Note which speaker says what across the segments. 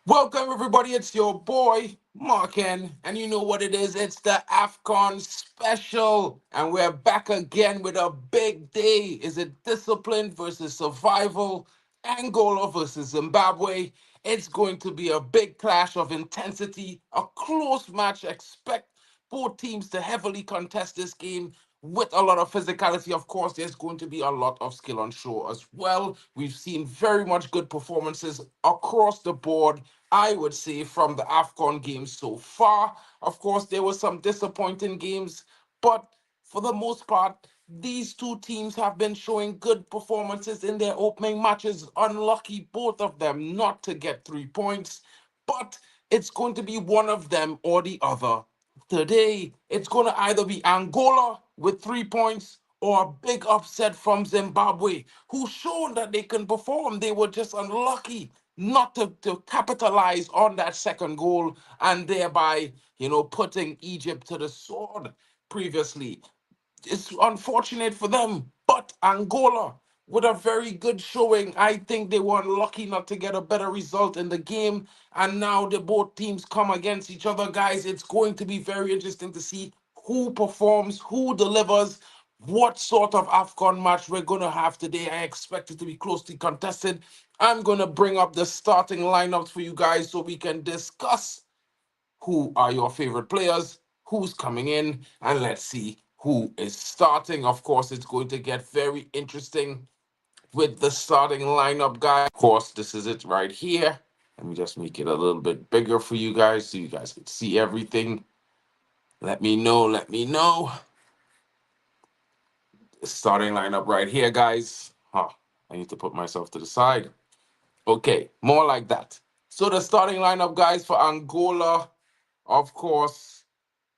Speaker 1: Welcome, everybody. It's your boy, Marken, and you know what it is. It's the AFCON special, and we're back again with a big day. Is it discipline versus survival? Angola versus Zimbabwe. It's going to be a big clash of intensity, a close match. Expect both teams to heavily contest this game with a lot of physicality. Of course, there's going to be a lot of skill on show as well. We've seen very much good performances across the board, I would say, from the AFCON games so far. Of course, there were some disappointing games, but for the most part, these two teams have been showing good performances in their opening matches. Unlucky, both of them, not to get 3 points, but it's going to be one of them or the other. Today, it's going to either be Angola with 3 points or a big upset from Zimbabwe, who shown that they can perform. They were just unlucky not to capitalize on that second goal and thereby, putting Egypt to the sword previously. It's unfortunate for them, but Angola, with a very good showing, I think they were unlucky not to get a better result in the game. And now the both teams come against each other, guys. It's going to be very interesting to see who performs, who delivers, what sort of AFCON match we're going to have today. I expect it to be closely contested. I'm going to bring up the starting lineups for you guys so we can discuss who are your favorite players, who's coming in, and let's see who is starting. Of course, it's going to get very interesting with the starting lineup, guys. Of course, this is it right here. Let me just make it a little bit bigger for you guys so you guys can see everything. Let me know. Let me know. The starting lineup right here, guys. Huh. I need to put myself to the side. Okay, more like that. So the starting lineup, guys, for Angola, of course,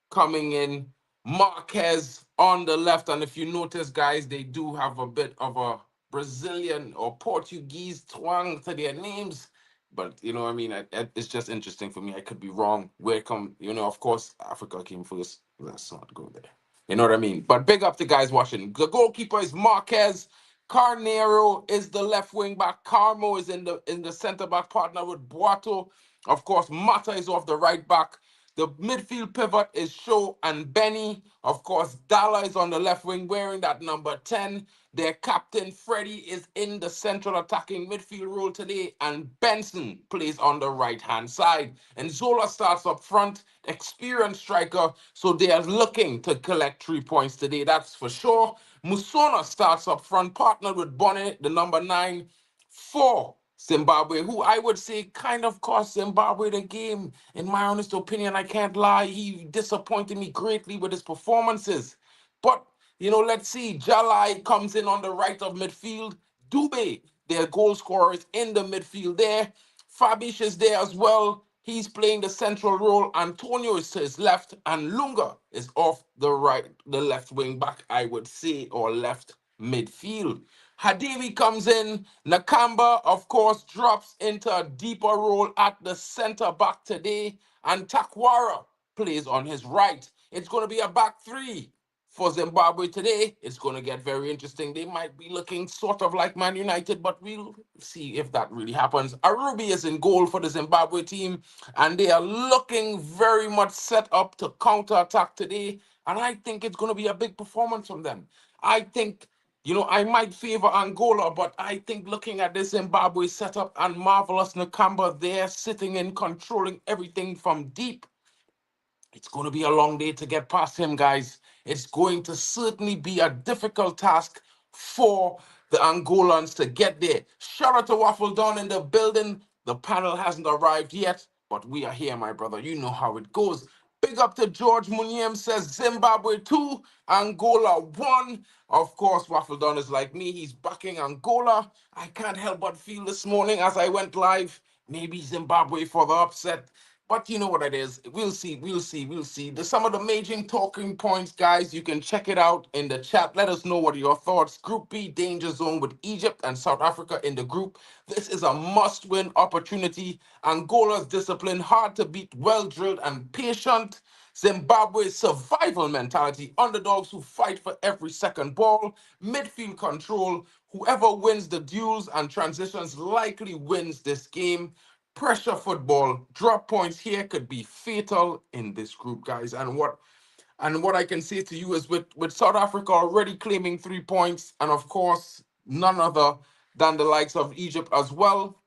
Speaker 1: coming in. Marquez on the left. And if you notice, guys, they do have a bit of a Brazilian or Portuguese twang to their names. But, I mean, it's just interesting for me. I could be wrong. Where come, of course, Africa came first. Let's not go there. You know what I mean? But big up the guys watching. The goalkeeper is Marquez. Carneiro is the left wing back. Carmo is in the center back partner with Boato. Of course, Mata is off the right back. The midfield pivot is Shaw and Benny. Of course, Dala is on the left wing wearing that number 10. Their captain, Freddie, is in the central attacking midfield role today. And Benson plays on the right-hand side. And Zola starts up front, experienced striker. So they are looking to collect 3 points today, that's for sure. Musona starts up front, partnered with Bonnet, the number 9 for Zimbabwe, who I would say kind of cost Zimbabwe the game. In my honest opinion, I can't lie. He disappointed me greatly with his performances. But, let's see. Jalai comes in on the right of midfield. Dube, their goal scorer, is in the midfield there. Fabish is there as well. He's playing the central role. Antonio is to his left, and Lunga is off the left wing back, I would say, or left midfield. Hadiri comes in. Nakamba, of course, drops into a deeper role at the center back today. And Takwara plays on his right. It's going to be a back three for Zimbabwe today. It's going to get very interesting. They might be looking sort of like Man United, but we'll see if that really happens. Arubi is in goal for the Zimbabwe team, and they are looking very much set up to counter-attack today. And I think it's going to be a big performance from them. I think I might favor Angola, but I think looking at this Zimbabwe setup and marvelous Nakamba there sitting in, controlling everything from deep, it's going to be a long day to get past him, guys. It's going to certainly be a difficult task for the Angolans to get there. Shout out to Waffle Don in the building. The panel hasn't arrived yet, but we are here, my brother. You know how it goes. Big up to George Muniem says Zimbabwe 2, Angola 1. Of course, Waffle Don is like me. He's backing Angola. I can't help but feel this morning as I went live, maybe Zimbabwe for the upset. But you know what it is. We'll see. We'll see. We'll see. There's some of the major talking points, guys. You can check it out in the chat. Let us know what are your thoughts. Group B, danger zone with Egypt and South Africa in the group. This is a must-win opportunity. Angola's discipline, hard to beat, well-drilled and patient. Zimbabwe's survival mentality, underdogs who fight for every second ball, midfield control. Whoever wins the duels and transitions likely wins this game. Pressure football, drop points here could be fatal in this group, guys. And what I can say to you is with South Africa already claiming 3 points, and of course, none other than the likes of Egypt as well.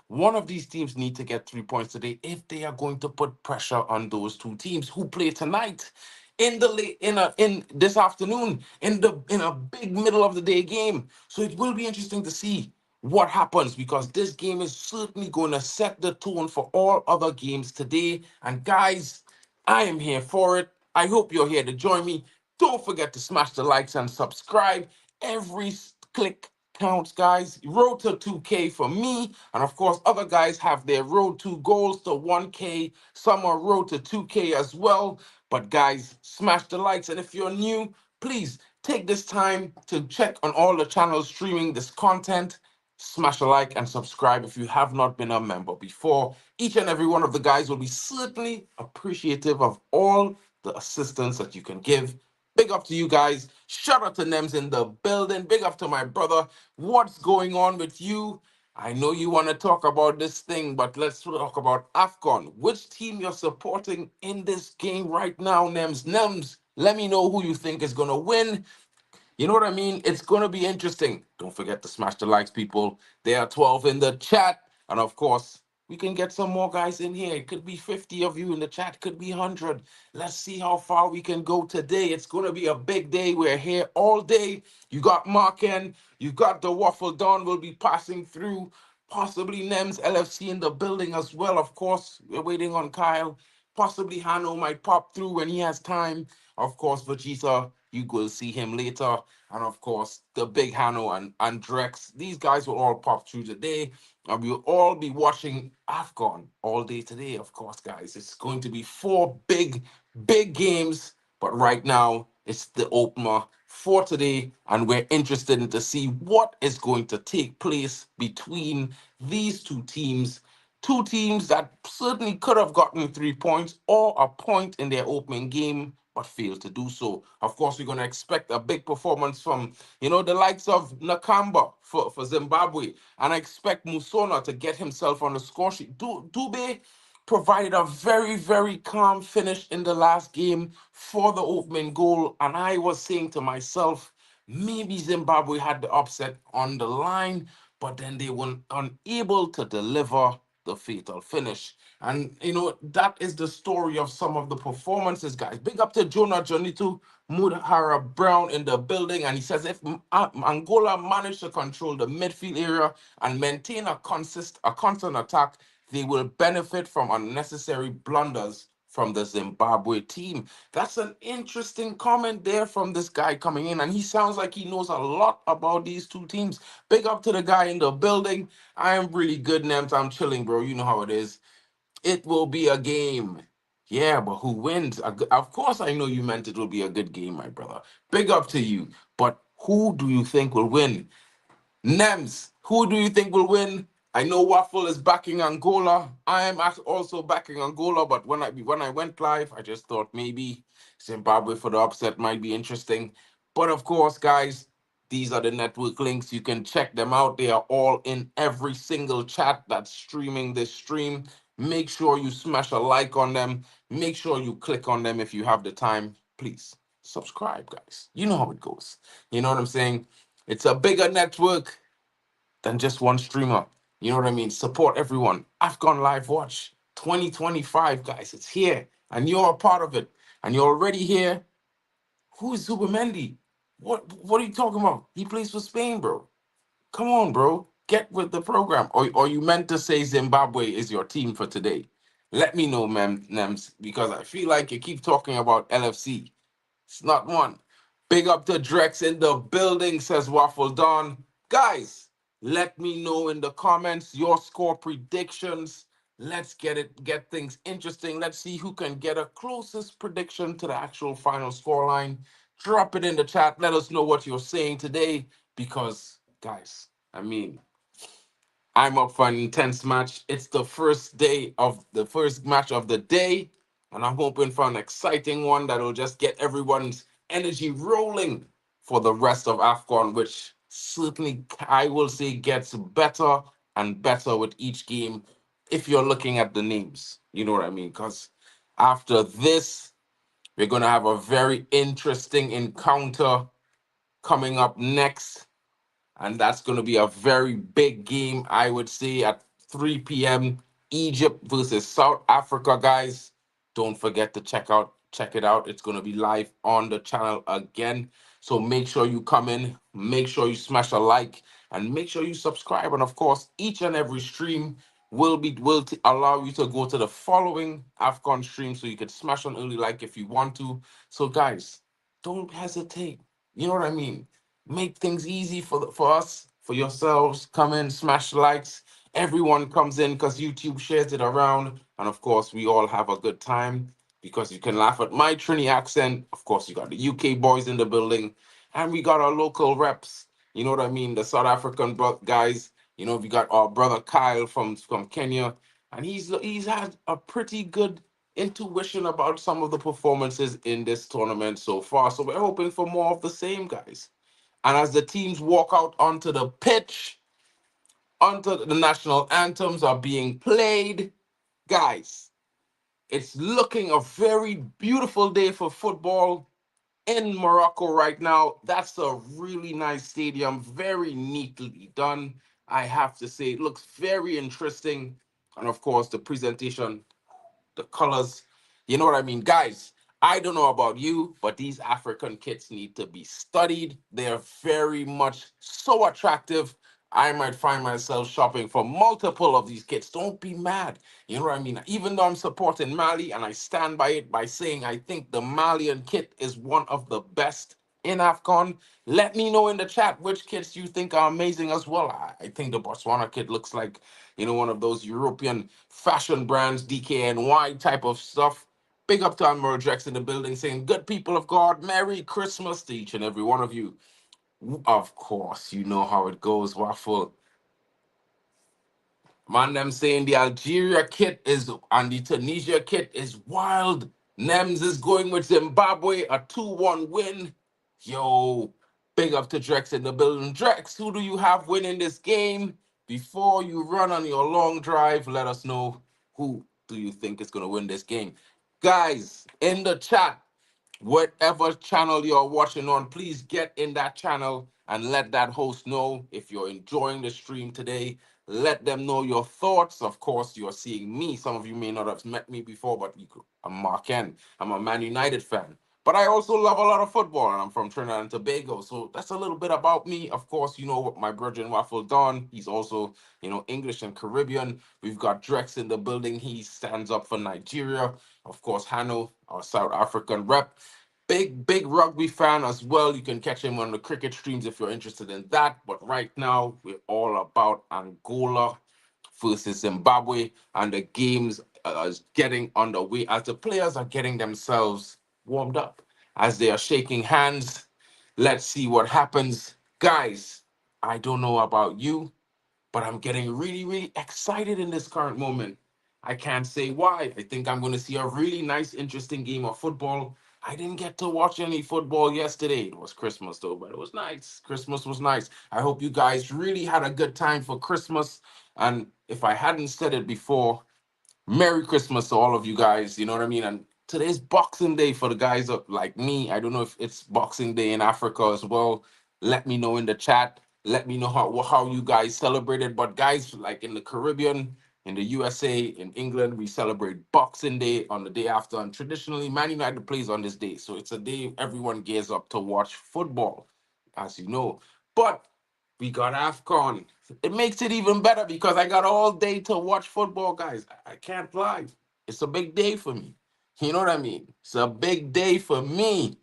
Speaker 1: One of these teams need to get 3 points today if they are going to put pressure on those two teams who play tonight in the late in this afternoon in a big middle of the day game. So it will be interesting to see what happens because this game is certainly going to set the tone for all other games today. And guys, I am here for it. I hope you're here to join me. Don't forget to smash the likes and subscribe. Every click counts, guys. Road to 2K for me. And of course, other guys have their road to goals to 1K. Some are road to 2K as well. But guys, smash the likes. And if you're new, please take this time to check on all the channels streaming this content. Smash a like and subscribe if you have not been a member before. Each and every one of the guys will be certainly appreciative of all the assistance that you can give. Big up to you guys. Shout out to Nems in the building. Big up to my brother. What's going on with you? I know you want to talk about this thing, but let's talk about AFCON. Which team you're supporting in this game right now, Nems? Nems, let me know who you think is going to win. You know what I mean? It's going to be interesting. Don't forget to smash the likes, people. There are 12 in the chat. And of course, we can get some more guys in here. It could be 50 of you in the chat, could be 100. Let's see how far we can go today. It's going to be a big day. We're here all day. You got Marken, you got the Waffle Don will be passing through. Possibly Nems LFC in the building as well. Of course, we're waiting on Kyle. Possibly Hanno might pop through when he has time. Of course, Vegeta, you will see him later. And of course, the big Hanno and Drex. These guys will all pop through today. And we'll all be watching AFCON all day today, of course, guys. It's going to be four big games. But right now, it's the opener for today. And we're interested in to see what is going to take place between these two teams that certainly could have gotten 3 points or a point in their opening game, but failed to do so. Of course, we're going to expect a big performance from, the likes of Nakamba for Zimbabwe. And I expect Musona to get himself on the score sheet. Dube provided a very calm finish in the last game for the opening goal. And I was saying to myself, maybe Zimbabwe had the upset on the line, but then they were unable to deliver the fatal finish. And that is the story of some of the performances, guys. Big up to Jonah Jonitu Mudhara Brown in the building. And he says if Angola managed to control the midfield area and maintain a constant attack, they will benefit from unnecessary blunders from the Zimbabwe team. That's an interesting comment there from this guy coming in, and he sounds like he knows a lot about these two teams. Big up to the guy in the building. I am really good, Nems. I'm chilling, bro. You know how it is. It will be a game. Yeah, but who wins? Of course, I know you meant it will be a good game, my brother. Big up to you. But who do you think will win? Nems, who do you think will win? I know Waffle is backing Angola. I am also backing Angola, but when I went live, I just thought maybe Zimbabwe for the upset might be interesting. But of course, guys, these are the network links. You can check them out. They are all in every single chat that's streaming this stream. Make sure you smash a like on them. Make sure you click on them if you have the time. Please subscribe, guys. You know how it goes. You know what I'm saying? It's a bigger network than just one streamer. You know what I mean? Support everyone. AFCON Live Watch 2025, guys. It's here, and you're a part of it. And you're already here. Who is Zubimendi? What are you talking about? He plays for Spain, bro. Come on, bro. Get with the program. Or you meant to say Zimbabwe is your team for today? Let me know, Nems, because I feel like you keep talking about LFC. It's not one. Big up to Drex in the building, says Waffle Don. Guys, let me know in the comments your score predictions. Let's get things interesting. Let's see who can get a closest prediction to the actual final scoreline. Drop it in the chat. Let us know what you're saying today. Because, guys, I mean, I'm up for an intense match. It's the first match of the day, and I'm hoping for an exciting one that'll just get everyone's energy rolling for the rest of AFCON, which certainly I will say gets better and better with each game. if you're looking at the names. You know what I mean? Because after this, we're going to have a very interesting encounter coming up next, and that's going to be a very big game, I would say, at 3 p.m. Egypt versus South Africa, guys. Don't forget to check it out. It's going to be live on the channel again. So make sure you come in, make sure you smash a like, and make sure you subscribe. And of course, each and every stream will allow you to go to the following AFCON stream, so you can smash on early like if you want to. So guys, don't hesitate. You know what I mean? Make things easy for us, for yourselves. Come in, smash likes. Everyone comes in because YouTube shares it around, and of course, we all have a good time because you can laugh at my Trini accent. Of course, you got the UK boys in the building, and we got our local reps. You know what I mean? The South African guys. You know, we got our brother Kyle from Kenya, and he's had a pretty good intuition about some of the performances in this tournament so far. So we're hoping for more of the same, guys. And as the teams walk out onto the pitch, onto the national anthems are being played, guys, it's looking a very beautiful day for football in Morocco right now. That's a really nice stadium, very neatly done. I have to say, it looks very interesting. And of course, the presentation, the colors. You know what I mean? Guys, I don't know about you, but these African kits need to be studied. They're very much so attractive. I might find myself shopping for multiple of these kits. Don't be mad. You know what I mean? Even though I'm supporting Mali and I stand by it by saying I think the Malian kit is one of the best in AFCON, let me know in the chat which kits you think are amazing as well. I think the Botswana kit looks like, one of those European fashion brands, DKNY type of stuff. Big up to Admiral Drex in the building saying, good people of God, Merry Christmas to each and every one of you. Of course, you know how it goes, Waffle. Man, them saying the Algeria kit is and the Tunisia kit is wild. Nems is going with Zimbabwe, a 2-1 win. Yo, big up to Drex in the building. Drex, who do you have winning this game? Before you run on your long drive, let us know who do you think is going to win this game. Guys, in the chat, whatever channel you're watching on, please get in that channel and let that host know if you're enjoying the stream today. Let them know your thoughts. Of course, you're seeing me. Some of you may not have met me before, but I'm Mark N. I'm a Man United fan. But I also love a lot of football, and I'm from Trinidad and Tobago. So that's a little bit about me. Of course, you know what my brother Waffle Don. He's also, English and Caribbean. We've got Drex in the building. He stands up for Nigeria. Of course, Hanno, our South African rep. Big rugby fan as well. You can catch him on the cricket streams if you're interested in that. But right now, we're all about Angola versus Zimbabwe, and the games are getting underway as the players are getting themselves warmed up, as they are shaking hands. Let's see what happens. Guys, I don't know about you, but I'm getting really, really excited in this current moment. I can't say why. I think I'm going to see a really nice, interesting game of football. I didn't get to watch any football yesterday. It was Christmas, though, but it was nice. Christmas was nice. I hope you guys really had a good time for Christmas. And if I hadn't said it before, Merry Christmas to all of you guys. You know what I mean? And today's Boxing Day for the guys like me. I don't know if it's Boxing Day in Africa as well. Let me know in the chat. Let me know how you guys celebrated. But guys, like in the Caribbean, in the USA, in England, we celebrate Boxing Day on the day after. And traditionally, Man United plays on this day. So it's a day everyone gears up to watch football, as you know. But we got AFCON. It makes it even better because I got all day to watch football, guys. I can't lie. It's a big day for me. You know what I mean? It's a big day for me.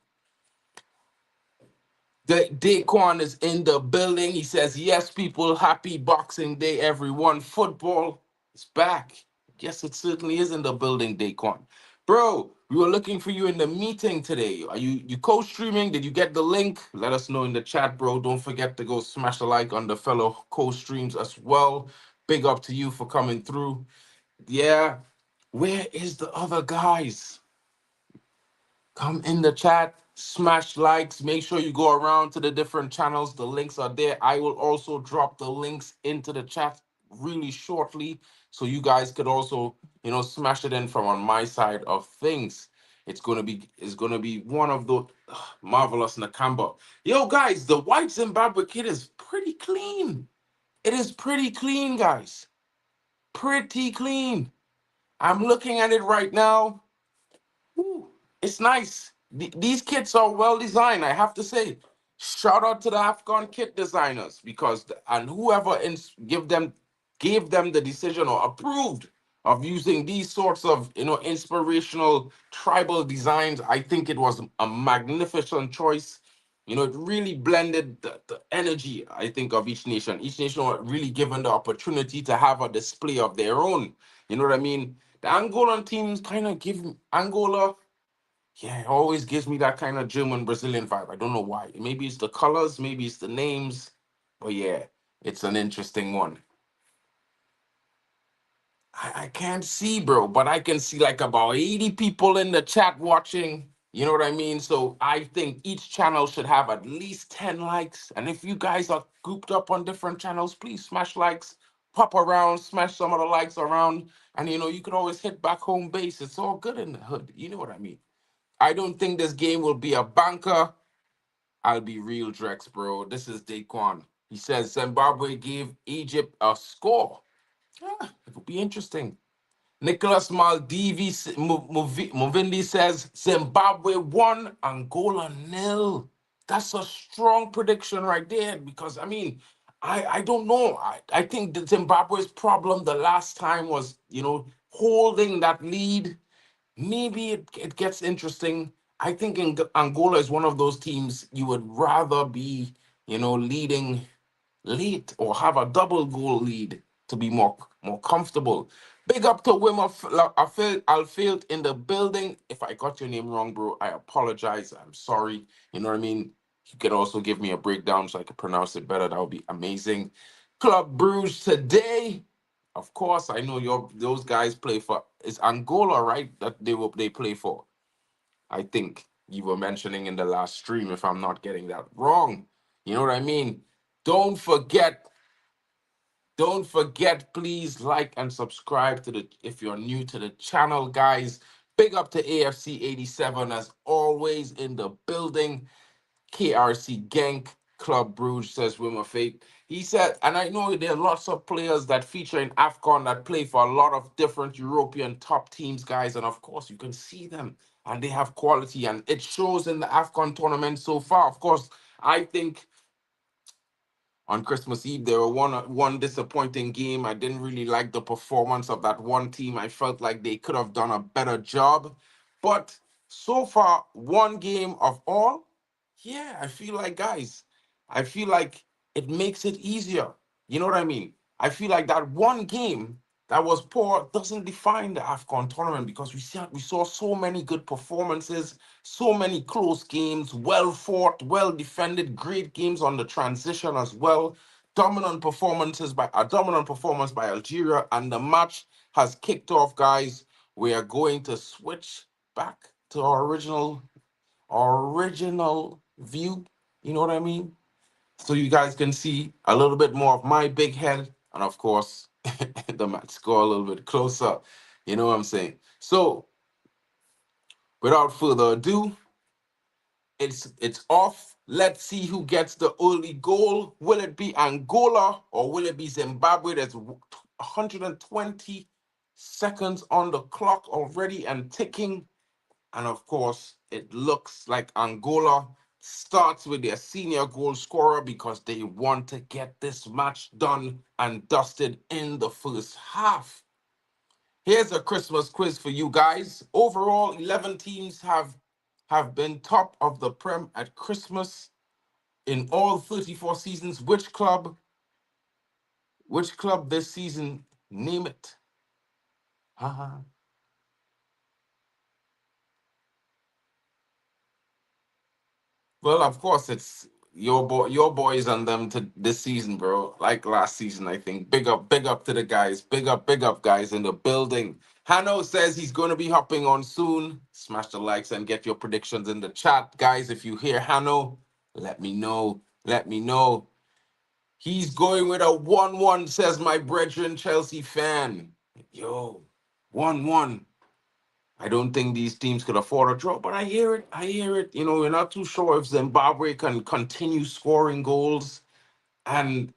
Speaker 1: Daquan is in the building. He says, yes, people, happy Boxing Day, everyone. Football is back. Yes, it certainly is in the building, Daquan. Bro, we were looking for you in the meeting today. Are you co-streaming? Did you get the link? Let us know in the chat, bro. Don't forget to go smash a like on the fellow co-streams as well. Big up to you for coming through. Yeah. Where is the other guys? Come in the chat, smash likes, make sure you go around to the different channels. The links are there. I will also drop the links into the chat. really shortly, so you guys could also, smash it in from on my side of things. It's gonna be one of the marvelous Nakamba. Yo, guys, the white Zimbabwe kid is pretty clean. It is pretty clean, guys. Pretty clean. I'm looking at it right now. Ooh, it's nice. These kits are well designed, I have to say. Shout out to the AFCON kit designers, because and whoever gave them the decision or approved of using these sorts of inspirational tribal designs. I think it was a magnificent choice. It really blended the energy, I think, of each nation. Each nation was really given the opportunity to have a display of their own. You know what I mean? The Angolan teams kind of give Angola, yeah, it always gives me that kind of German Brazilian vibe. I don't know why. Maybe it's the colors, maybe it's the names, but yeah, it's an interesting one. I can't see, bro, but I can see like about 80 people in the chat watching. You know what I mean? So I think each channel should have at least 10 likes. And if you guys are grouped up on different channels, please smash likes, pop around, smash some of the likes around. And you could always hit back home base. It's all good in the hood. You know what I mean? I don't think this game will be a banker. I'll be real, Drex, bro. This is Daquan. He says Zimbabwe gave Egypt a score. Ah, it will be interesting. Nicholas Maldivi Movindi says Zimbabwe 1, Angola 0. That's a strong prediction right there, because I mean, I don't know. I think the Zimbabwe's problem the last time was, holding that lead. Maybe it gets interesting. I think Angola is one of those teams you would rather be, leading late or have a double goal lead to be more comfortable. Big up to Wim Alfield in the building. If I got your name wrong, bro, I apologize. I'm sorry. You know what I mean? You could also give me a breakdown so I could pronounce it better. That would be amazing. Club Bruges today. Of course, I know those guys play for, it's Angola, right? That they play for. I think you were mentioning in the last stream, if I'm not getting that wrong. You know what I mean? Don't forget, don't forget, please like and subscribe to the if you're new to the channel, guys. Big up to AFC 87 as always in the building. KRC Genk Club Bruges says Wimmer Fate. He said, and I know there are lots of players that feature in AFCON that play for a lot of different European top teams, guys. And of course, you can see them and they have quality, and it shows in the AFCON tournament so far. Of course, I think on Christmas Eve, there were one disappointing game. I didn't really like the performance of that one team. I felt like they could have done a better job. But so far, one game of all, yeah, I feel like, guys, I feel like it makes it easier. You know what I mean? I feel like that one game that was poor doesn't define the AFCON tournament, because we saw so many good performances, so many close games, well fought, well defended, great games on the transition as well. Dominant performance by Algeria, and the match has kicked off, guys. We are going to switch back to our original view. You know what I mean? So you guys can see a little bit more of my big head, and of course, the match score a little bit closer. You know what I'm saying? So without further ado, it's off. Let's see who gets the early goal. Will it be Angola or will it be Zimbabwe? There's 120 seconds on the clock already and ticking. And of course, it looks like Angola starts with their senior goal scorer, because they want to get this match done and dusted in the first half. Here's a Christmas quiz for you guys. Overall, 11 teams have been top of the Prem at Christmas in all 34 seasons. Which club this season? Name it. Haha. Well, of course, it's your boys and them to this season, bro. Like last season, I think. Big up to the guys. Big up, guys in the building. Hanno says he's going to be hopping on soon. Smash the likes and get your predictions in the chat, guys. If you hear Hanno, let me know. Let me know. He's going with a 1-1, says my brethren Chelsea fan. Yo, 1-1. I don't think these teams could afford a draw, but I hear it. I hear it. You know, we're not too sure if Zimbabwe can continue scoring goals. And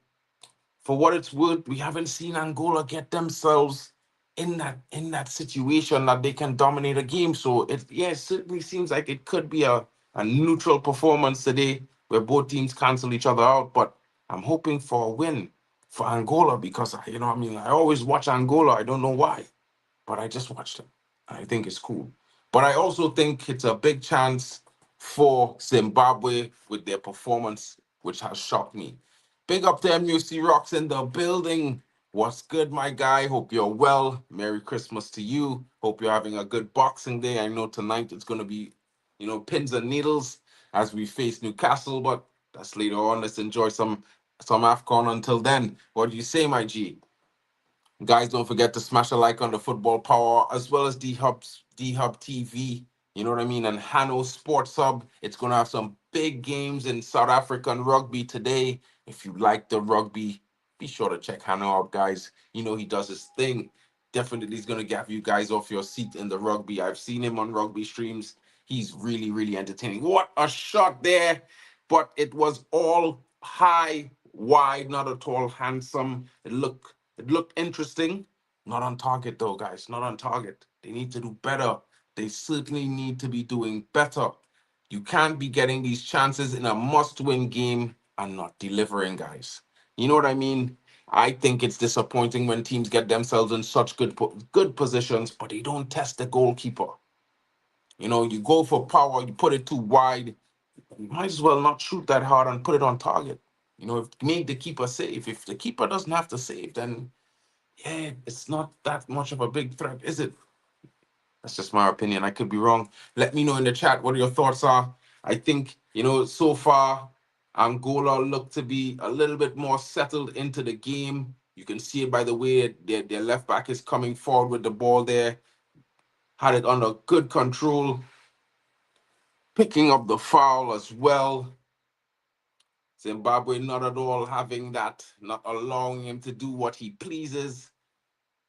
Speaker 1: for what it's worth, we haven't seen Angola get themselves in that situation that they can dominate a game. So it certainly seems like it could be a neutral performance today where both teams cancel each other out. But I'm hoping for a win for Angola because I mean I always watch Angola. I don't know why, but I just watched it. I think it's cool. But I also think it's a big chance for Zimbabwe with their performance, which has shocked me. Big up to MUC Rocks in the building. What's good, my guy? Hope you're well. Merry Christmas to you. Hope you're having a good Boxing Day. I know tonight it's going to be, pins and needles as we face Newcastle, but that's later on. Let's enjoy some AFCON until then. What do you say, my G? Guys, don't forget to smash a like on the Football Power as well as D Hub TV. You know what I mean? And Hanno Sports Hub. It's gonna have some big games in South African rugby today. If you like the rugby, be sure to check Hanno out, guys. You know he does his thing. Definitely is gonna get you guys off your seat in the rugby. I've seen him on rugby streams. He's really, really entertaining. What a shot there! But it was all high, wide, not at all handsome. It looked interesting. Not on target though, guys. Not on target. They need to do better. They certainly need to be doing better. You can't be getting these chances in a must-win game and not delivering, guys. You know what I mean? I think it's disappointing when teams get themselves in such good positions, but they don't test the goalkeeper. You go for power, you put it too wide. You might as well not shoot that hard and put it on target. If made the keeper safe. If the keeper doesn't have to save, then yeah, it's not that much of a big threat, is it? That's just my opinion. I could be wrong. Let me know in the chat what your thoughts are. I think, so far, Angola look to be a little bit more settled into the game. You can see it by the way their left back is coming forward with the ball there. Had it under good control, picking up the foul as well. Zimbabwe not at all having that, not allowing him to do what he pleases.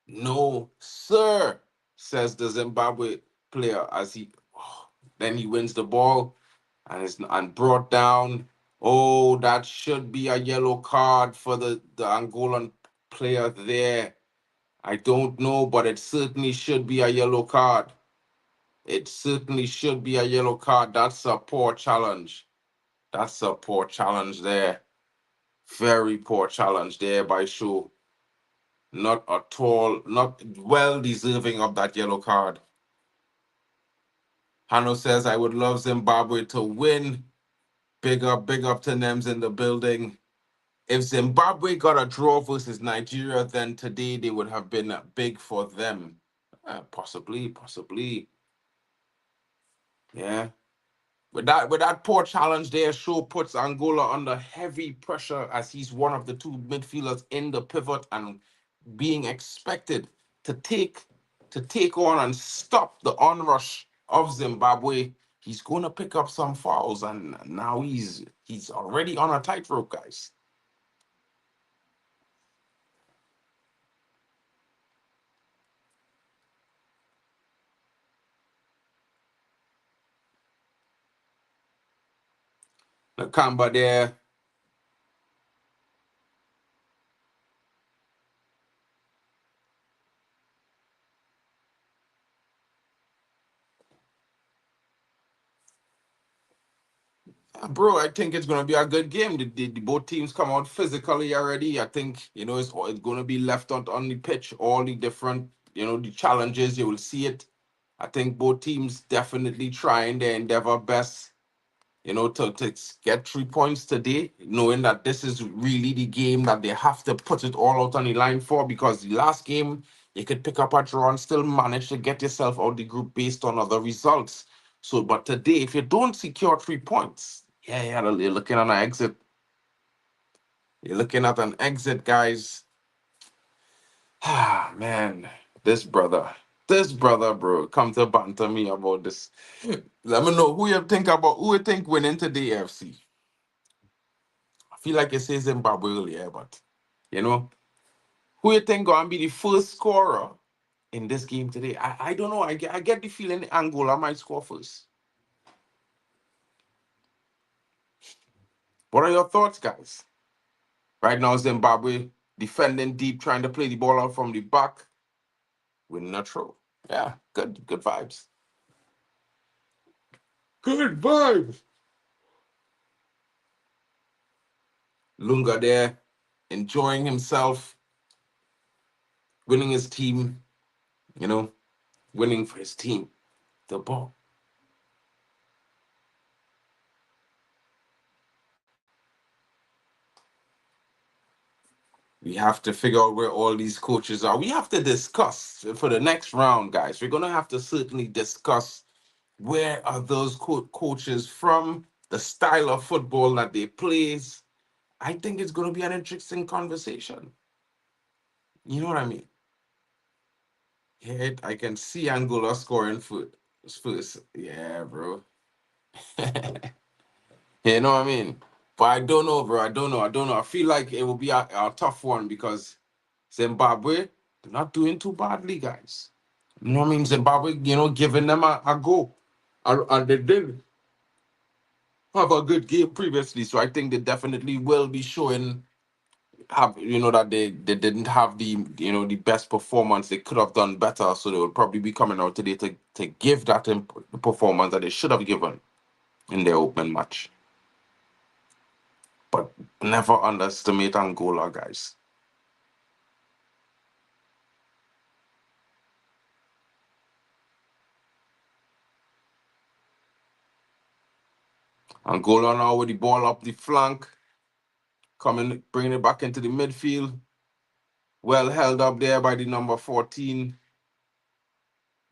Speaker 1: No, sir, says the Zimbabwe player as then he wins the ball and is brought down. Oh, that should be a yellow card for the Angolan player there. I don't know, but it certainly should be a yellow card. It certainly should be a yellow card. That's a poor challenge. That's a poor challenge there. Very poor challenge there by Shaw. Not at all, not well deserving of that yellow card. Hanno says, I would love Zimbabwe to win. Big up to Nems in the building. If Zimbabwe got a draw versus Nigeria, then today they would have been big for them. Possibly. Yeah. With that poor challenge there, Shaw puts Angola under heavy pressure as he's one of the two midfielders in the pivot and being expected to take on and stop the onrush of Zimbabwe. He's going to pick up some fouls, and now he's already on a tightrope, guys. Nakamba there. Bro, I think it's going to be a good game. The both teams come out physically already. I think, it's going to be left on the pitch, all the different, the challenges. You will see it. I think both teams definitely trying their endeavor best, to get 3 points today, knowing that this is really the game that they have to put it all out on the line for, because the last game, you could pick up a draw and still manage to get yourself out the group based on other results. So, but today, if you don't secure 3 points, yeah, you're looking at an exit. You're looking at an exit, guys. Ah, man, this brother, bro, come to banter me about this. Let me know who you think winning today, FC. feel like it says Zimbabwe earlier, but you know, who you think gonna be the first scorer in this game today? I don't know. I get the feeling Angola might score first. What are your thoughts, guys? Right now, Zimbabwe defending deep, trying to play the ball out from the back, winning a throw. Yeah, good vibes. Good vibes. Lunga there, enjoying himself, winning his team, you know, winning for his team. The ball. We have to figure out where all these coaches are. We have to discuss for the next round, guys. We're going to have to certainly discuss where are those coaches from, the style of football that they plays. I think it's going to be an interesting conversation. You know what I mean? Yeah, I can see Angola scoring first. Yeah, bro. You know what I mean? But I don't know, bro. I don't know. I feel like it will be a tough one because Zimbabwe, they're not doing too badly, guys. You know what I mean? Zimbabwe, giving them a go. And they did have a good game previously. So I think they definitely will be showing that they didn't have the best performance. They could have done better. So they will probably be coming out today to give that performance that they should have given in their open match. But never underestimate Angola, guys. Angola now with the ball up the flank, bringing it back into the midfield. Well held up there by the number 14.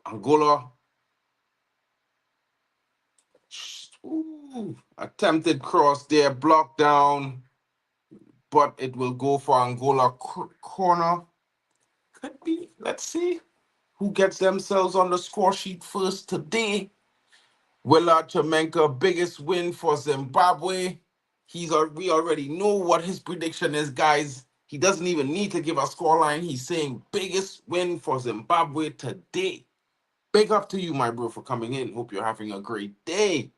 Speaker 1: Angola. Ooh, attempted cross there, blocked down, but it will go for Angola corner. Could be. Let's see who gets themselves on the score sheet first today. Willard Chemenka, biggest win for Zimbabwe. We already know what his prediction is, guys. He doesn't even need to give a scoreline. He's saying biggest win for Zimbabwe today. Big up to you, my bro, for coming in. Hope you're having a great day.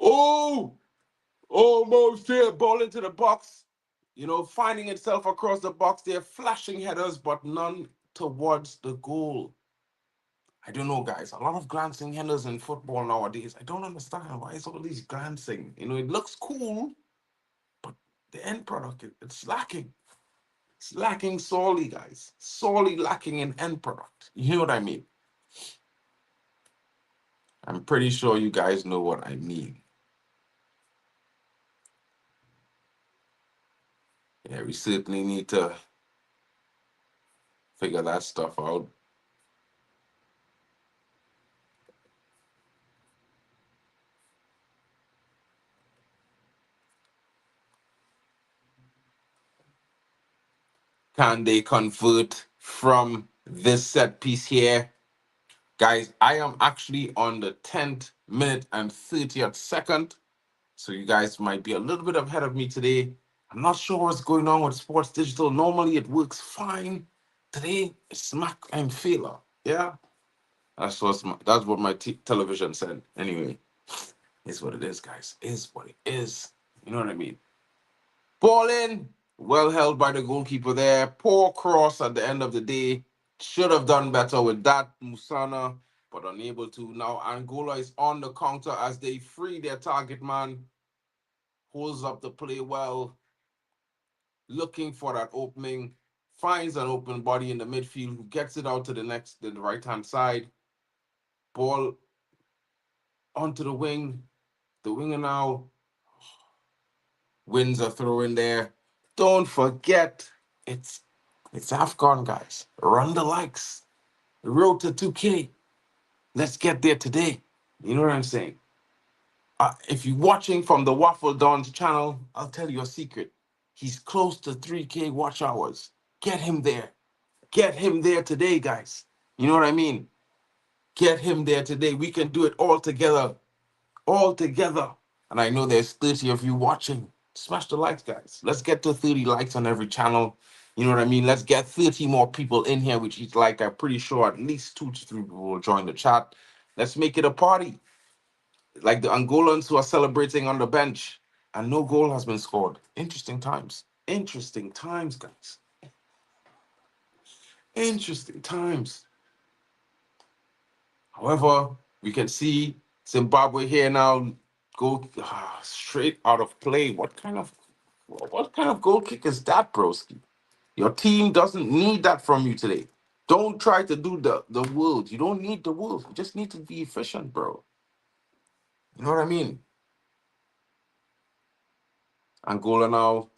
Speaker 1: Oh, almost there. Ball into the box. Finding itself across the box there, flashing headers, but none towards the goal. I don't know, guys. A lot of glancing headers in football nowadays. I don't understand why it's all these glancing. It looks cool, but the end product, it's lacking. It's lacking sorely, guys. Sorely lacking in end product. You know what I mean? I'm pretty sure you guys know what I mean. Yeah, we certainly need to figure that stuff out. Can they convert from this set piece here? Guys, I am actually on the 10th minute and 30th second. So you guys might be a little bit ahead of me today. I'm not sure what's going on with Sports Digital. Normally it works fine. Today it's smack and failure. Yeah, that's what my television said. Anyway, it's what it is, guys. Is what it is. You know what I mean? Ball in, well held by the goalkeeper there. Poor cross at the end of the day. Should have done better with that, Musona, but unable to. Now Angola is on the counter as they free their target man. Holds up the play well, looking for that opening, finds an open body in the midfield who gets it out to the right hand side. Ball onto the wing. The winger now wins a throw in there. Don't forget, it's AFCON, guys. Run the likes. The road to 2K. Let's get there today. You know what I'm saying? If you're watching from the Waffle Don's channel, I'll tell you a secret. He's close to 3K watch hours. Get him there. Get him there today, guys. You know what I mean? Get him there today. We can do it all together. All together. And I know there's 30 of you watching. Smash the likes, guys. Let's get to 30 likes on every channel. You know what I mean? Let's get 30 more people in here with each like. I'm pretty sure at least 2 to 3 people will join the chat. Let's make it a party. Like the Angolans who are celebrating on the bench. And no goal has been scored. Interesting times. Interesting times, guys. Interesting times. However, we can see Zimbabwe here now go straight out of play. What kind of goal kick is that, broski? Your team doesn't need that from you today. Don't try to do the world. You don't need the world. You just need to be efficient, bro. You know what I mean? Angola now,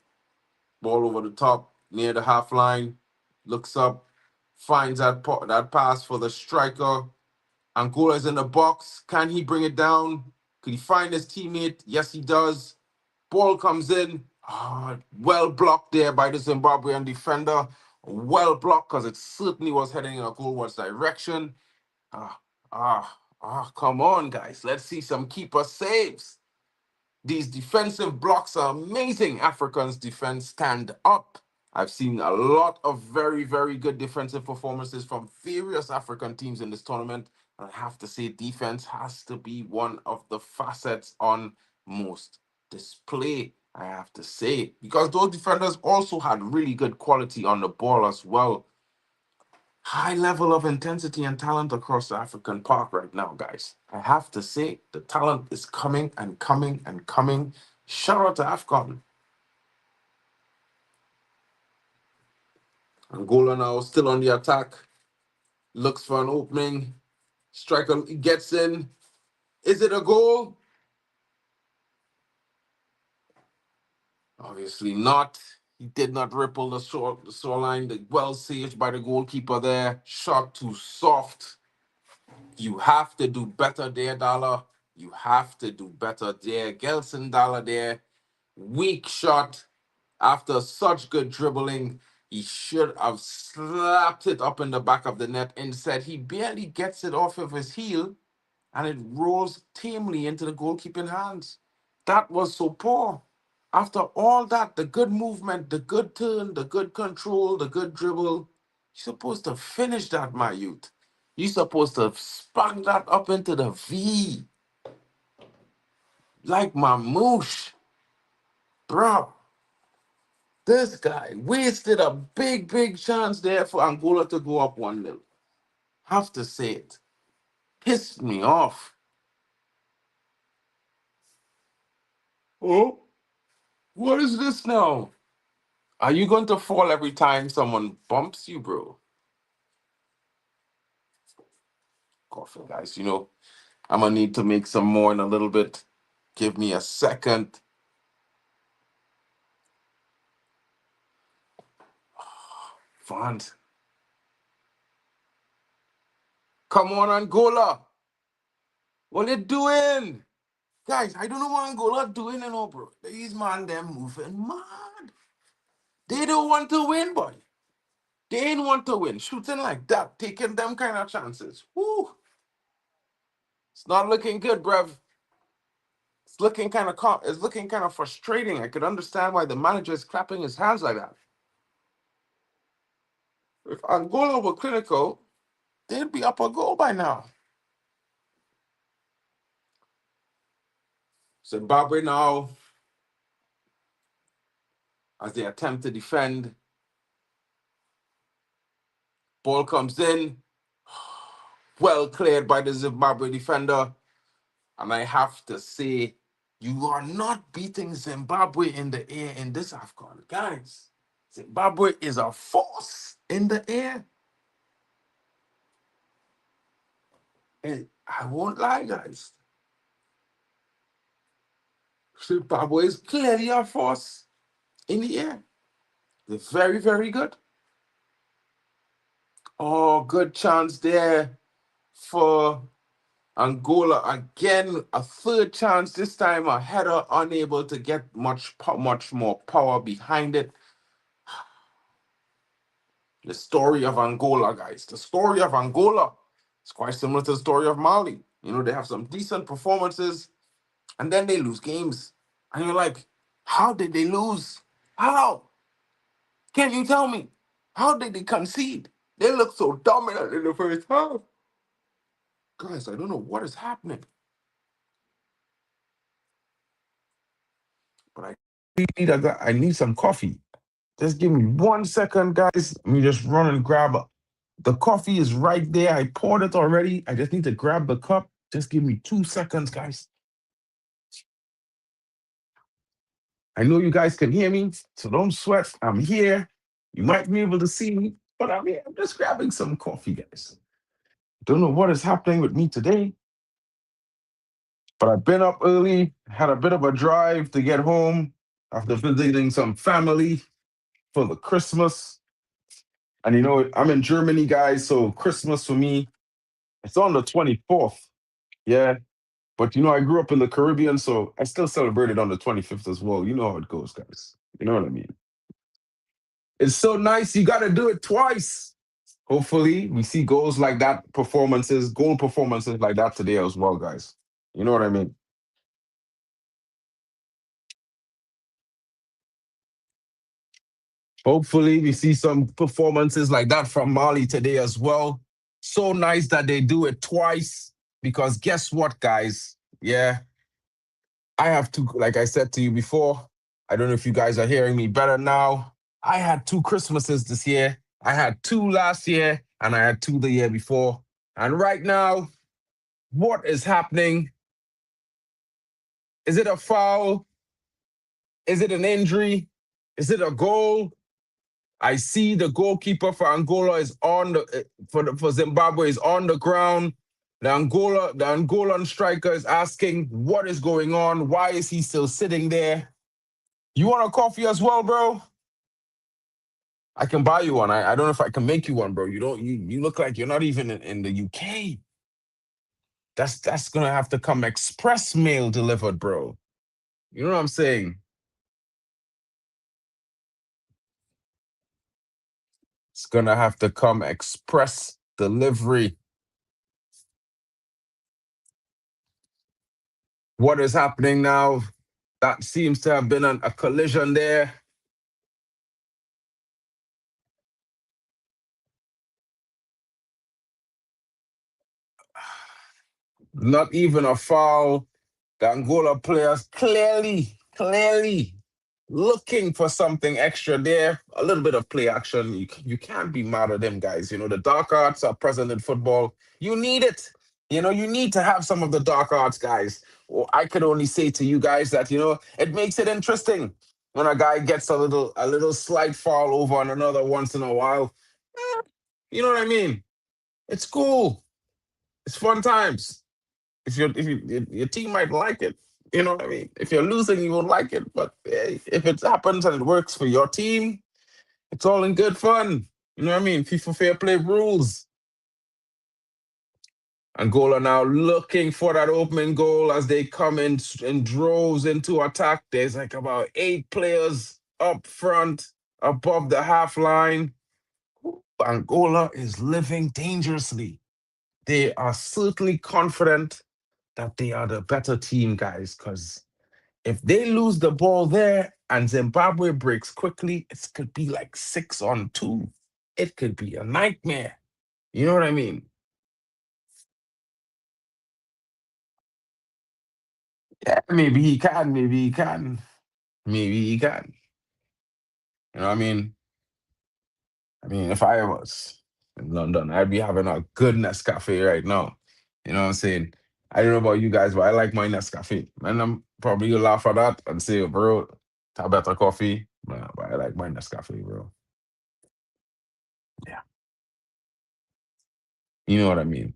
Speaker 1: ball over the top, near the half line, looks up, finds that pass for the striker. Angola is in the box. Can he bring it down? Could he find his teammate? Yes, he does. Ball comes in. Well blocked there by the Zimbabwean defender. Well blocked because it certainly was heading in a goalwards direction. Ah, come on, guys. Let's see some keeper saves. These defensive blocks are amazing. Africans defense stand up. I've seen a lot of very, very good defensive performances from various African teams in this tournament. And I have to say, defense has to be one of the facets on most display, I have to say. Because those defenders also had really good quality on the ball as well. High level of intensity and talent across the African park right now, guys. I have to say, the talent is coming and coming and coming. Shout out to AFCON. Angola now still on the attack. Looks for an opening. Striker gets in. Is it a goal? Obviously not. He did not ripple the shoreline. Well saved by the goalkeeper there. Shot too soft. You have to do better there, Dala. You have to do better there. Gelson, Dala there. Weak shot. After such good dribbling, he should have slapped it up in the back of the net. Instead, he barely gets it off of his heel, and it rolls tamely into the goalkeeping hands. That was so poor. After all that, the good movement, the good turn, the good control, the good dribble, you're supposed to finish that, my youth. You're supposed to spark that up into the V. Like my moosh. Bro, this guy wasted a big, big chance there for Angola to go up 1-0. Have to say it. Pissed me off. Oh, what is this now? Are you going to fall every time someone bumps you, bro? Coffee, guys. I'm going to need to make some more in a little bit. Give me a second. Font. Come on, Angola. What you doing? Guys, I don't know what Angola doing and all, bro. These man, them moving mad. They don't want to win, boy. They ain't want to win. Shooting like that, taking them kind of chances. Woo. It's not looking good, bruv. It's looking kind of frustrating. I could understand why the manager is clapping his hands like that. If Angola were clinical, they'd be up a goal by now. Zimbabwe now, as they attempt to defend. Ball comes in. Well cleared by the Zimbabwe defender. And I have to say, you are not beating Zimbabwe in the air in this AFCON. Guys, Zimbabwe is a force in the air. And I won't lie, guys. Zimbabwe is clearly a force in the air. They're very, very good. Oh, good chance there for Angola. Again, a third chance. This time a header, unable to get much more power behind it. The story of Angola, guys. The story of Angola. It's quite similar to the story of Mali. You know, they have some decent performances and then they lose games. And you're like, how did they lose? How? Can you tell me? How did they concede? They look so dominant in the first half. Guys, I don't know what is happening. But I need some coffee. Just give me 1 second, guys. Let me just run and grab it. The coffee is right there. I poured it already. I just need to grab the cup. Just give me 2 seconds, guys. I know you guys can hear me, so don't sweat. I'm here. You might be able to see me, but I'm here. I'm just grabbing some coffee, guys. Don't know what is happening with me today, but I've been up early, had a bit of a drive to get home after visiting some family for the Christmas. And you know, I'm in Germany, guys, so Christmas for me, it's on the 24th. Yeah. But you know, I grew up in the Caribbean, so I still celebrated on the 25th as well. You know how it goes, guys. You know what I mean? It's so nice. You got to do it twice. Hopefully, we see goals like that, goal performances like that today as well, guys. You know what I mean? Hopefully, we see some performances like that from Mali today as well. So nice that they do it twice because guess what, guys? Yeah, I have to, like I said to you before, I don't know if you guys are hearing me better now. I had 2 Christmases this year. I had 2 last year, and I had 2 the year before. And right now, what is happening? Is it a foul? Is it an injury? Is it a goal? I see the goalkeeper for Angola is on the for Zimbabwe is on the ground. The Angolan striker is asking what is going on. Why is he still sitting there? You want a coffee as well, bro? I can buy you one. I don't know if I can make you one, bro. You look like you're not even in the UK. That's gonna have to come express mail delivered, bro. You know what I'm saying? It's gonna have to come express delivery. What is happening now? That seems to have been a collision there. Not even a foul. The Angola players clearly looking for something extra there. A little bit of play action. You can't be mad at them, guys. You know, the dark arts are present in football. You need it. You know, you need to have some of the dark arts, guys. Or I could only say to you guys that, you know, it makes it interesting when a guy gets a little slight foul over on another once in a while. You know what I mean? It's cool. It's fun times. If your team might like it, you know what I mean. If you're losing, you won't like it. But hey, if it happens and it works for your team, it's all in good fun. You know what I mean? FIFA fair play rules. Angola now looking for that opening goal as they come in droves into attack. There's like about 8 players up front, above the half line. Angola is living dangerously. They are certainly confident that they are the better team, guys, because if they lose the ball there and Zimbabwe breaks quickly, it could be like 6-on-2. It could be a nightmare. You know what I mean? Yeah, maybe he can, maybe he can, maybe he can. You know what I mean? I mean, if I was in London, I'd be having a good Nescafe right now. You know what I'm saying? I don't know about you guys, but I like my Nescafe. And I'm probably gonna laugh at that and say, bro, have better coffee. But I like my Nescafe, bro. Yeah. You know what I mean?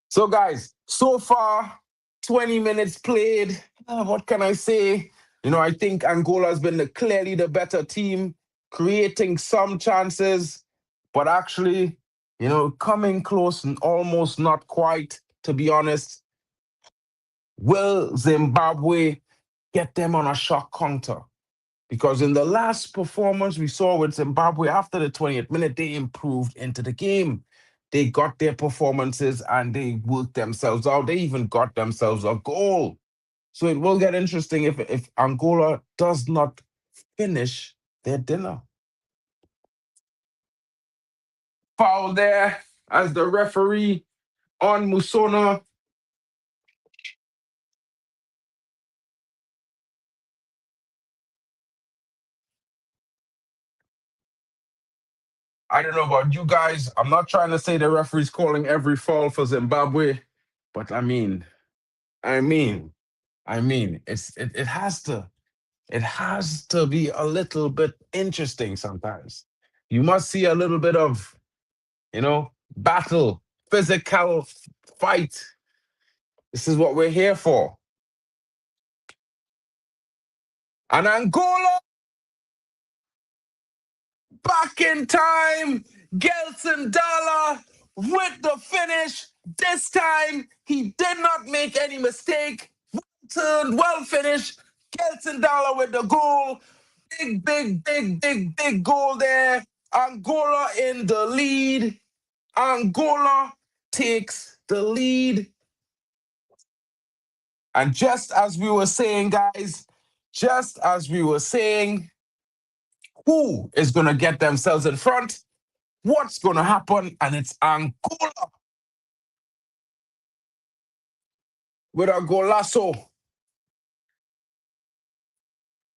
Speaker 1: So, guys, so far, 20 minutes played. What can I say? You know, I think Angola has been clearly the better team, creating some chances, but actually, you know, coming close and almost not quite, to be honest. Will Zimbabwe get them on a shock counter? Because in the last performance we saw with Zimbabwe after the 20th minute, they improved into the game. they got their performances and they worked themselves out. They even got themselves a goal. So it will get interesting if Angola does not finish their dinner. Foul there as the referee on Musona. I don't know about you guys. I'm not trying to say the referee's calling every foul for Zimbabwe, but I mean, it has to be a little bit interesting sometimes. You must see a little bit of, battle, physical fight. This is what we're here for. And Angola back in time. Gelson Dala with the finish. This time he did not make any mistake. Turned well finished. Gelson Dala with the goal. Big goal there. Angola in the lead. Angola takes the lead. And just as we were saying, guys, just as we were saying, who is going to get themselves in front? What's going to happen? And it's Angola with a golazo.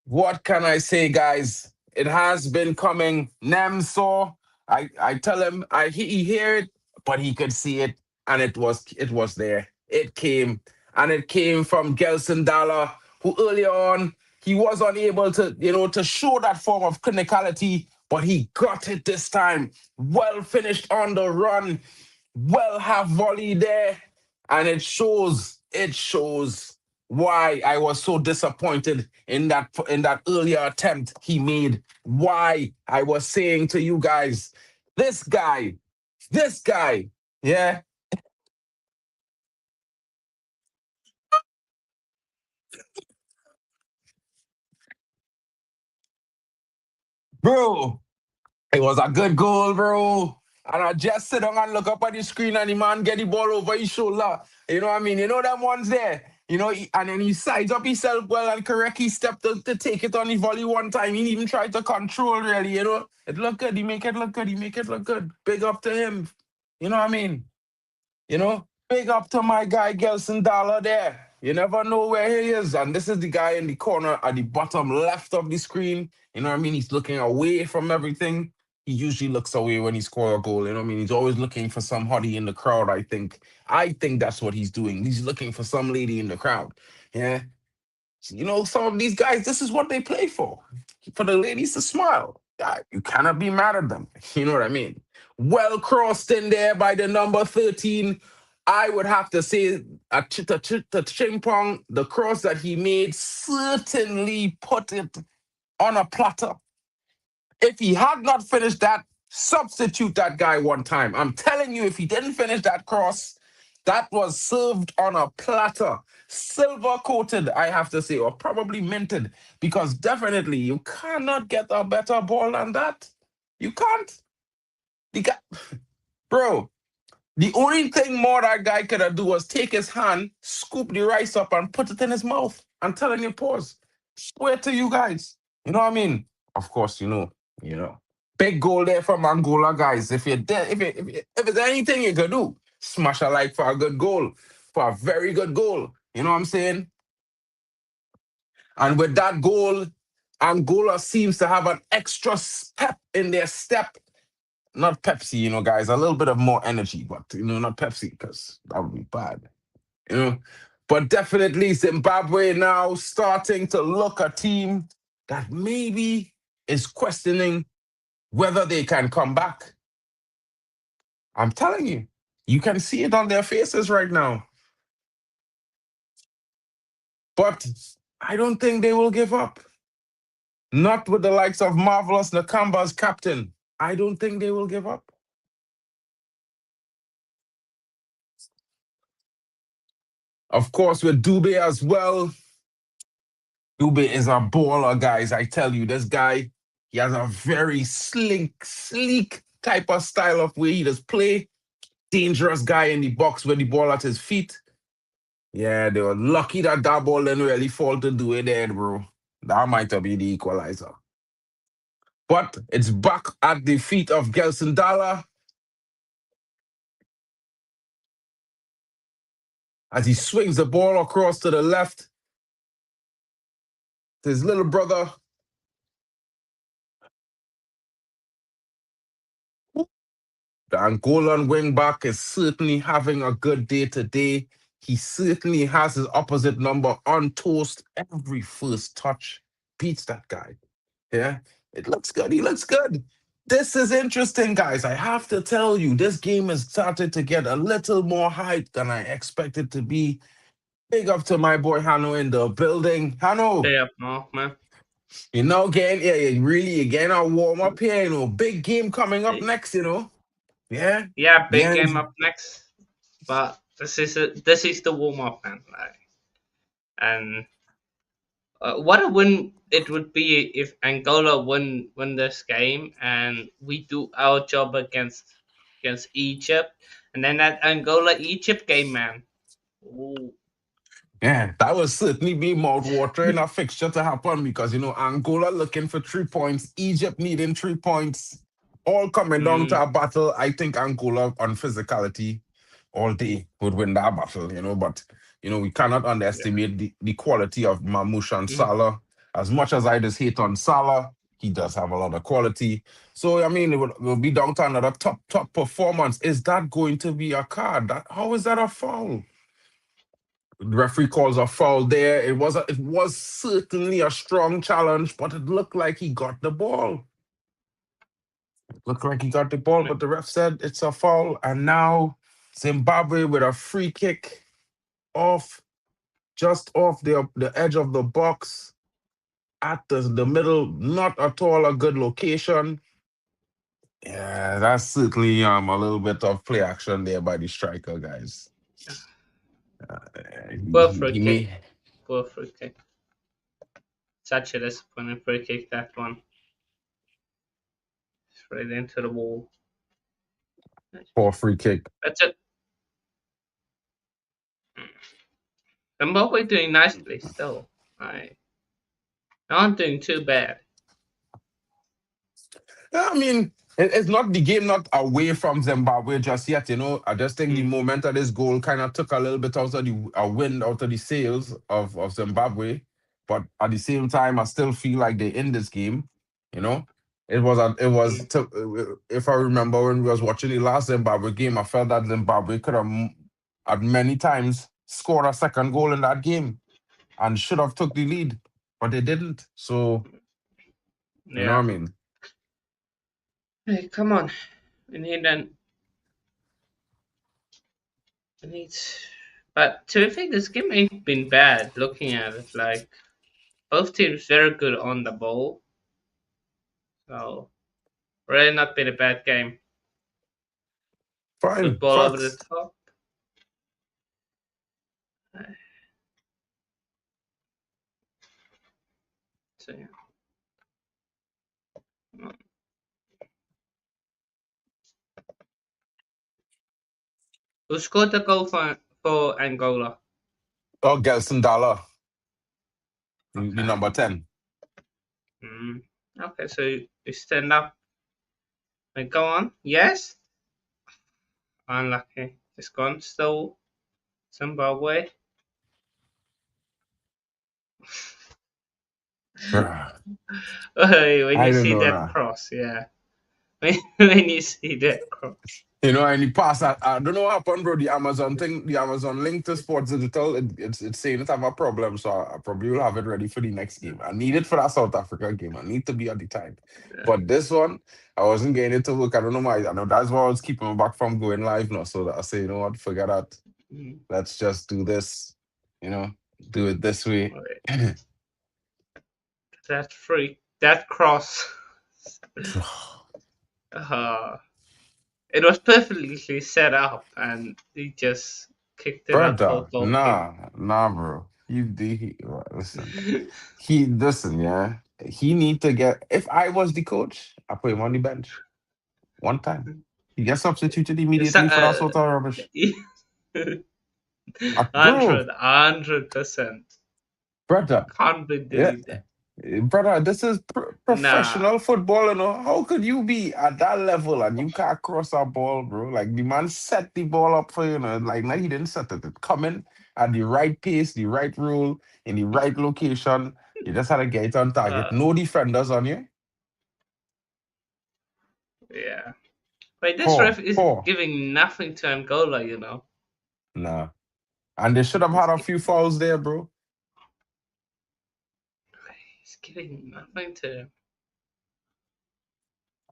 Speaker 1: What can I say, guys? It has been coming. Nem saw. I tell him he hear it, but he could see it, and it was there. It came, and it came from Gelson Dala, who earlier on he was unable to show that form of clinicality, but he got it this time. Well finished on the run, well half volley there, and it shows why I was so disappointed in that earlier attempt he made. Why I was saying to you guys, this guy, yeah, bro, it was a good goal, bro. And I just sit down and look up at the screen and the man get the ball over his shoulder. You know what I mean? You know them ones there. And then he sides up himself well and correct his step to take it on the volley one time. He even tried to control really. It looked good. He make it look good. He make it look good. Big up to him. You know what I mean? Big up to my guy Gelson Dollar there. You never know where he is. And this is the guy in the corner at the bottom left of the screen. You know what I mean? He's looking away from everything. He usually looks away when he scores a goal. You know what I mean? He's always looking for some hottie in the crowd, I think. I think that's what he's doing. He's looking for some lady in the crowd. Yeah. Some of these guys, this is what they play for the ladies to smile. You cannot be mad at them. You know what I mean? Well crossed in there by the number 13. I would have to say to Chimpong, the cross that he made certainly put it on a platter. If he had not finished that, substitute that guy one time. I'm telling you, if he didn't finish that cross, that was served on a platter, silver coated, I have to say, or probably minted, because definitely you cannot get a better ball than that. You can't. Bro, the only thing more that guy could have do was take his hand, scoop the rice up, and put it in his mouth. I'm telling you, pause. Swear to you guys. You know what I mean? Of course, Big goal there from Angola, guys. If there's anything you could do, smash a like for a good goal, for a very good goal. You know what I'm saying? And with that goal, Angola seems to have an extra step in their step. Not Pepsi, guys. A little bit of more energy, but not Pepsi, because that would be bad. You know. But definitely Zimbabwe now starting to look a team that maybe is questioning whether they can come back. I'm telling you, you can see it on their faces right now. But I don't think they will give up. Not with the likes of Marvelous Nakamba as captain. I don't think they will give up. Of course, with Dube as well. Dube is a baller, guys. I tell you, this guy, he has a very sleek type of style of way he does play. dangerous guy in the box with the ball at his feet. Yeah, they were lucky that that ball didn't really fall to do it there, bro. That might have been the equalizer. But it's back at the feet of Gelson Dala as he swings the ball across to the left. His little brother. The Angolan wingback is certainly having a good day today. He certainly has his opposite number on toast. Every first touch beats that guy. Yeah, it looks good. He looks good. This is interesting, guys. I have to tell you, this game has started to get a little more hype than I expected to be. Big up to my boy Hanno in the building. Hanno,
Speaker 2: Stay up, Mark, man.
Speaker 1: getting you're getting a warm up here. Big game coming up
Speaker 2: Eh,
Speaker 1: next. Yeah,
Speaker 2: Yeah, big
Speaker 1: yeah.
Speaker 2: game up next. But this is the warm up, man. Like, and what a win it would be if Angola win this game and we do our job against Egypt, and then that Angola Egypt game, man. Ooh.
Speaker 1: Yeah, that would certainly be mouth-watering a fixture to happen because Angola looking for 3 points, Egypt needing 3 points, all coming down to
Speaker 2: Mm,
Speaker 1: a battle. I think Angola on physicality all day would win that battle, but we cannot
Speaker 2: yeah.
Speaker 1: underestimate the quality of Mamouche and
Speaker 2: Mm,
Speaker 1: Salah. As much as I just hate on Salah, he does have a lot of quality. So I mean, it will be down to another top performance. Is that going to be a card? How is that a foul? The referee calls a foul there. It was certainly a strong challenge, but it looked like he got the ball. Looked like he got the ball, but the ref said it's a foul. And now Zimbabwe with a free kick off, just off the edge of the box at the middle. Not at all a good location. Yeah, that's certainly a little bit of play action there by the striker, guys.
Speaker 2: yeah. Poor
Speaker 1: He
Speaker 2: free kick.
Speaker 1: may
Speaker 2: Poor free kick. Such a disappointing free kick, that one. Straight into the wall.
Speaker 1: for a free kick.
Speaker 2: That's it. Zimbabwe doing nicely still. I aren't doing too bad.
Speaker 1: Yeah, I mean, it's not the game not away from Zimbabwe just yet. I just think the
Speaker 2: Mm,
Speaker 1: moment of this goal kind of took a little bit out of the wind out of the sails of Zimbabwe. But at the same time, I still feel like they're in this game. You know,
Speaker 2: mm,
Speaker 1: if I remember when we was watching the last Zimbabwe game, I felt that Zimbabwe could have at many times scored a second goal in that game and should have took the lead, but they didn't. So you know what I
Speaker 2: yeah.
Speaker 1: mean.
Speaker 2: Hey, come on. We need an. We need. But to be fair, this game ain't been bad. Looking at it, like both teams very good on the ball. So really not been a bad game.
Speaker 1: Fine,
Speaker 2: Football over the
Speaker 1: facts.
Speaker 2: top. So yeah. Who scored the goal for Angola?
Speaker 1: Oh, Gelson Dala, the
Speaker 2: Okay.
Speaker 1: number 10.
Speaker 2: Mm. Okay, so you stand up and go on. Yes. Unlucky. It's gone. Still Zimbabwe.
Speaker 1: Bruh,
Speaker 2: When
Speaker 1: I
Speaker 2: you
Speaker 1: don't
Speaker 2: see
Speaker 1: know
Speaker 2: that
Speaker 1: now.
Speaker 2: cross, yeah. When you see that cross.
Speaker 1: In the past, I don't know what happened, bro. The Amazon thing, the Amazon link to Sports Digital, it's saying it have a problem, so I probably will have it ready for the next game. I need it for that South Africa game. I need to be at the time.
Speaker 2: Yeah.
Speaker 1: But this one, I wasn't getting it to work. I don't know why. I know that's why I was keeping me back from going live now. So that I say, you know what, forget that.
Speaker 2: Mm.
Speaker 1: Let's just do this, you know, do it this way.
Speaker 2: Wait, that freak, that cross. uh, it was perfectly set up, and he just kicked it up for
Speaker 1: Brother,
Speaker 2: goalkeeper.
Speaker 1: nah, bro. Listen. Listen, yeah. He need to get. If I was the coach, I put him on the bench one time. He gets substituted
Speaker 2: So,
Speaker 1: immediately for that sort of rubbish.
Speaker 2: 100,
Speaker 1: Bro,
Speaker 2: 100%.
Speaker 1: brother,
Speaker 2: Can't be
Speaker 1: yeah.
Speaker 2: doing that.
Speaker 1: Brother, this is
Speaker 2: Nah.
Speaker 1: professional football, you know. How could you be at that level and you can't cross a ball, bro? Like the man set the ball up for you, know. Like now he didn't set it. It coming at the right pace, the right rule, in the right location. You just had to get it on target.
Speaker 2: Uh,
Speaker 1: No defenders on you.
Speaker 2: yeah. Wait, this ref
Speaker 1: Poor,
Speaker 2: is
Speaker 1: poor.
Speaker 2: giving nothing to Angola.
Speaker 1: Nah. And they should have
Speaker 2: He's,
Speaker 1: had a
Speaker 2: gi-
Speaker 1: few fouls there, bro.
Speaker 2: he's giving nothing to.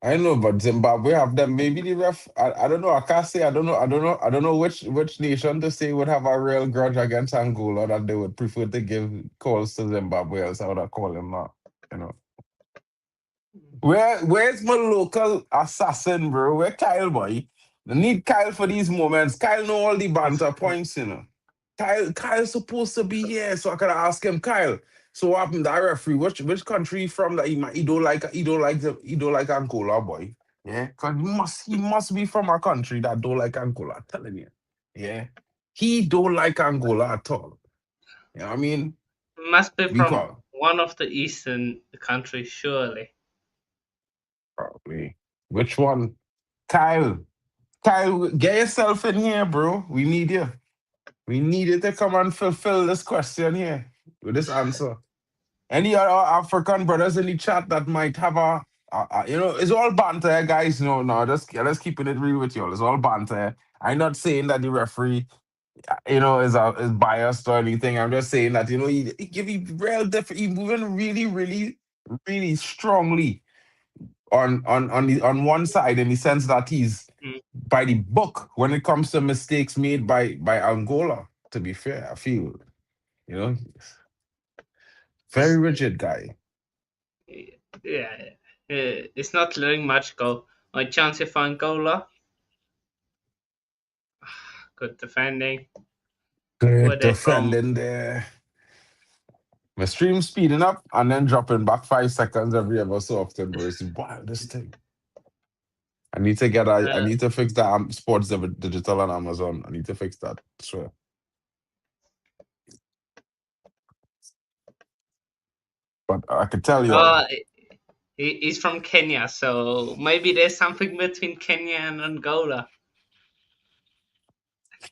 Speaker 1: I know, but Zimbabwe have them. Maybe the ref. I don't know. I can't say. I don't know which nation to say would have a real grudge against Angola that they would prefer to give calls to Zimbabwe. Else I would have called them that. You know. Where's my local assassin, bro? Where Kyle boy? I need Kyle for these moments. Kyle know all the banter points, you know. Kyle's supposed to be here, so I could ask him, Kyle. So what happened? That referee, which country he from that he don't like Angola, boy. Yeah, cause he must be from a country that don't like Angola. I'm telling you. Yeah. He don't like Angola at all. You know what I mean?
Speaker 2: Must be from
Speaker 1: Because
Speaker 2: one of the eastern countries, surely.
Speaker 1: probably. Which one? Kyle. Kyle, get yourself in here, bro. We need you. We need you to come and fulfill this question here with this answer. Any other African brothers in the chat that might have it's all banter, guys. No, just keeping it real with y'all. It's all banter. I'm not saying that the referee, is biased or anything. I'm just saying that he give you real different. He moving really, really, really strongly on one side in the sense that he's
Speaker 2: Mm,
Speaker 1: by the book when it comes to mistakes made by Angola. To be fair, I feel you know very
Speaker 2: it's,
Speaker 1: rigid guy.
Speaker 2: yeah, it's not letting much go. My chance if Angola, good defending. Where
Speaker 1: Good
Speaker 2: they from?
Speaker 1: defending there. My stream speeding up and then dropping back 5 seconds every ever so often, bro. It's wild, this thing. I
Speaker 2: Uh,
Speaker 1: need to fix that sports digital on Amazon. I need to fix that. Sure. But I could tell y'all,
Speaker 2: uh, he's from Kenya, so maybe there's something between Kenya and Angola.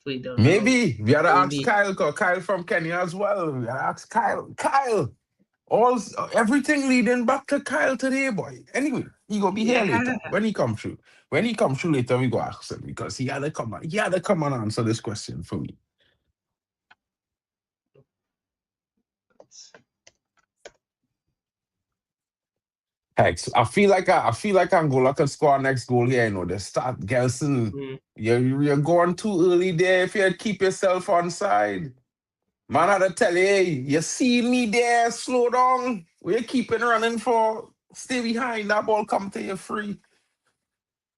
Speaker 2: We don't know.
Speaker 1: maybe we gotta ask
Speaker 2: Maybe.
Speaker 1: Kyle, 'cause Kyle from Kenya as well. We gotta ask Kyle. Kyle, everything leading back to Kyle today, boy. Anyway, he gonna be here
Speaker 2: Yeah.
Speaker 1: later when he come through. When he come through later, we go ask him because he had to come on. He had to come and answer this question for me. Heck, so I feel like Angola can score our next goal here. They start Gelson.
Speaker 2: Mm,
Speaker 1: You're going too early there. If you keep yourself on side, man, I had to tell you, hey, you see me there, slow down. We're keeping running for. Stay behind. That ball come to you free.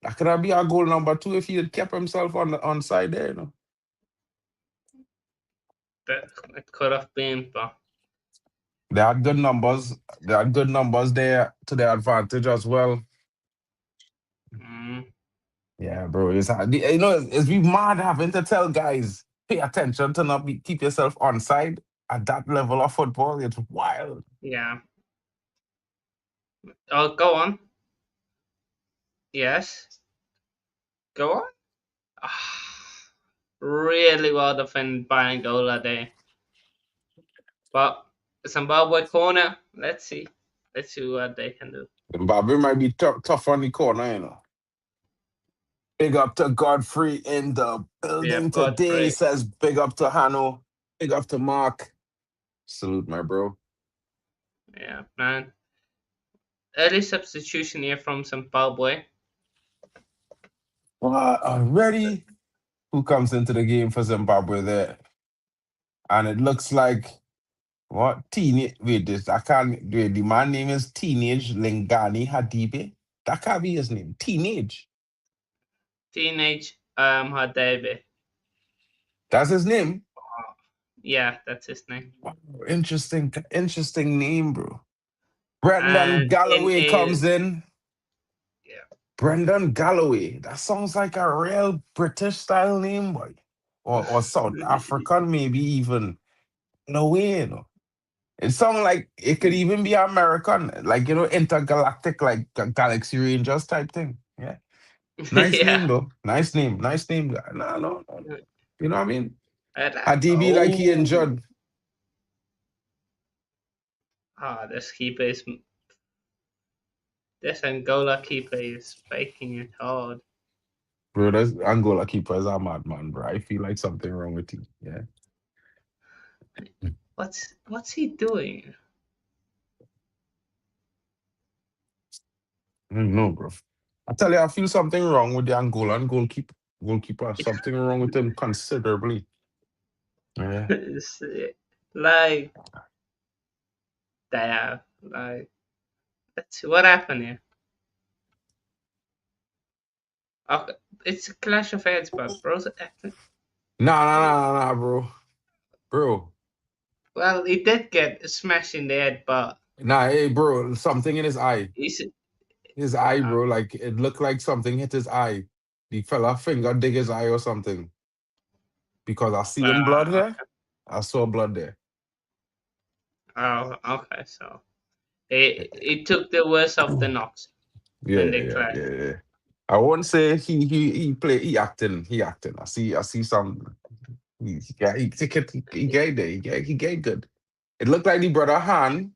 Speaker 1: That could have been our goal number 2 if he had kept himself on the on side there.
Speaker 2: that it could have been, but
Speaker 1: They had good numbers. They had good numbers there to their advantage as well.
Speaker 2: mm,
Speaker 1: Yeah, bro. It's be mad having to tell guys pay attention to not keep yourself on side at that level of football. It's wild.
Speaker 2: yeah. Oh, go on. Yes, go on. Ah, really well defended by Angola there, but Zimbabwe corner. Let's see. Let's see what they can do.
Speaker 1: Zimbabwe might be tough on the corner. Big up to Godfrey in the
Speaker 2: Yeah,
Speaker 1: building today.
Speaker 2: Godfrey.
Speaker 1: Says big up to Hanno. Big up to Mark. Salute, my bro.
Speaker 2: Yeah, man. Early substitution here from Zimbabwe.
Speaker 1: What already? Who comes into the game for Zimbabwe there? And it looks like what teenage? Wait, this I can't. Wait, the man name is Teenage Lingani Hadibe. That can't be his name. Teenage.
Speaker 2: Teenage Hadebe.
Speaker 1: That's his name.
Speaker 2: Yeah, that's his name.
Speaker 1: Wow, interesting name, bro. Brendan
Speaker 2: And in
Speaker 1: Galloway
Speaker 2: a
Speaker 1: comes in.
Speaker 2: yeah.
Speaker 1: Brendan Galloway. That sounds like a real British style name, boy. Or South African, maybe even. No way, you know. It sounds like it could even be American, like, intergalactic, like Galaxy Rangers type thing. Yeah. Nice name,
Speaker 2: Yeah.
Speaker 1: though. Nice name. Nice name. No, no, no. You know what I mean? Hadibi like he
Speaker 2: Oh,
Speaker 1: injured.
Speaker 2: this keeper is this Angola keeper is faking it hard.
Speaker 1: Bro, this Angola keeper is a madman, bro. I feel like something wrong with him. Yeah.
Speaker 2: What's he doing?
Speaker 1: I don't know, bro. I tell you, I feel something wrong with the Angolan goalkeeper. Something wrong with him considerably. Yeah.
Speaker 2: It's, like damn, like let's see what happened here. Okay, it's a clash of heads, but bro's acting.
Speaker 1: Nah, nah, nah, nah, nah, bro. Bro.
Speaker 2: Well, he did get smashed in the head, but
Speaker 1: Nah, hey, bro. Something in his eye.
Speaker 2: he's
Speaker 1: His eye, bro. Like, it looked like something hit his eye. The fella finger dig his eye or something. Because I see him blood here.
Speaker 2: okay.
Speaker 1: I saw blood there.
Speaker 2: Oh, okay. So he took the worst of the knocks
Speaker 1: Yeah,
Speaker 2: when they
Speaker 1: yeah,
Speaker 2: clash.
Speaker 1: yeah, yeah. I won't say he acting. I see some he took it he get there. He get good. It looked like the brother hand,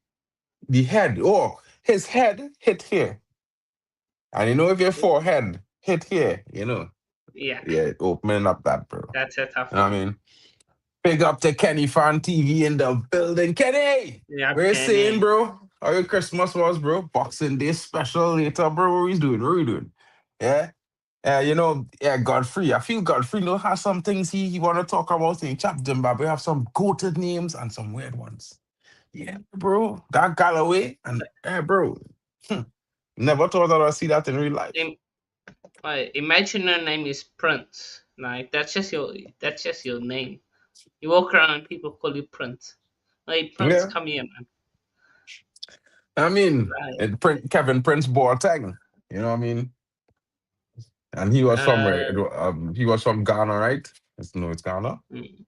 Speaker 1: the head. Oh, his head hit here. And if your forehead hit here,
Speaker 2: Yeah,
Speaker 1: yeah, opening up that, bro.
Speaker 2: that's a
Speaker 1: You
Speaker 2: tough
Speaker 1: know what I
Speaker 2: one.
Speaker 1: mean? Big up to Kenny Fan TV in the building. Kenny!
Speaker 2: Yeah,
Speaker 1: What you saying,
Speaker 2: Kenny.
Speaker 1: bro? How your Christmas was, bro? Boxing Day special later, bro. What we doing? What we doing? Yeah? Yeah, Godfrey. I feel Godfrey has some things he want to talk about in Chap Zimbabwe. Have some goated names and some weird ones. Yeah, bro. That Galloway and bro. hmm, Never thought that I'd see that in real life.
Speaker 2: Im- Imagine your name is Prince. Like that's just your name. You walk around and people call you Prince. Hey Prince,
Speaker 1: Yeah.
Speaker 2: come here, man.
Speaker 1: I mean,
Speaker 2: Right.
Speaker 1: Kevin Prince Boateng. You know what I mean? And he was from where?
Speaker 2: Uh,
Speaker 1: He was from Ghana, right? No, it's Ghana.
Speaker 2: mm,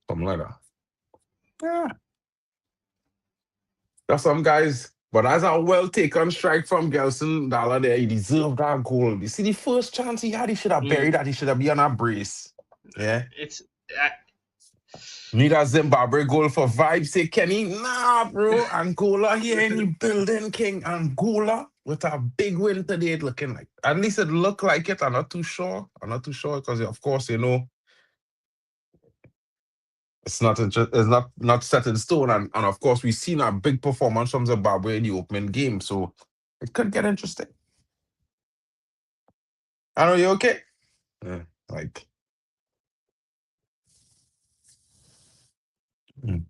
Speaker 1: Something like that. Yeah. There's some guys, but that's a well taken strike from Gelson Dala there. He deserved that goal. You see, the first chance he had, he should have
Speaker 2: mm,
Speaker 1: buried that. He should have been on a brace. Yeah.
Speaker 2: it's uh,
Speaker 1: Need a Zimbabwe goal for vibes, say Kenny. Nah, bro. Angola here in the building, King. Angola with a big win today, it looking like. At least it looked like it. I'm not too sure. I'm not too sure because, of course, it's not set in stone, and of course we've seen a big performance from Zimbabwe in the opening game, so it could get interesting. I know you okay. Yeah, like, mm.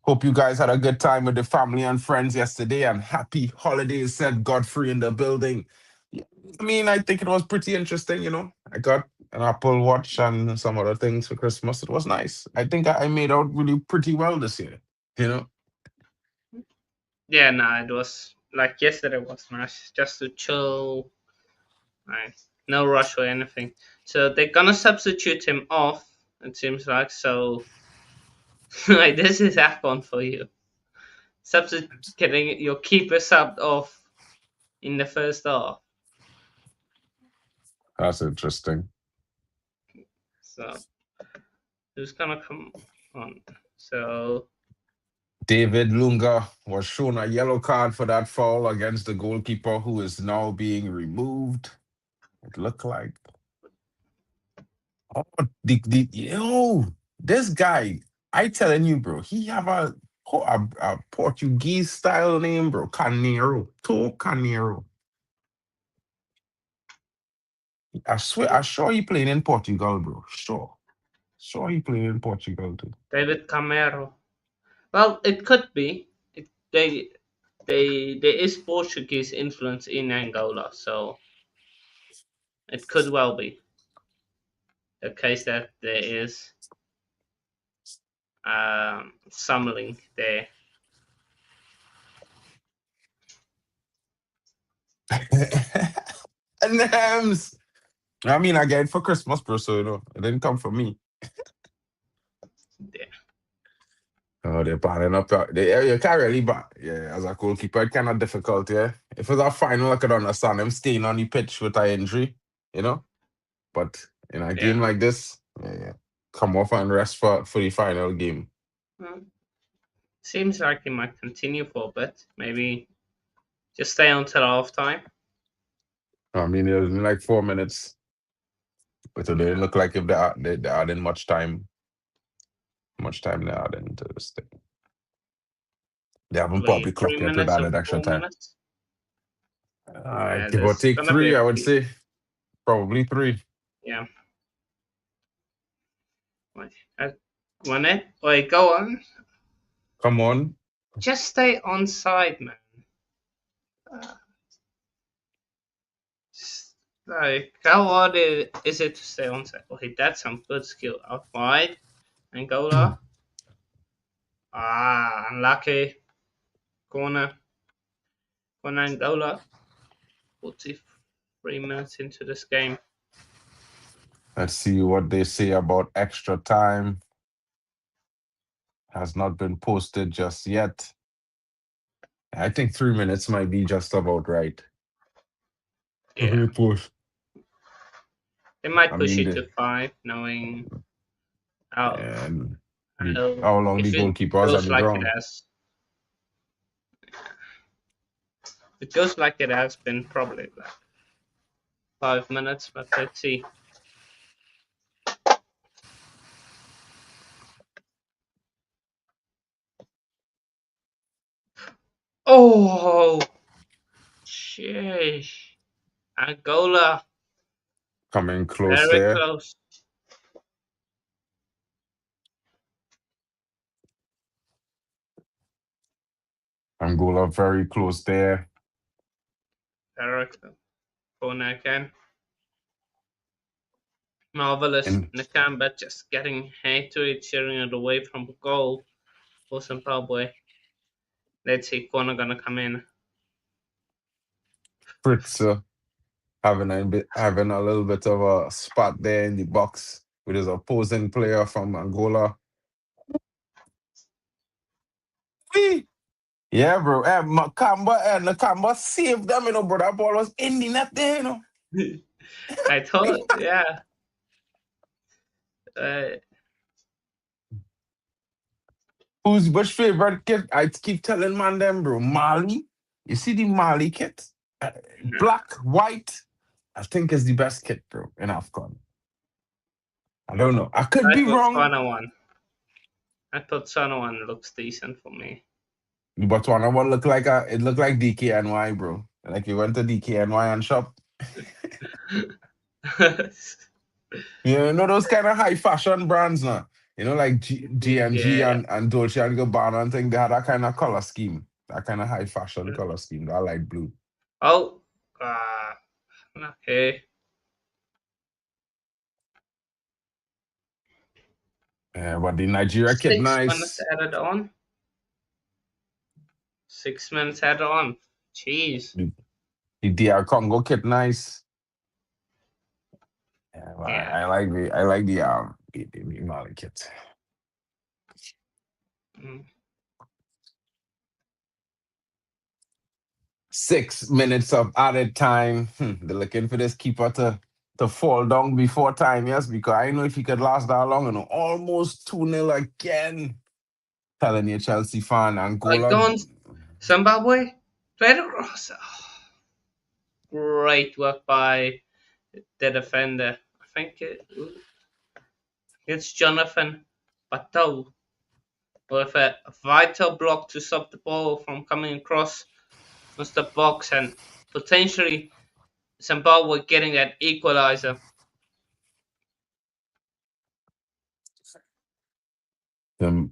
Speaker 1: Hope you guys had a good time with the family and friends yesterday, and happy holidays. Said Godfrey in the building. Yeah, I mean, I think it was pretty interesting. I got an Apple Watch and some other things for Christmas. It was nice. I think I made out really pretty well this year. You know.
Speaker 2: yeah, nah, it was like yesterday was nice, just to chill. Nice, no rush or anything. So they're gonna substitute him off. It seems like so. Like this is AFCON for you. Getting your keeper subbed off in the first half.
Speaker 1: That's interesting.
Speaker 2: So who's gonna come on? So
Speaker 1: David Lunga was shown a yellow card for that foul against the goalkeeper, who is now being removed. It looked like. Oh, this guy, I telling you, bro, he have a Portuguese style name, bro. Carneiro. To Carneiro. I swear, I sure he playing in Portugal, bro. Sure. Sure he playing in Portugal too.
Speaker 2: David Camero. Well, it could be. There is Portuguese influence in Angola, so it could well be the case that there is some link there.
Speaker 1: And I mean, I get it for Christmas, bro. So it didn't come from me.
Speaker 2: Yeah.
Speaker 1: Oh, they're banning up. You can't really ban. Yeah, as a goalkeeper, it's kind of difficult. Yeah, if it's a final, I could understand him staying on the pitch with an injury. You know, but in a
Speaker 2: Yeah.
Speaker 1: game like this, yeah, come off and rest for the final game.
Speaker 2: Well, seems like he might continue for a bit. Maybe just stay until half time.
Speaker 1: I mean, it was in like 4 minutes, but it didn't
Speaker 2: Yeah.
Speaker 1: look like if they added much time they added into this thing. They haven't
Speaker 2: Probably
Speaker 1: probably
Speaker 2: three
Speaker 1: clocked yet with
Speaker 2: minutes or
Speaker 1: added extra
Speaker 2: 4
Speaker 1: time.
Speaker 2: minutes.
Speaker 1: Give or
Speaker 2: There's
Speaker 1: take
Speaker 2: gonna be
Speaker 1: three,
Speaker 2: a
Speaker 1: I would
Speaker 2: few.
Speaker 1: say. Probably three.
Speaker 2: Yeah. Wait, when it wait, go on.
Speaker 1: Come on.
Speaker 2: Just stay on side, man. Uh, like, how hard is it to stay on side? Okay, that's some good skill. Out wide, Angola. Unlucky. Corner. Corner Angola. 43 minutes into this game.
Speaker 1: Let's see what they say about extra time. Has not been posted just yet. I think 3 minutes might be just about right.
Speaker 2: Yeah.
Speaker 1: Post.
Speaker 2: They might
Speaker 1: I
Speaker 2: push
Speaker 1: mean,
Speaker 2: it to 5, knowing how,
Speaker 1: and
Speaker 2: how
Speaker 1: how long the
Speaker 2: if it
Speaker 1: goalkeeper was on
Speaker 2: goes
Speaker 1: the
Speaker 2: like it
Speaker 1: ground.
Speaker 2: has. If it goes like it has been, probably like 5 minutes, but let's see. Oh, sheesh. Angola,
Speaker 1: Coming close
Speaker 2: very
Speaker 1: there.
Speaker 2: close.
Speaker 1: Angola very close there.
Speaker 2: Very close. Corner again. Marvelous.
Speaker 1: And
Speaker 2: Nakamba just getting hate to it, sharing it away from goal for Zimbabwe. Let's see, corner gonna come in.
Speaker 1: Fritz having a little bit of a spot there in the box with his opposing player from Angola. Whee! Yeah, bro. Nakamba saved them, bro. That ball was in the net there,
Speaker 2: I thought, yeah. Uh,
Speaker 1: Who's which favorite kit? I keep telling man them, bro. Mali. You see the Mali kit? Black, white. I think is the best kit, bro, in AFCON. I don't know. I could
Speaker 2: I
Speaker 1: be
Speaker 2: thought
Speaker 1: wrong,
Speaker 2: Sana one. I thought Sana one looks decent for me.
Speaker 1: but one look like it looked like DKNY, bro. Like you went to DKNY and shop. You know those kind of high fashion brands now. Like GMG
Speaker 2: Yeah.
Speaker 1: and Dolce and Gabbana and thing. They had that kind of color scheme. That kind of high fashion color scheme. That light blue.
Speaker 2: Oh, uh, okay.
Speaker 1: Yeah, but the Nigeria kit
Speaker 2: 6 minutes
Speaker 1: nice.
Speaker 2: added on. 6 minutes added on. Jeez.
Speaker 1: The DR Congo kit nice. Yeah, well,
Speaker 2: Yeah.
Speaker 1: I like the Mali kit.
Speaker 2: Mm.
Speaker 1: 6 minutes of added time. They're looking for this keeper to fall down before time, yes, because I know if he could last that long, almost 2-0 again. Telling you, Chelsea fan,
Speaker 2: Like
Speaker 1: Angola.
Speaker 2: going Zimbabwe, right across. Oh, great work by the defender. I think it's Jonathan Bateau with a vital block to stop the ball from coming across the box and potentially Zimbabwe getting that equalizer.
Speaker 1: Um,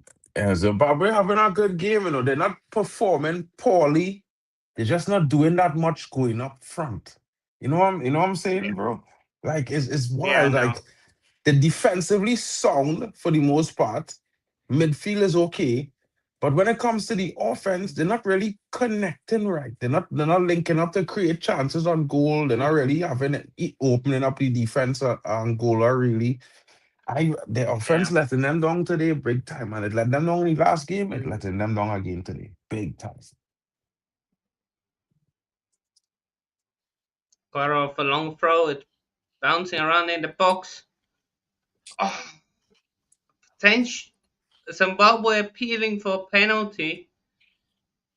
Speaker 1: Zimbabwe having a good game, They're not performing poorly. They're just not doing that much going up front. You know what I'm saying, bro? Like it's
Speaker 2: Yeah,
Speaker 1: wild.
Speaker 2: no.
Speaker 1: Like they're defensively sound for the most part. Midfield is okay, But when it comes to the offense, they're not really connecting right. They're not linking up to create chances on goal. They're not really having opening up the defense on Angola really. The offense
Speaker 2: Yeah.
Speaker 1: letting them down today big time, and it let them down in the last game. It
Speaker 2: Mm.
Speaker 1: letting them down again today, big time.
Speaker 2: Got off a long throw. It's bouncing around in the box. Oh, tension. Zimbabwe appealing for a penalty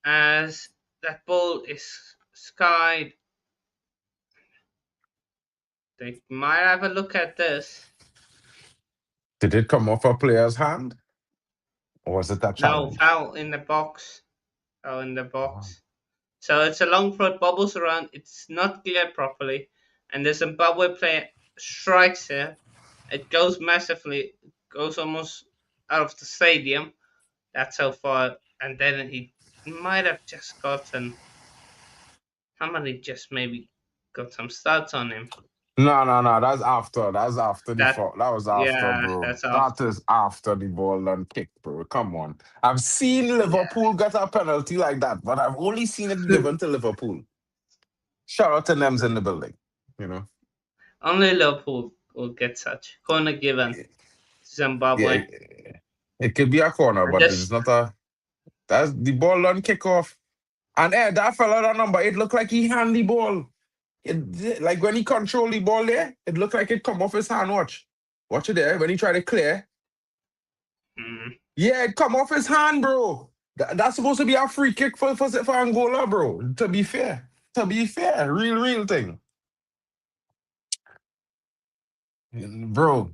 Speaker 2: as that ball is skied. They might have a look at this.
Speaker 1: Did it come off a player's hand, or was it a
Speaker 2: No,
Speaker 1: challenge?
Speaker 2: foul in the box. Foul in the
Speaker 1: Oh.
Speaker 2: box. So it's a long throw, it bobbles around. It's not cleared properly. And the Zimbabwe player strikes it. It goes massively, goes almost out of the stadium. That's how far. And then he might have just gotten, somebody just maybe got some stats on him.
Speaker 1: No, no, no. That's after. That's after the
Speaker 2: That,
Speaker 1: fault. That was after,
Speaker 2: yeah,
Speaker 1: bro.
Speaker 2: that's
Speaker 1: That
Speaker 2: after.
Speaker 1: is after the ball done kicked, bro. Come on. I've seen
Speaker 2: Yeah.
Speaker 1: Liverpool get a penalty like that, but I've only seen it given to Liverpool. Shout out to Nems in the building. You know.
Speaker 2: Only Liverpool will get such. Corner given to
Speaker 1: Yeah,
Speaker 2: Zimbabwe.
Speaker 1: it could be a corner,
Speaker 2: I
Speaker 1: but it's
Speaker 2: just,
Speaker 1: not a. That's the ball done kick off. And that fella, that number, it looked like he hand the ball. Like when he controlled the ball there, it looked like it come off his hand. Watch it there. When he tried to clear,
Speaker 2: mm,
Speaker 1: yeah, it come off his hand, bro. That's supposed to be a free kick for Angola, bro. To be fair, real thing, bro.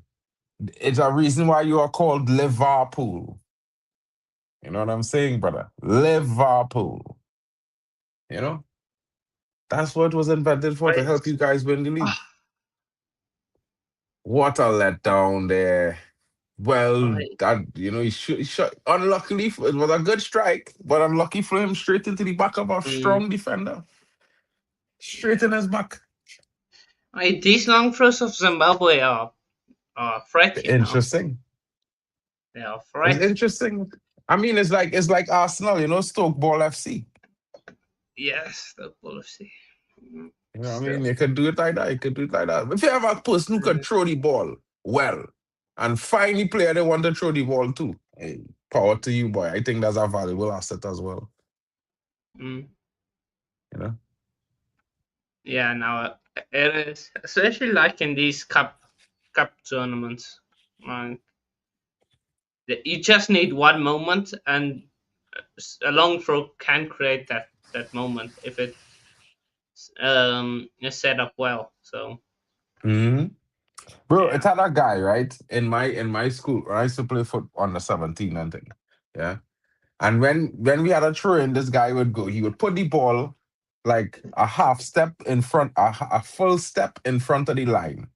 Speaker 1: It's a reason why you are called Liverpool. You know what I'm saying, brother? Liverpool. You know that's what it was invented for, to help
Speaker 2: it's,
Speaker 1: you guys win the league.
Speaker 2: ah,
Speaker 1: What a letdown there. Well,
Speaker 2: I,
Speaker 1: that he shot. Unluckily, it was a good strike, but unlucky for him, straight into the back of a
Speaker 2: mm,
Speaker 1: strong defender, straight in his back.
Speaker 2: these long throws of Zimbabwe are threat, you know.
Speaker 1: Interesting.
Speaker 2: They are
Speaker 1: It's
Speaker 2: threat.
Speaker 1: interesting. I mean, it's like Arsenal, Stoke Ball FC.
Speaker 2: Yes, the policy.
Speaker 1: You know what I
Speaker 2: Still.
Speaker 1: mean? You could do it like that. You could do it like that. If you have a person who could throw the ball well and find the player they want to throw the ball to, hey, power to you, boy. I think that's a valuable asset as well.
Speaker 2: Mm,
Speaker 1: You know?
Speaker 2: yeah, now it is, especially like in these cup tournaments. Like, you just need one moment, and a long throw can create that moment if it is set up well. So
Speaker 1: Hmm. Bro,
Speaker 2: yeah.
Speaker 1: it's had a guy, right? In my school, when I used to play foot on the 17 and thing. Yeah. And when we had a throw in, this guy would go, he would put the ball like a half step in front, a full step in front of the line.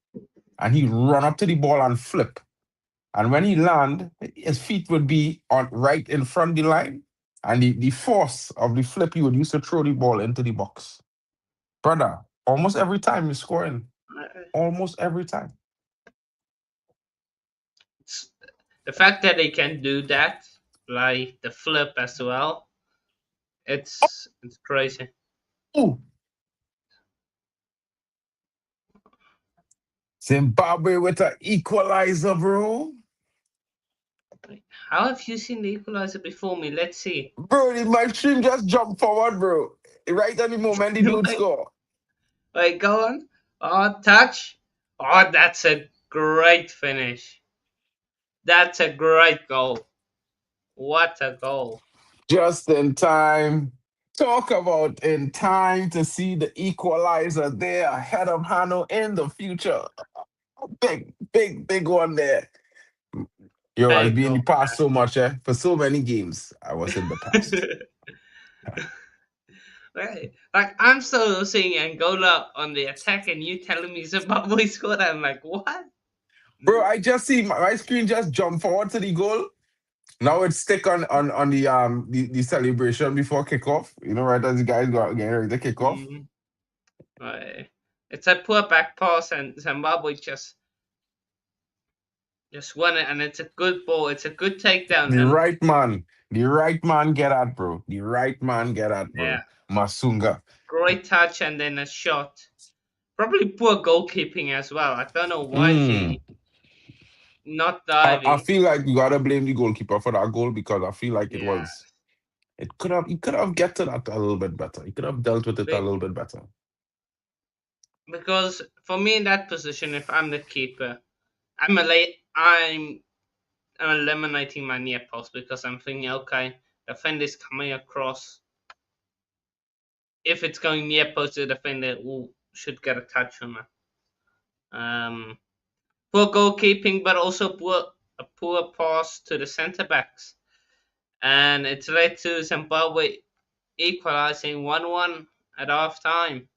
Speaker 1: And he'd run up to the ball and flip. And when he land, his feet would be on right in front of the line. And the force of the flip, he would use to throw the ball into the box. Brother, almost every time he's scoring. Almost every time.
Speaker 2: It's, the fact that they can do that, like the flip as well, it's crazy.
Speaker 1: Ooh, Zimbabwe with an equalizer, bro.
Speaker 2: How have you seen the equalizer before me? Let's see.
Speaker 1: Bro, my stream just jumped forward, bro. Right at the moment, the dude
Speaker 2: wait,
Speaker 1: score.
Speaker 2: wait, go on. Oh, touch. Oh, that's a great finish. That's a great goal. What a goal.
Speaker 1: Just in time. Talk about in time to see the equalizer there ahead of Hanno in the future. Big one there. Yo, I've
Speaker 2: Big
Speaker 1: been in the
Speaker 2: goal.
Speaker 1: past so much, for so many games. I was in the past.
Speaker 2: Right. Like, I'm still seeing Angola on the attack, and you telling me Zimbabwe scored. I'm like, what?
Speaker 1: Bro, I just see my screen just jump forward to the goal. Now it's stick on the celebration before kickoff. Right as the guys go getting ready to kick off.
Speaker 2: Mm, right. It's a poor back pass, and Zimbabwe just just won it, and it's a good ball. It's a good takedown,
Speaker 1: The
Speaker 2: and
Speaker 1: right man. The right man get at, bro. The right man get at,
Speaker 2: yeah,
Speaker 1: bro. Masunga.
Speaker 2: great touch, and then a shot. Probably poor goalkeeping as well. I don't know why
Speaker 1: Mm.
Speaker 2: she not
Speaker 1: I
Speaker 2: diving.
Speaker 1: feel like you gotta blame the goalkeeper for that goal because I feel like
Speaker 2: Yeah,
Speaker 1: it could have he could have get to that a little bit better. He could have dealt with it a
Speaker 2: Be-
Speaker 1: little bit better.
Speaker 2: because for me in that position, if I'm the keeper, I'm eliminating my near post because I'm thinking, okay, defender's coming across. If it's going near post, the defender should get a touch on it. Poor goalkeeping, but also a poor pass to the centre backs, and it's led to Zimbabwe equalising 1-1 at half time.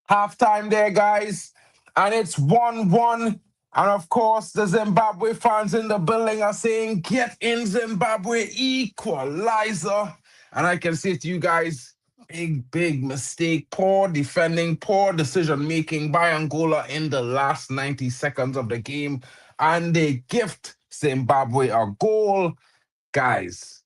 Speaker 1: Halftime there, guys. And it's 1-1. And of course, the Zimbabwe fans in the building are saying, get in Zimbabwe, equalizer. And I can say to you guys, big mistake. Poor defending, poor decision making by Angola in the last 90 seconds of the game. And they gift Zimbabwe a goal. Guys,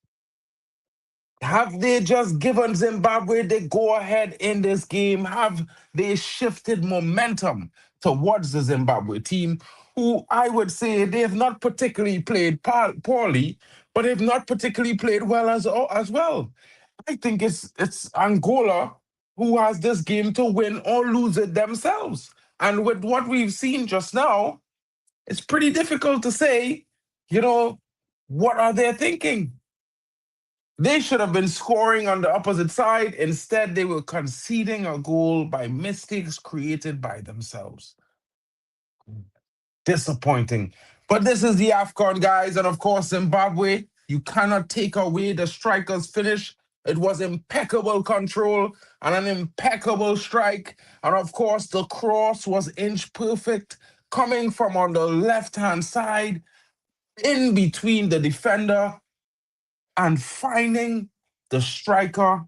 Speaker 1: have they just given Zimbabwe the go ahead in this game? Have they shifted momentum towards the Zimbabwe team, who I would say they have not particularly played poorly, but they've not particularly played well as well. I think it's Angola who has this game to win or lose it themselves. And with what we've seen just now, it's pretty difficult to say, you know, what are they thinking? They should have been scoring on the opposite side. Instead, they were conceding a goal by mistakes created by themselves. Disappointing. But this is the AFCON, guys. And of course, Zimbabwe, you cannot take away the striker's finish. It was impeccable control and an impeccable strike. And of course, the cross was inch perfect, coming from on the left hand side, in between the defender and finding the striker.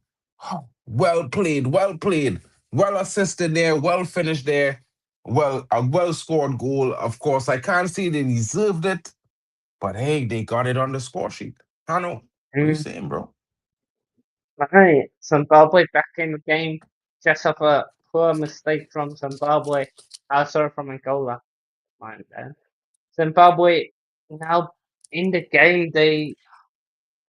Speaker 1: Well played, well played, well assisted there, well finished there. Well, a well scored goal. Of course, I can't say they deserved it, but hey, they got it on the score sheet. Hanno, what are you
Speaker 2: Mm.
Speaker 1: saying, bro?
Speaker 2: Right, Zimbabwe back in the game just off a poor mistake from Zimbabwe. Sorry, from Angola. Mind that. Zimbabwe now in the game.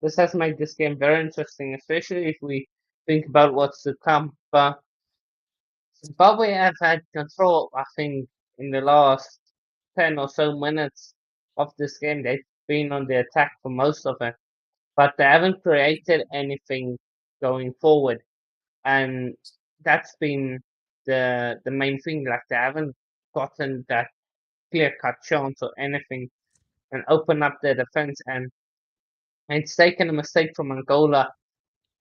Speaker 2: This has made this game very interesting, especially if we think about what's to come. But Zimbabwe have had control, I think, in the last 10 or so minutes of this game. They've been on the attack for most of it, but they haven't created anything going forward. And that's been the main thing. Like, they haven't gotten that clear cut chance or anything and open up their defense. And it's taken a mistake from Angola,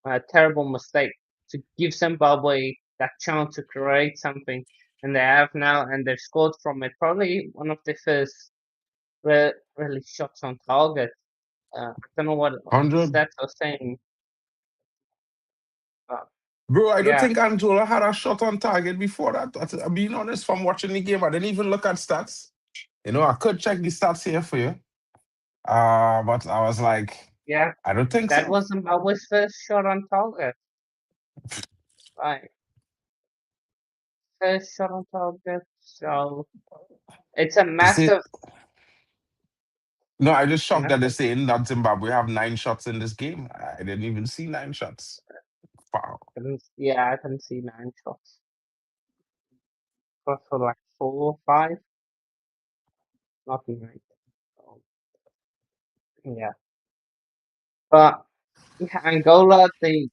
Speaker 2: a terrible mistake, to give Zimbabwe that chance to create something, and they have now, and they've scored from it. Probably one of the first really shots on target. I don't know what the
Speaker 1: 100.
Speaker 2: stats are saying. Uh,
Speaker 1: Bro, I don't
Speaker 2: yeah,
Speaker 1: think Angola had a shot on target before that. I'm being honest, from watching the game, I didn't even look at stats. I could check the stats here for you. But I was like,
Speaker 2: yeah,
Speaker 1: I don't think
Speaker 2: that
Speaker 1: so.
Speaker 2: was Zimbabwe's first shot on target. Right, first shot on target. So it's a
Speaker 1: You see,
Speaker 2: massive,
Speaker 1: no, I just shocked that they're
Speaker 2: massive.
Speaker 1: saying that Zimbabwe have 9 shots in this game. I didn't even see 9 shots. Wow.
Speaker 2: Yeah, I can see 9 shots for like 4, 5, nothing like that. So, yeah, but yeah, Angola, they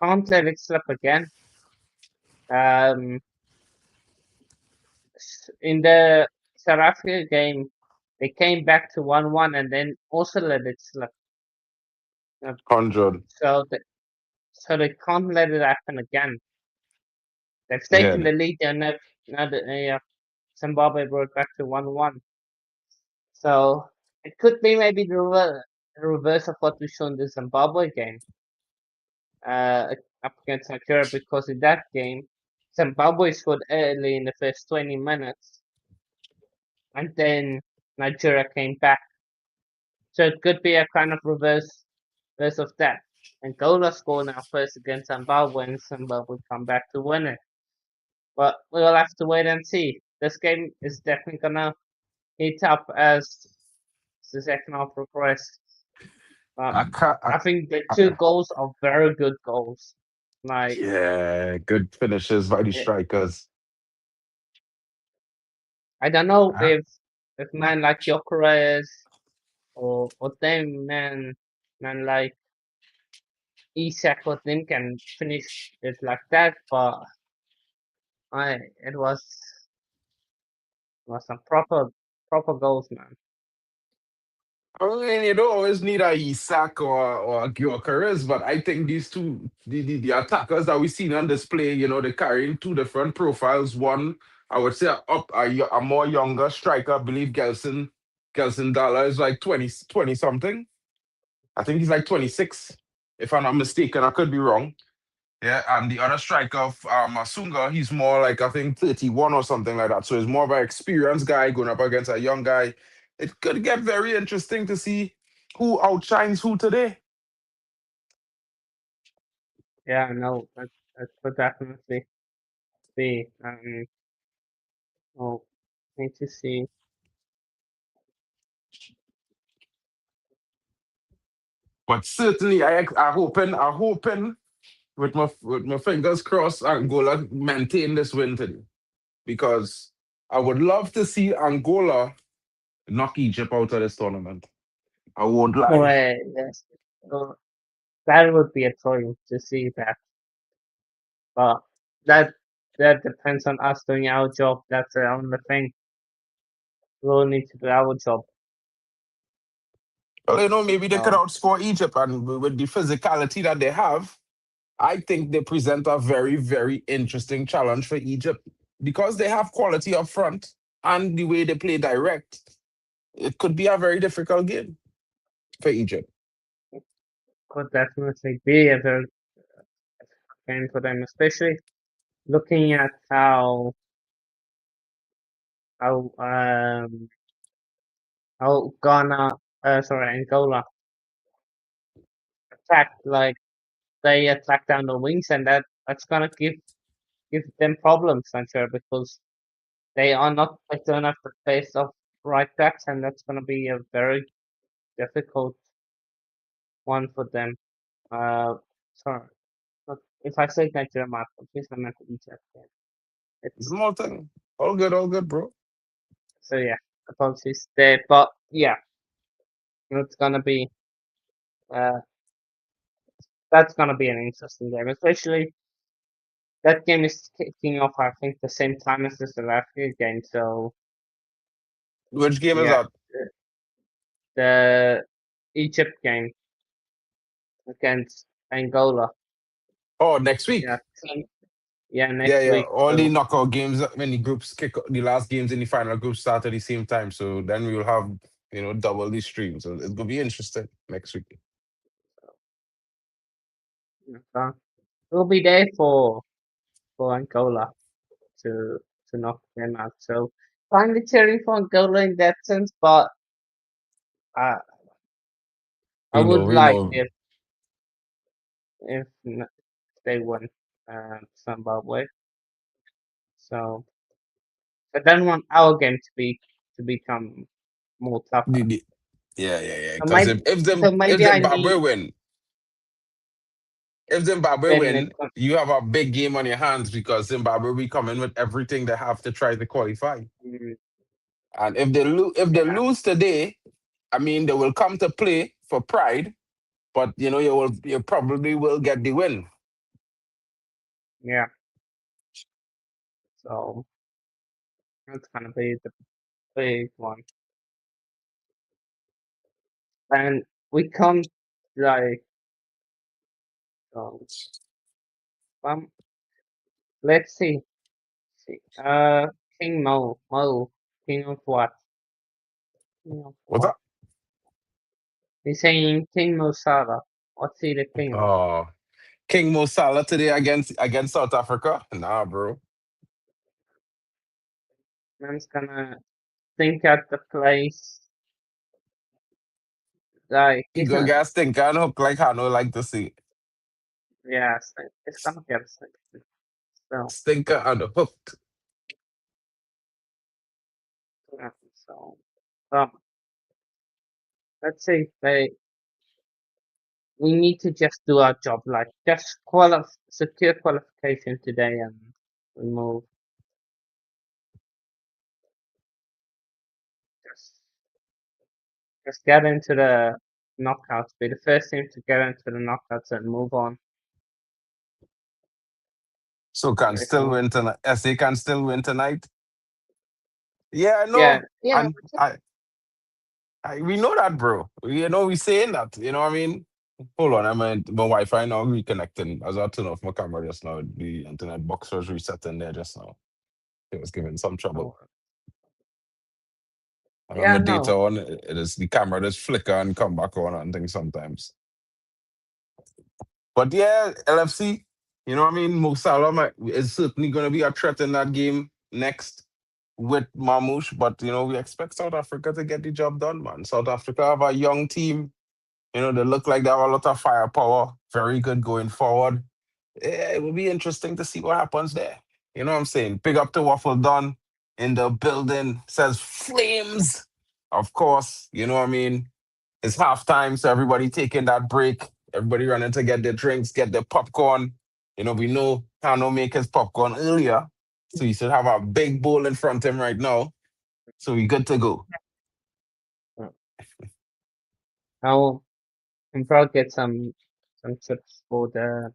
Speaker 2: can't let it slip again. Um, in the South Africa game, they came back to 1-1 and then also let it slip. Uh,
Speaker 1: 100.
Speaker 2: so, they can't let it happen again. They've
Speaker 1: Yeah.
Speaker 2: taken the lead and now Zimbabwe brought back to 1-1. So it could be maybe the reverse of what we saw in the Zimbabwe game up against Nigeria, because in that game, Zimbabwe scored early in the first 20 minutes and then Nigeria came back. So it could be a kind of reverse of that. Angola scored now first against Zimbabwe and Zimbabwe come back to win it. But we'll have to wait and see. This game is definitely gonna heat up as the second half progresses. But
Speaker 1: I can't.
Speaker 2: I think the two goals are very good goals. Like,
Speaker 1: Yeah, good finishes by the
Speaker 2: eh,
Speaker 1: strikers.
Speaker 2: I don't know
Speaker 1: Huh?
Speaker 2: if man like Gyökeres or them man like Isak or them can finish it like that, but it was some proper goals, man.
Speaker 1: I mean, you don't always need a Isak or a Gyökeres, but I think these two, the attackers that we've seen on display, they're carrying two different profiles. One, I would say, a more younger striker. I believe Gelson Dala is like 20 something. I think he's like 26, if I'm not mistaken. I could be wrong. Yeah, and the other striker of Masunga, he's more like I think 31 or something like that. So he's more of an experienced guy going up against a young guy. It could get very interesting to see who outshines who today.
Speaker 2: Yeah, no, that could definitely be. Oh, need to see.
Speaker 1: But certainly, I hoping with my fingers crossed, Angola maintain this win today because I would love to see Angola knock Egypt out of this tournament. I won't lie.
Speaker 2: Well, yes. So that would be a thrill to see that. But that that depends on us doing our job. That's the only thing. We'll need to do our job.
Speaker 1: Well, maybe they could
Speaker 2: So
Speaker 1: outscore Egypt, and with the physicality that they have, I think they present a very, very interesting challenge for Egypt because they have quality up front and the way they play direct. It could be a very difficult game for Egypt.
Speaker 2: could definitely be a very good game for them, especially looking at how how Angola attacked, like they attack down the wings, and that's gonna give them problems, I'm sure, because they don't have the pace of right backs, and that's gonna be a very difficult one for them. Uh, sorry, but if I say Nigeria, please I meant Egypt. Yeah. It's
Speaker 1: Small thing. All good, bro.
Speaker 2: so yeah, apologies there, but yeah, it's gonna be uh that's gonna be an interesting game, especially that game is kicking off, I think, the same time as the South Africa game. So
Speaker 1: Which game is
Speaker 2: yeah,
Speaker 1: that?
Speaker 2: the Egypt game against Angola.
Speaker 1: Oh, next week.
Speaker 2: Yeah, yeah,
Speaker 1: Yeah,
Speaker 2: next
Speaker 1: yeah.
Speaker 2: week.
Speaker 1: All the
Speaker 2: So
Speaker 1: knockout games, when the groups kick, the last games in the final group start at the same time. So then we will have, double the streams. So it's gonna be interesting next week.
Speaker 2: uh, we'll be there for Angola to knock them out. So finally cheering for Angola in that sense, but uh, I would
Speaker 1: We
Speaker 2: like
Speaker 1: know.
Speaker 2: if they win Zimbabwe. So I don't want our game to become more tougher.
Speaker 1: The, yeah, yeah, yeah.
Speaker 2: So
Speaker 1: Because
Speaker 2: maybe
Speaker 1: if
Speaker 2: so
Speaker 1: if
Speaker 2: maybe I
Speaker 1: Zimbabwe
Speaker 2: need
Speaker 1: win, if Zimbabwe
Speaker 2: then
Speaker 1: win, you have a big game on your hands because Zimbabwe will be coming with everything they have to try to qualify.
Speaker 2: mm,
Speaker 1: And if they
Speaker 2: yeah,
Speaker 1: lose today, I mean they will come to play for pride, but you probably will get the win.
Speaker 2: yeah. So that's gonna be the big one, and we can't like um, um let's see. See. King Mo, King of what? King of
Speaker 1: What's
Speaker 2: what?
Speaker 1: up?
Speaker 2: He's saying King Musara. What's he the king of?
Speaker 1: Oh, King Mo Salah today against South Africa? Nah, bro.
Speaker 2: Man's gonna think at the place. Like
Speaker 1: He
Speaker 2: he's
Speaker 1: go
Speaker 2: gonna,
Speaker 1: get stinker and hook like Hanno like to see.
Speaker 2: yeah, it's gonna get sick. So,
Speaker 1: Stinker and hooked.
Speaker 2: yeah, so, um, let's see. We need to just do our job, like just secure qualification today, and we move. Just, just get into the knockouts. Be the first team to get into the knockouts and move on.
Speaker 1: So can
Speaker 2: Very
Speaker 1: still
Speaker 2: soon.
Speaker 1: win tonight. SA can still win tonight. Yeah, I
Speaker 2: Yeah,
Speaker 1: know.
Speaker 2: yeah,
Speaker 1: And we know that, bro. We saying that. You know what I mean? Hold on, my Wi-Fi now reconnecting. As I turn off my camera just now, the internet box was resetting there just now. It was giving some trouble. And on
Speaker 2: yeah,
Speaker 1: my data
Speaker 2: no.
Speaker 1: on, it is the camera just flicker and come back on and things sometimes. But yeah, LFC, you know what I mean? Mo Salah is certainly going to be a threat in that game next with Mamouche. But, we expect South Africa to get the job done, man. South Africa have a young team. They look like they have a lot of firepower. Very good going forward. Yeah, it will be interesting to see what happens there. You know what I'm saying? Big up to Waffle Don in the building. Says flames. Of course, you know what I mean? It's halftime, so everybody taking that break. Everybody running to get their drinks, get their popcorn. We know Hanno make his popcorn earlier. So he should have a big bowl in front of him right now. So we good to go.
Speaker 2: I'll probably get some chips for the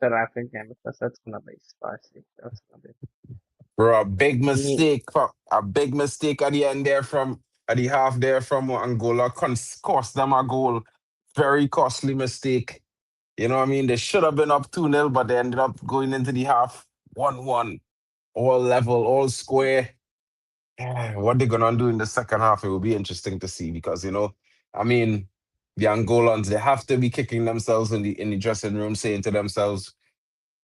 Speaker 2: South African game because that's gonna be spicy. That's gonna be.
Speaker 1: Bro, a big
Speaker 2: Me,
Speaker 1: mistake. A big mistake at the end there at the half there from Angola. Cost them a goal. Very costly mistake. You know what I mean? They should have been up 2-0, but they ended up going into the half 1-1. All level, all square. What they're gonna do in the second half, it will be interesting to see because I mean, the Angolans, they have to be kicking themselves in the dressing room, saying to themselves,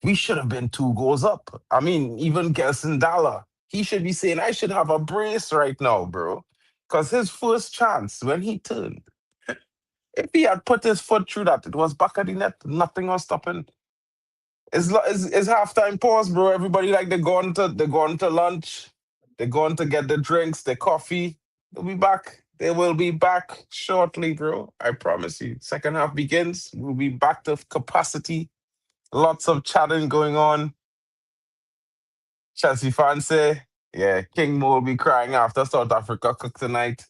Speaker 1: we should have been 2 goals up. I mean, even Gelson Dala, he should be saying, I should have a brace right now, bro. Because his first chance when he turned, if he had put his foot through that, it was back at the net. Nothing was stopping. It's halftime pause, bro. Everybody like they're going to lunch, they're going to get the drinks, the coffee. They'll be back. They will be back shortly, bro. I promise you. Second half begins. We'll be back to capacity. Lots of chatting going on. Chelsea fans say, yeah, King Mo will be crying after South Africa cook tonight.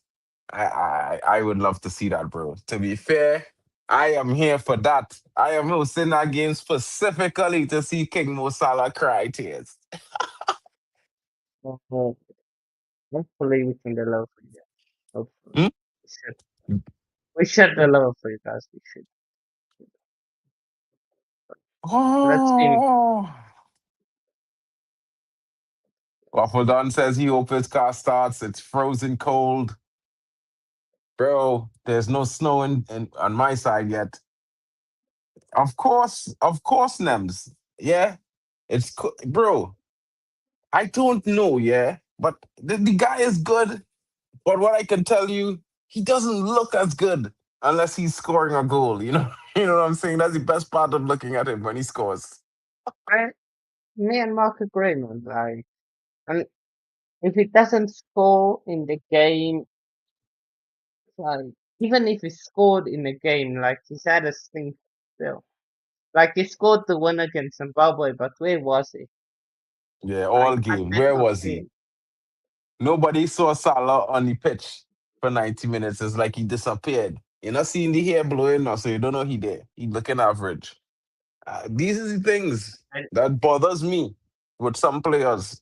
Speaker 1: I would love to see that, bro. To be fair, I am here for that. I am hosting that game specifically to see King Mo Salah cry tears.
Speaker 2: uh, hopefully we can deliver for you. Hopefully,
Speaker 1: Hmm?
Speaker 2: we should. We should deliver for you guys. We should. Let's see.
Speaker 1: Oh. Waffle Don says he hopes his car starts. It's frozen cold. Bro, there's no snow on my side yet. Of course, Nems. Yeah, bro. I don't know, yeah, but the guy is good. But what I can tell you, he doesn't look as good unless he's scoring a goal. You know, you know what I'm saying. That's the best part of looking at him when he scores.
Speaker 2: I, me and Mark agree, man. Like, and if he doesn't score in the game, like even if he scored in the game, like he's had a stink still. Like he scored the win against Zimbabwe, but where was he?
Speaker 1: Yeah,
Speaker 2: Like
Speaker 1: all
Speaker 2: I
Speaker 1: game.
Speaker 2: did
Speaker 1: Where
Speaker 2: not
Speaker 1: was
Speaker 2: see
Speaker 1: he?
Speaker 2: him.
Speaker 1: Nobody saw Salah on the pitch for 90 minutes. It's like he disappeared. You're not seeing the hair blowing now, so you don't know he there. He looking average. These are the things
Speaker 2: And
Speaker 1: that bothers me with some players.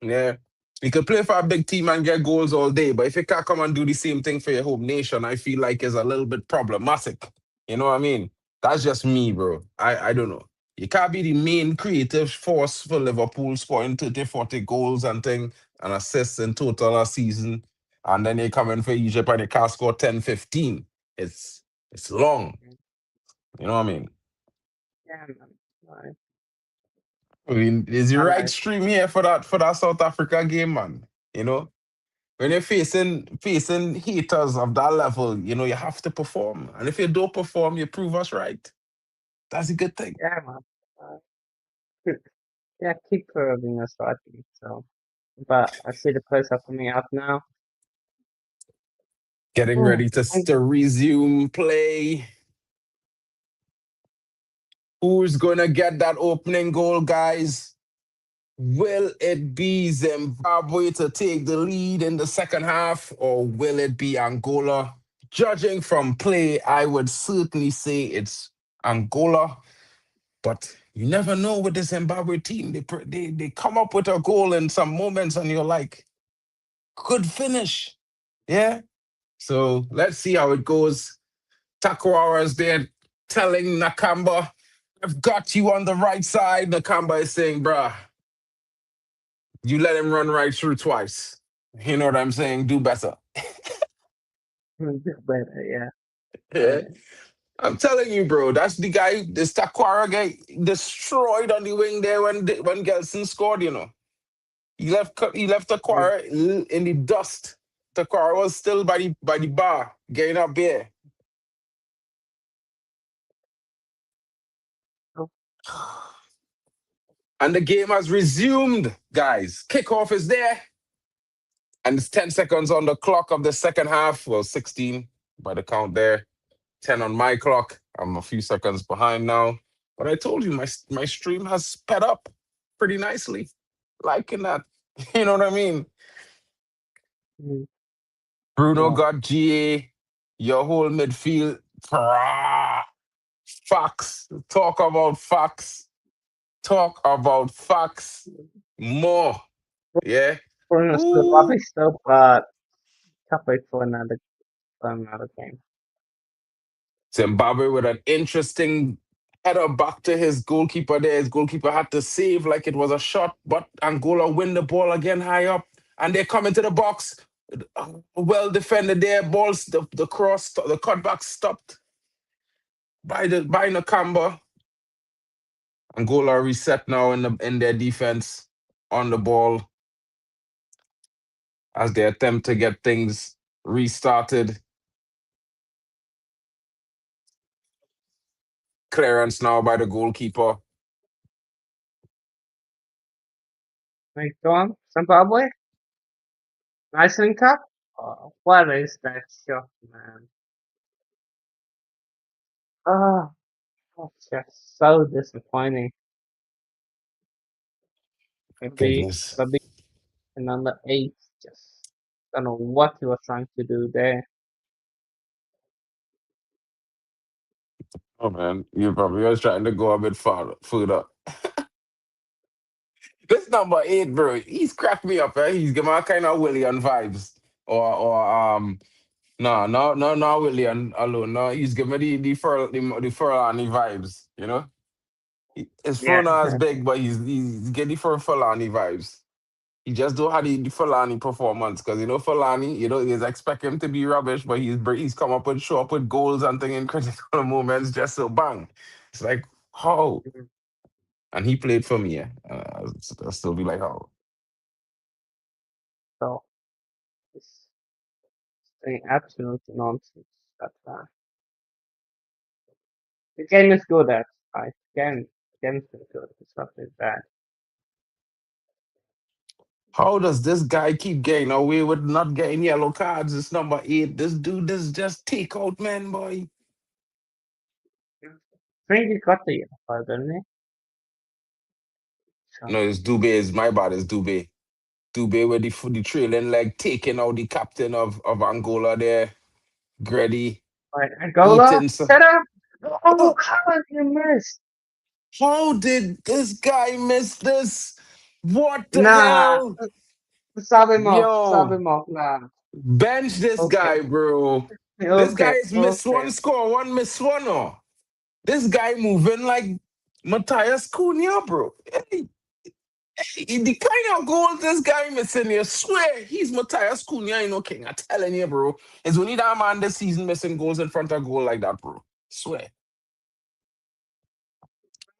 Speaker 1: Yeah. You can play for a big team and get goals all day, but if you can't come and do the same thing for your home nation, I feel like it's a little bit problematic. You know what I mean? That's just me, bro. I don't know. You can't be the main creative force for Liverpool, scoring 30, 40 goals and thing and assists in total a season. And then you come in for Egypt and you can't score 10, 15. It's long. You know what I mean?
Speaker 2: yeah, man. Like,
Speaker 1: I mean, is the
Speaker 2: I
Speaker 1: right
Speaker 2: like,
Speaker 1: stream here for that South Africa game, man. You know, when you're facing haters of that level, you know, you have to perform. And if you don't perform, you prove us right. That's a good thing.
Speaker 2: yeah, man. Uh, yeah, keep proving us right. So, but I see the posts are coming out now.
Speaker 1: Getting
Speaker 2: Oh,
Speaker 1: ready to resume play. Who's gonna get that opening goal, guys? Will it be Zimbabwe to take the lead in the second half, or will it be Angola? Judging from play, I would certainly say it's Angola, but you never know with the Zimbabwe team. They come up with a goal in some moments, and you're like, good finish, yeah. So let's see how it goes. Takwara's there telling Nakamba, "I've got you on the right side." Nakamba is saying, "Bruh, you let him run right through twice. You know what I'm saying? Do better."
Speaker 2: better, yeah.
Speaker 1: Yeah. I'm telling you, bro, that's the guy, this Takwara guy destroyed on the wing there when Gelson scored, you know. He left Takwara in the dust. Takwara was still by the bar, getting up there.
Speaker 2: Oh,
Speaker 1: And the game has resumed, guys. Kickoff is there. And it's 10 seconds on the clock of the second half. Well, 16 by the count there. 10 on my clock. I'm a few seconds behind now. But I told you, my stream has sped up pretty nicely. Liking that. You know what I mean?
Speaker 2: mm,
Speaker 1: Bruno
Speaker 2: well,
Speaker 1: got GA. Your whole midfield. Facts. Talk about facts. Talk about facts. More. Yeah.
Speaker 2: Bruno still
Speaker 1: Ooh.
Speaker 2: probably still, but can't wait for another game.
Speaker 1: Zimbabwe with an interesting header back to his goalkeeper there. His goalkeeper had to save like it was a shot, but Angola win the ball again high up. And they come into the box. Well defended there. Balls, the cross, the cutback stopped by Nakamba. Angola reset now in their defense on the ball as they attempt to get things restarted. Clearance now by the goalkeeper.
Speaker 2: Like, go on, Zimbabwe, nice link up. Oh, what is that shot, man? Oh, that's just so disappointing.
Speaker 1: Goodness.
Speaker 2: Maybe another eight. Just don't know what he was trying to do there.
Speaker 1: Oh man, you probably was trying to go a bit further. This number 8, bro, he's cracked me up. Eh? He's giving me kind of Willian vibes, or no, Willian alone. No, he's giving me the Furlani vibes. You know, his
Speaker 2: Yeah,
Speaker 1: phone not as big, but he's getting the Furlani vibes. He just don't have the Fulani performance because you know Fulani, you know, he's expect him to be rubbish, but he's come up with show up with goals and thing in critical moments just so bang. It's like how,
Speaker 2: mhm.
Speaker 1: and he played for me. Yeah, I'll still be like how.
Speaker 2: So it's doing absolute nonsense. But the game is good at right. Game's been good. It's not been bad.
Speaker 1: How does this guy keep getting away with not getting yellow cards? It's number 8. This dude is just take out man, boy.
Speaker 2: think he got the yellow, didn't he?
Speaker 1: No,
Speaker 2: So,
Speaker 1: it's Dube. Is my bad. It's Dube. Dube with the trailing leg, taking out the captain of Angola there, Grady,
Speaker 2: right, Angola,
Speaker 1: eating some.
Speaker 2: set up. Oh,
Speaker 1: Oh,
Speaker 2: how have you missed?
Speaker 1: how did this guy miss this? What the
Speaker 2: Nah,
Speaker 1: hell?
Speaker 2: sub
Speaker 1: Yo,
Speaker 2: him off, nah.
Speaker 1: bench this
Speaker 2: Okay,
Speaker 1: guy, bro. This guy
Speaker 2: okay,
Speaker 1: is missed
Speaker 2: okay.
Speaker 1: one score, one miss one. Oh. This guy moving like Matthias Cunha, bro. Hey, the kind of goals this guy missing, you swear he's Matthias Cunha, King. I'm telling you, bro. It's only that man this season missing goals in front of goal like that, bro. Swear.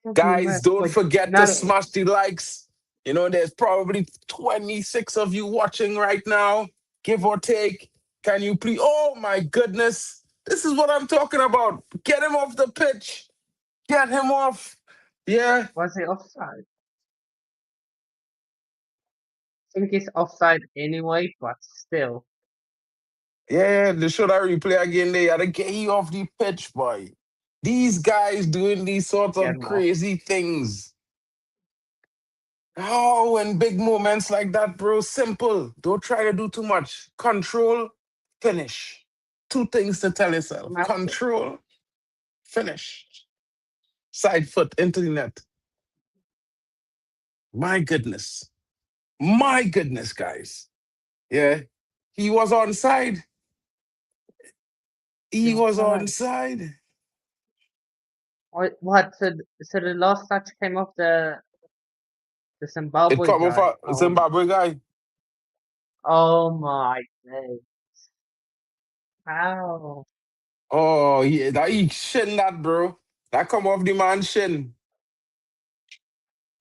Speaker 2: How have you
Speaker 1: Guys,
Speaker 2: missed?
Speaker 1: don't
Speaker 2: Like,
Speaker 1: forget to
Speaker 2: not,
Speaker 1: smash the likes. There's probably 26 of you watching right now, give or take. Can you please? Oh my goodness. This is what I'm talking about. Get him off the pitch. Get him off. Yeah.
Speaker 2: was he offside? I think he's offside anyway, but still,
Speaker 1: Yeah, they should have replay again. They gotta get you off the pitch, boy. These guys doing these sorts
Speaker 2: get
Speaker 1: of
Speaker 2: him off.
Speaker 1: crazy things. Oh, in big moments like that, bro, simple. Don't try to do too much. Control, finish. Two things to tell yourself.
Speaker 2: That's it.
Speaker 1: Control, finish. Side foot into the net. My goodness. My goodness, guys. Yeah. He was on side. He
Speaker 2: You're
Speaker 1: was on
Speaker 2: right.
Speaker 1: side.
Speaker 2: What? So the last touch came off the
Speaker 1: It
Speaker 2: Zimbabwe
Speaker 1: come off
Speaker 2: guy.
Speaker 1: a Zimbabwe guy.
Speaker 2: Oh my days. How?
Speaker 1: Oh, yeah, that he shin that, bro. That come off the man shin.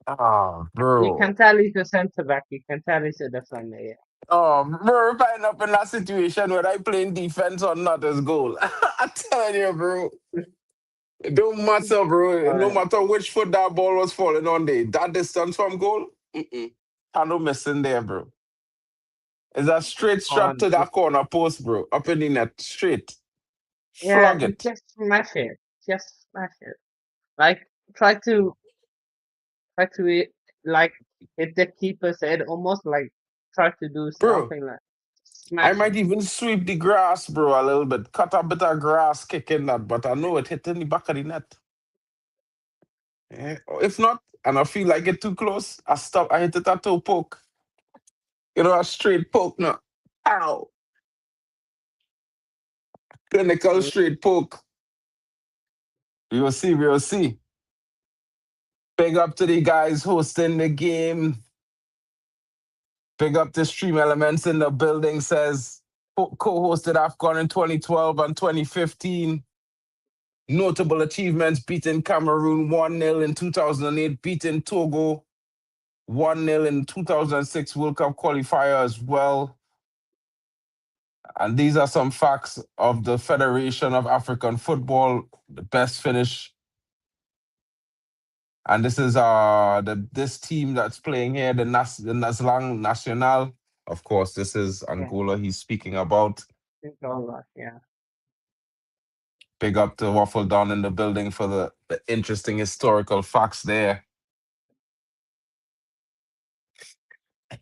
Speaker 1: Ah,
Speaker 2: You can
Speaker 1: bro.
Speaker 2: tell he's a centre back. You can tell he's a defender. Yeah.
Speaker 1: Oh, bro, if I end up in that situation where I playing defense or not as goal. I'm telling you, bro. It don't matter, bro. No
Speaker 2: Alright.
Speaker 1: matter which foot that ball was falling on there. That distance from goal, Hanno missing there, bro. It's a straight shot
Speaker 2: On.
Speaker 1: to that corner post, bro. Up in the net, straight.
Speaker 2: Yeah,
Speaker 1: Flog
Speaker 2: you
Speaker 1: it.
Speaker 2: just smash it. Just smash it. Like try to try to like hit the keeper's head. Almost like try to do
Speaker 1: Bro,
Speaker 2: something like
Speaker 1: I
Speaker 2: smash it.
Speaker 1: might even sweep the grass, bro, a little bit. Cut a bit of grass, kicking that, but I know it hit in the back of the net. Yeah. If not, and I feel like it too close, I stop. I hit it a toe poke. A straight poke now. Ow. Clinical
Speaker 2: Mm,
Speaker 1: straight poke. We will see. We will see. Big up to the guys hosting the game. Big up to Stream Elements in the building, says co-hosted AFCON in 2012 and 2015. Notable achievements: beating Cameroon 1-0 in 2008, beating Togo 1-0 in 2006 World Cup qualifier as well. And these are some facts of the Federation of African Football, the best finish. And this is this team that's playing here, the Naslang Nacional. Of course, this is
Speaker 2: yeah,
Speaker 1: Angola he's speaking about.
Speaker 2: it's all right. Yeah.
Speaker 1: Big up to Waffle Down in the building for the interesting historical facts there.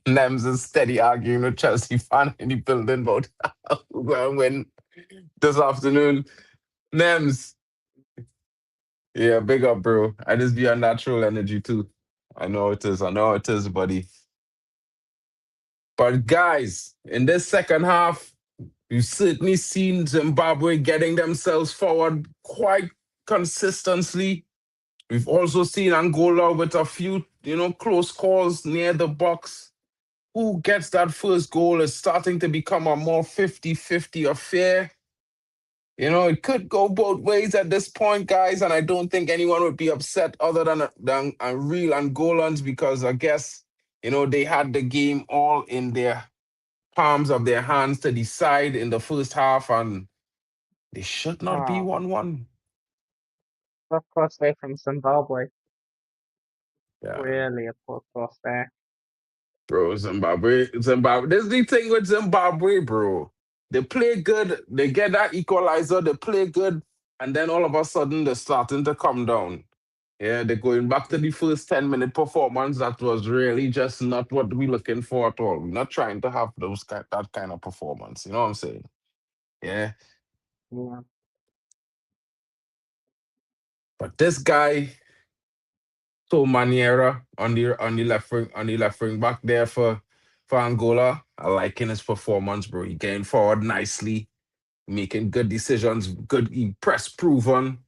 Speaker 1: Nems is steady arguing with Chelsea fan in the building about who going to win this afternoon. Nems, yeah, big up, bro. I just be on natural energy too. I know it is. I know it is, buddy. But guys, in this second half, we've certainly seen Zimbabwe getting themselves forward quite consistently. We've also seen Angola with a few, close calls near the box. Who gets that first goal is starting to become a more 50-50 affair. It could go both ways at this point, guys, and I don't think anyone would be upset other than real Angolans because I guess, they had the game all in their palms of their hands to decide in the first half, and they should not be
Speaker 2: Oh,
Speaker 1: 1-1.
Speaker 2: of course they're from Zimbabwe.
Speaker 1: Yeah.
Speaker 2: Really a poor cross there.
Speaker 1: Bro, Zimbabwe. This is the thing with Zimbabwe, bro. They play good. They get that equalizer. They play good. And then all of a sudden, they're starting to come down. Yeah, they're going back to the first 10-minute performance. That was really just not what we're looking for at all. We're not trying to have that kind of performance. You know what I'm saying? Yeah.
Speaker 2: Yeah.
Speaker 1: But this guy, So Maniera on the left wing back there for Angola, I liking his performance, bro. He getting forward nicely, making good decisions, good he press proven.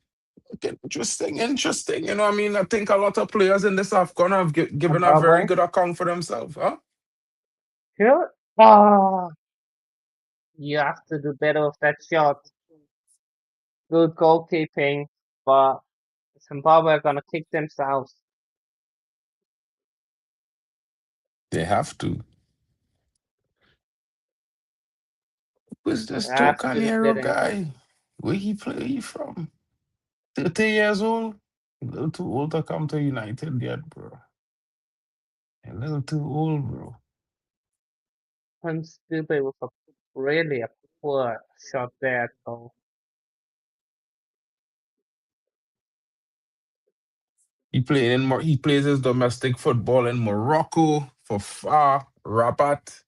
Speaker 1: Okay, interesting. You know what I mean? I think a lot of players in this AFCON have given a very
Speaker 2: Zimbabwe.
Speaker 1: good account for themselves, huh?
Speaker 2: Sure. Oh, you have to do better with that shot. Good goalkeeping, but Zimbabwe are gonna kick themselves.
Speaker 1: They have to. Who's
Speaker 2: They
Speaker 1: this
Speaker 2: have to do
Speaker 1: Tocanero
Speaker 2: better.
Speaker 1: guy? Where he play from? 30 years old? A little too old to come to United yet, bro. A little too old, bro.
Speaker 2: Hans Dube with a really a poor shot there, though.
Speaker 1: He plays his domestic football in Morocco for FAR Rabat.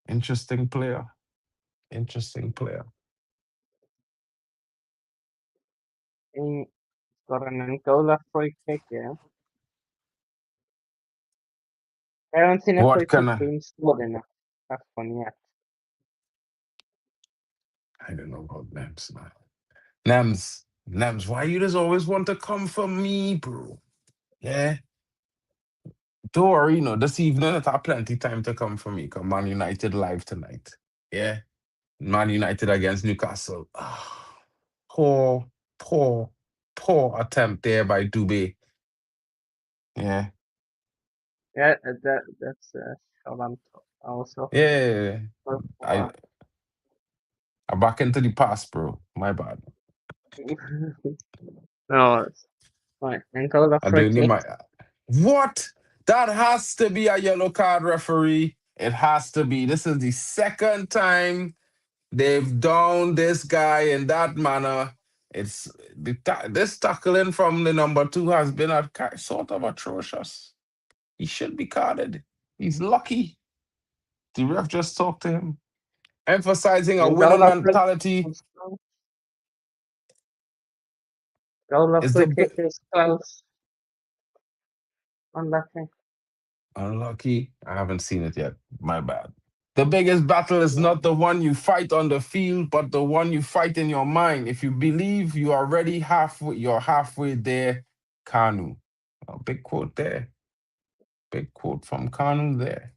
Speaker 1: Interesting player. Interesting player.
Speaker 2: He got an Angola free kick, yeah. I haven't seen a
Speaker 1: What
Speaker 2: free kick
Speaker 1: kind of
Speaker 2: being scored in that one yet.
Speaker 1: I don't know about Nems, man. Nems, why you just always want to come for me, bro? Yeah. Don't worry, this evening I have plenty time to come for me. Come Man United live tonight. Yeah. Man United against Newcastle. Ah, poor, poor, poor attempt there by Dube. Yeah.
Speaker 2: Yeah, that's shot I'm also.
Speaker 1: Yeah. I
Speaker 2: For.
Speaker 1: I back into the past, bro. My bad.
Speaker 2: No, it's right. Angola
Speaker 1: I
Speaker 2: free
Speaker 1: do need
Speaker 2: kick.
Speaker 1: my what? That has to be a yellow card, referee. It has to be. This is the second time they've downed this guy in that manner. It's this tackling from the number two has been sort of atrocious. He should be carded. He's lucky. The ref just talked to him, emphasizing a winning
Speaker 2: Angola free
Speaker 1: mentality.
Speaker 2: kick. Angola
Speaker 1: Is
Speaker 2: free
Speaker 1: the
Speaker 2: kick is close. Unlucky.
Speaker 1: unlucky? I haven't seen it yet. My bad. The biggest battle is
Speaker 2: Yeah.
Speaker 1: not the one you fight on the field, but the one you fight in your mind. If you believe you are already halfway, you're halfway there. Kanu. A big quote there. Big quote from Kanu there.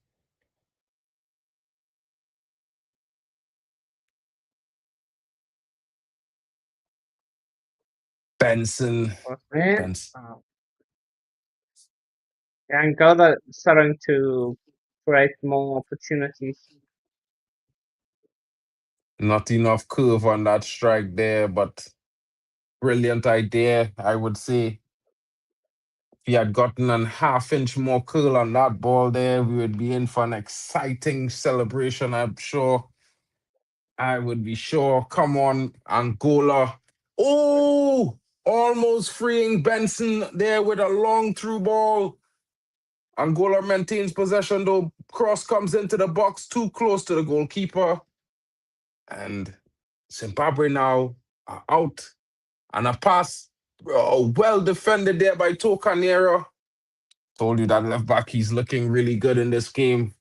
Speaker 1: Benson.
Speaker 2: Was it?
Speaker 1: Benson.
Speaker 2: Angola starting to create more opportunities.
Speaker 1: Not enough curve on that strike there, but brilliant idea, I would say. If he had gotten a half-inch more curl on that ball there, we would be in for an exciting celebration, I'm sure. I would be sure. Come on, Angola. Oh, almost freeing Benson there with a long through ball. Angola maintains possession, though. Cross comes into the box, too close to the goalkeeper. And Zimbabwe now are out. And a pass, well defended there by Tocanero. Told you that left back, he's looking really good in this game.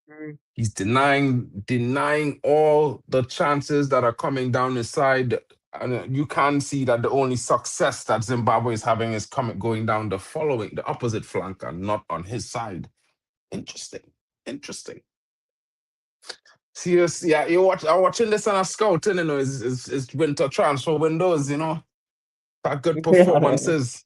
Speaker 2: Mm.
Speaker 1: He's denying all the chances that are coming down his side. And you can see that the only success that Zimbabwe is having is going down the opposite flank and not on his side. Interesting. Interesting. Seriously, yeah, I'm watching this on a scouting, it's winter transfer windows, That good performances.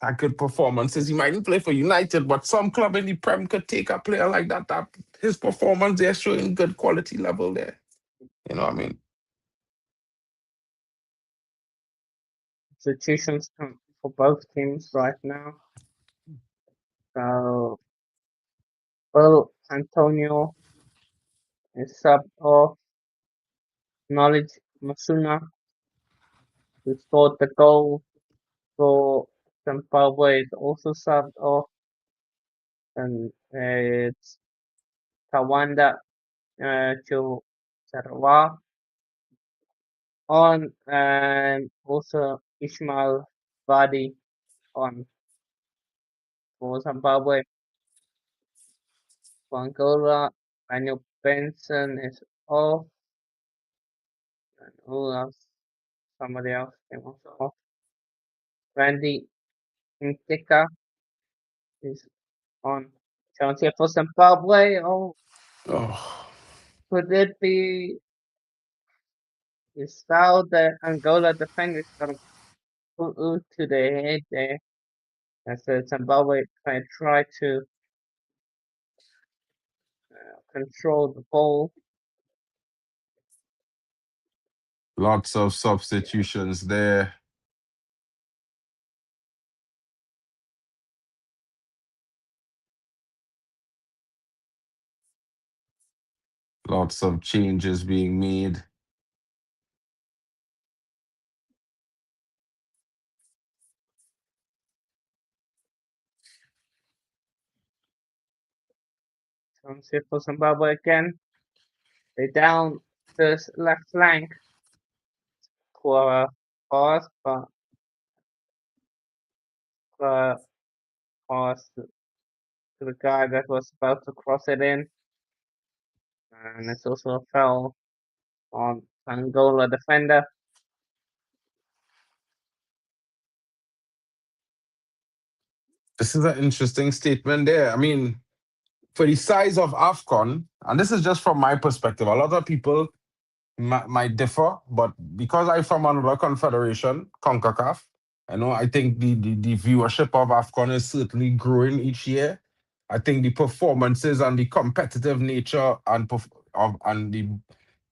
Speaker 1: That good performances. He mightn't play for United, but some club in the Prem could take a player like that. That his performance, they're showing good quality level there. You know what I mean?
Speaker 2: Situations for both teams right now. So, well, Antonio is sub off. acknowledge Musona, who scored the goal for Zimbabwe. Is also subbed off, and it's Tawanda Chusarawa on, and also Ismail Vadi on for Zimbabwe. For Angola, Daniel Benson is off, and who else? Somebody else came also off. Randy Nkeka is on. Chance here for Zimbabwe. Oh,
Speaker 1: Oh,
Speaker 2: could it be? Is how the Angola defender is gonna put it to the head there as the Zimbabwe try to control the ball.
Speaker 1: lots of substitutions there. Lots of changes being made.
Speaker 2: Chance here for Zimbabwe again. They down the left flank for pass, but uh, pass to the guy that was about to cross it in, and it's also a foul on Angola defender.
Speaker 1: This is an interesting statement there. I mean, for the size of AFCON, and this is just from my perspective, a lot of people might differ, but because I'm from another confederation, CONCACAF, I think the viewership of AFCON is certainly growing each year. I think the performances and the competitive nature and the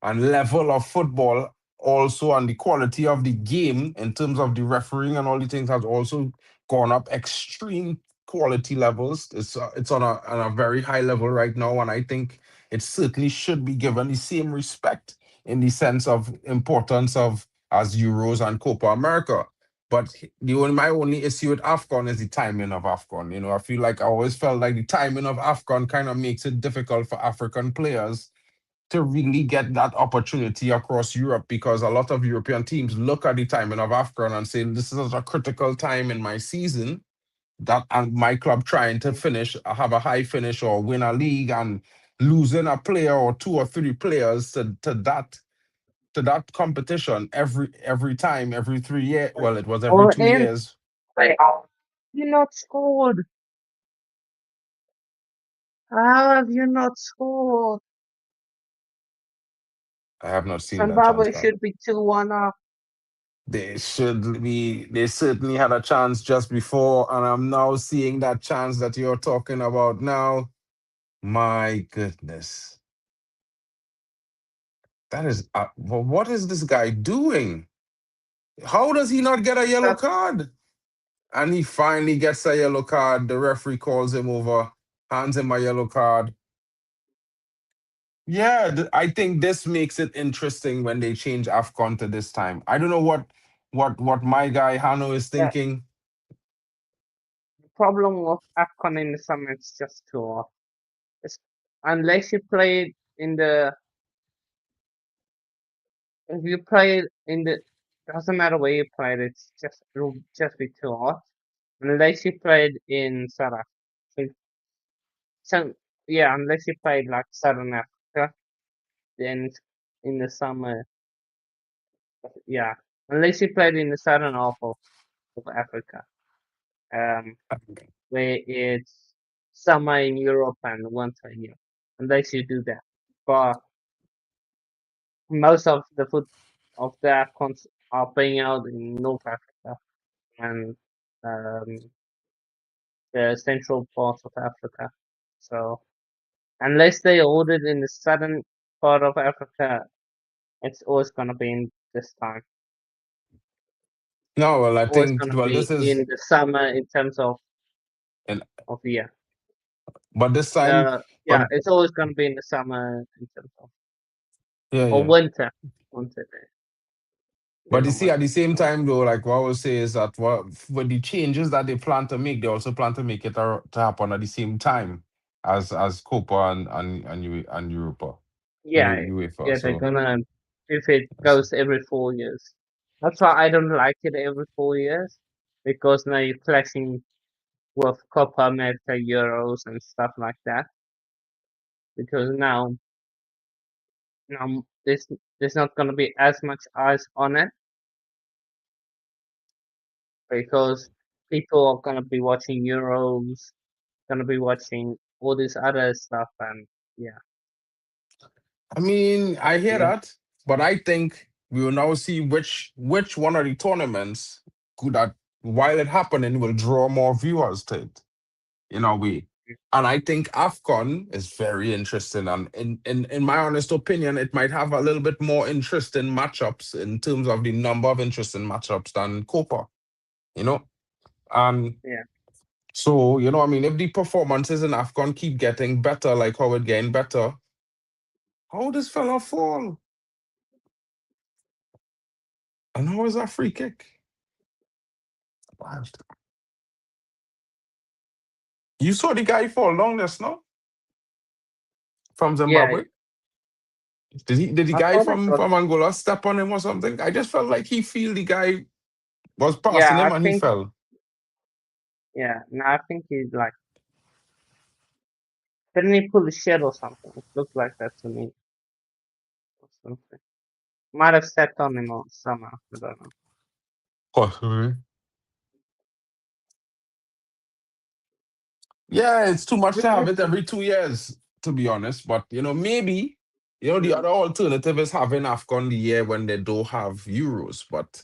Speaker 1: and level of football also, and the quality of the game in terms of the refereeing and all the things has also gone up extreme quality levels. It's on a very high level right now, and I think it certainly should be given the same respect in the sense of importance of as Euros and Copa America. But my only issue with AFCON is the timing of AFCON. I feel like I always felt like the timing of AFCON kind of makes it difficult for African players to really get that opportunity across Europe, because a lot of European teams look at the timing of AFCON and say, this is a critical time in my season that and my club trying to finish, have a high finish or win a league, and losing a player or two or three players to that competition every time, every 3 years. Well, it was every
Speaker 2: Or
Speaker 1: two
Speaker 2: in,
Speaker 1: years.
Speaker 2: you not scored. How have you not scored?
Speaker 1: I have not seen that chance
Speaker 2: Zimbabwe
Speaker 1: come.
Speaker 2: should be 2-1 up.
Speaker 1: They certainly had a chance just before, and I'm now seeing that chance that you're talking about now. My goodness. That is, what is this guy doing? How does he not get a yellow
Speaker 2: That
Speaker 1: card? And he finally gets a yellow card. The referee calls him over, hands him a yellow card. Yeah, I think this makes it interesting when they change AFCON to this time. I don't know what my guy Hanno is
Speaker 2: yeah,
Speaker 1: thinking.
Speaker 2: the problem with AFCON in the summer is just too off. It's, unless you play it in the, if you play it in the, doesn't matter where you play it, it'll just be too hot. Unless you played in South Africa. So, yeah, unless you played like Southern Africa, then in the summer, yeah, unless you played in the southern half of Africa, um, where it's summer in Europe and winter in Europe, unless you do that. But most of the foot of the AFCONs are playing out in North Africa and um, the central parts of Africa. So unless they hold it in the southern part of Africa, it's always gonna be in this time.
Speaker 1: No, well,
Speaker 2: It's
Speaker 1: I
Speaker 2: always
Speaker 1: think,
Speaker 2: gonna
Speaker 1: well,
Speaker 2: be
Speaker 1: this is,
Speaker 2: in the summer in terms
Speaker 1: and
Speaker 2: of the year.
Speaker 1: but this time,
Speaker 2: Yeah,
Speaker 1: but
Speaker 2: it's always gonna be in the summer in terms of.
Speaker 1: Yeah,
Speaker 2: or
Speaker 1: yeah.
Speaker 2: winter.
Speaker 1: But you
Speaker 2: Didn't
Speaker 1: see, at
Speaker 2: win.
Speaker 1: the same time, though, like what I would say is that with the changes that they plan to make, they also plan to make it to happen at the same time as Copa and Europa,
Speaker 2: Yeah,
Speaker 1: UEFA.
Speaker 2: yeah, they're
Speaker 1: So
Speaker 2: gonna if it
Speaker 1: that's-
Speaker 2: goes every 4 years. That's why I don't like it every 4 years because now you're clashing with Copa America, Euros, and stuff like that. Because now there's not gonna be as much eyes on it because people are gonna be watching Euros, gonna be watching all this other stuff, and yeah,
Speaker 1: I mean, I hear
Speaker 2: yeah,
Speaker 1: that, but I think we will now see which one of the tournaments could that while it happening will draw more viewers to it in a way. And I think AFCON is very interesting. And in my honest opinion, it might have a little bit more interesting matchups in terms of the number of interesting matchups than Copa, you know? And
Speaker 2: yeah.
Speaker 1: so, I mean, if the performances in AFCON keep getting better, like how it getting better, how this fella fall? And how is that free kick? Wow. You saw the guy fall down just now from
Speaker 2: Yeah,
Speaker 1: Zimbabwe? Did the
Speaker 2: I
Speaker 1: guy
Speaker 2: thought it was.
Speaker 1: from Angola step on him or something? I just felt like he feel the guy was
Speaker 2: Yeah,
Speaker 1: passing
Speaker 2: I
Speaker 1: him and he
Speaker 2: think.
Speaker 1: fell.
Speaker 2: Yeah, no, I think he's like. Didn't he pull his shirt or something? It looked like that to me. Or something. Might have stepped on him or somehow. I don't know.
Speaker 1: Possibly. Yeah, it's too much
Speaker 2: But
Speaker 1: to have
Speaker 2: let's
Speaker 1: it
Speaker 2: see.
Speaker 1: every 2 years, to be honest. But maybe the
Speaker 2: Mm.
Speaker 1: other alternative is having AFCON the year when they don't have Euros, but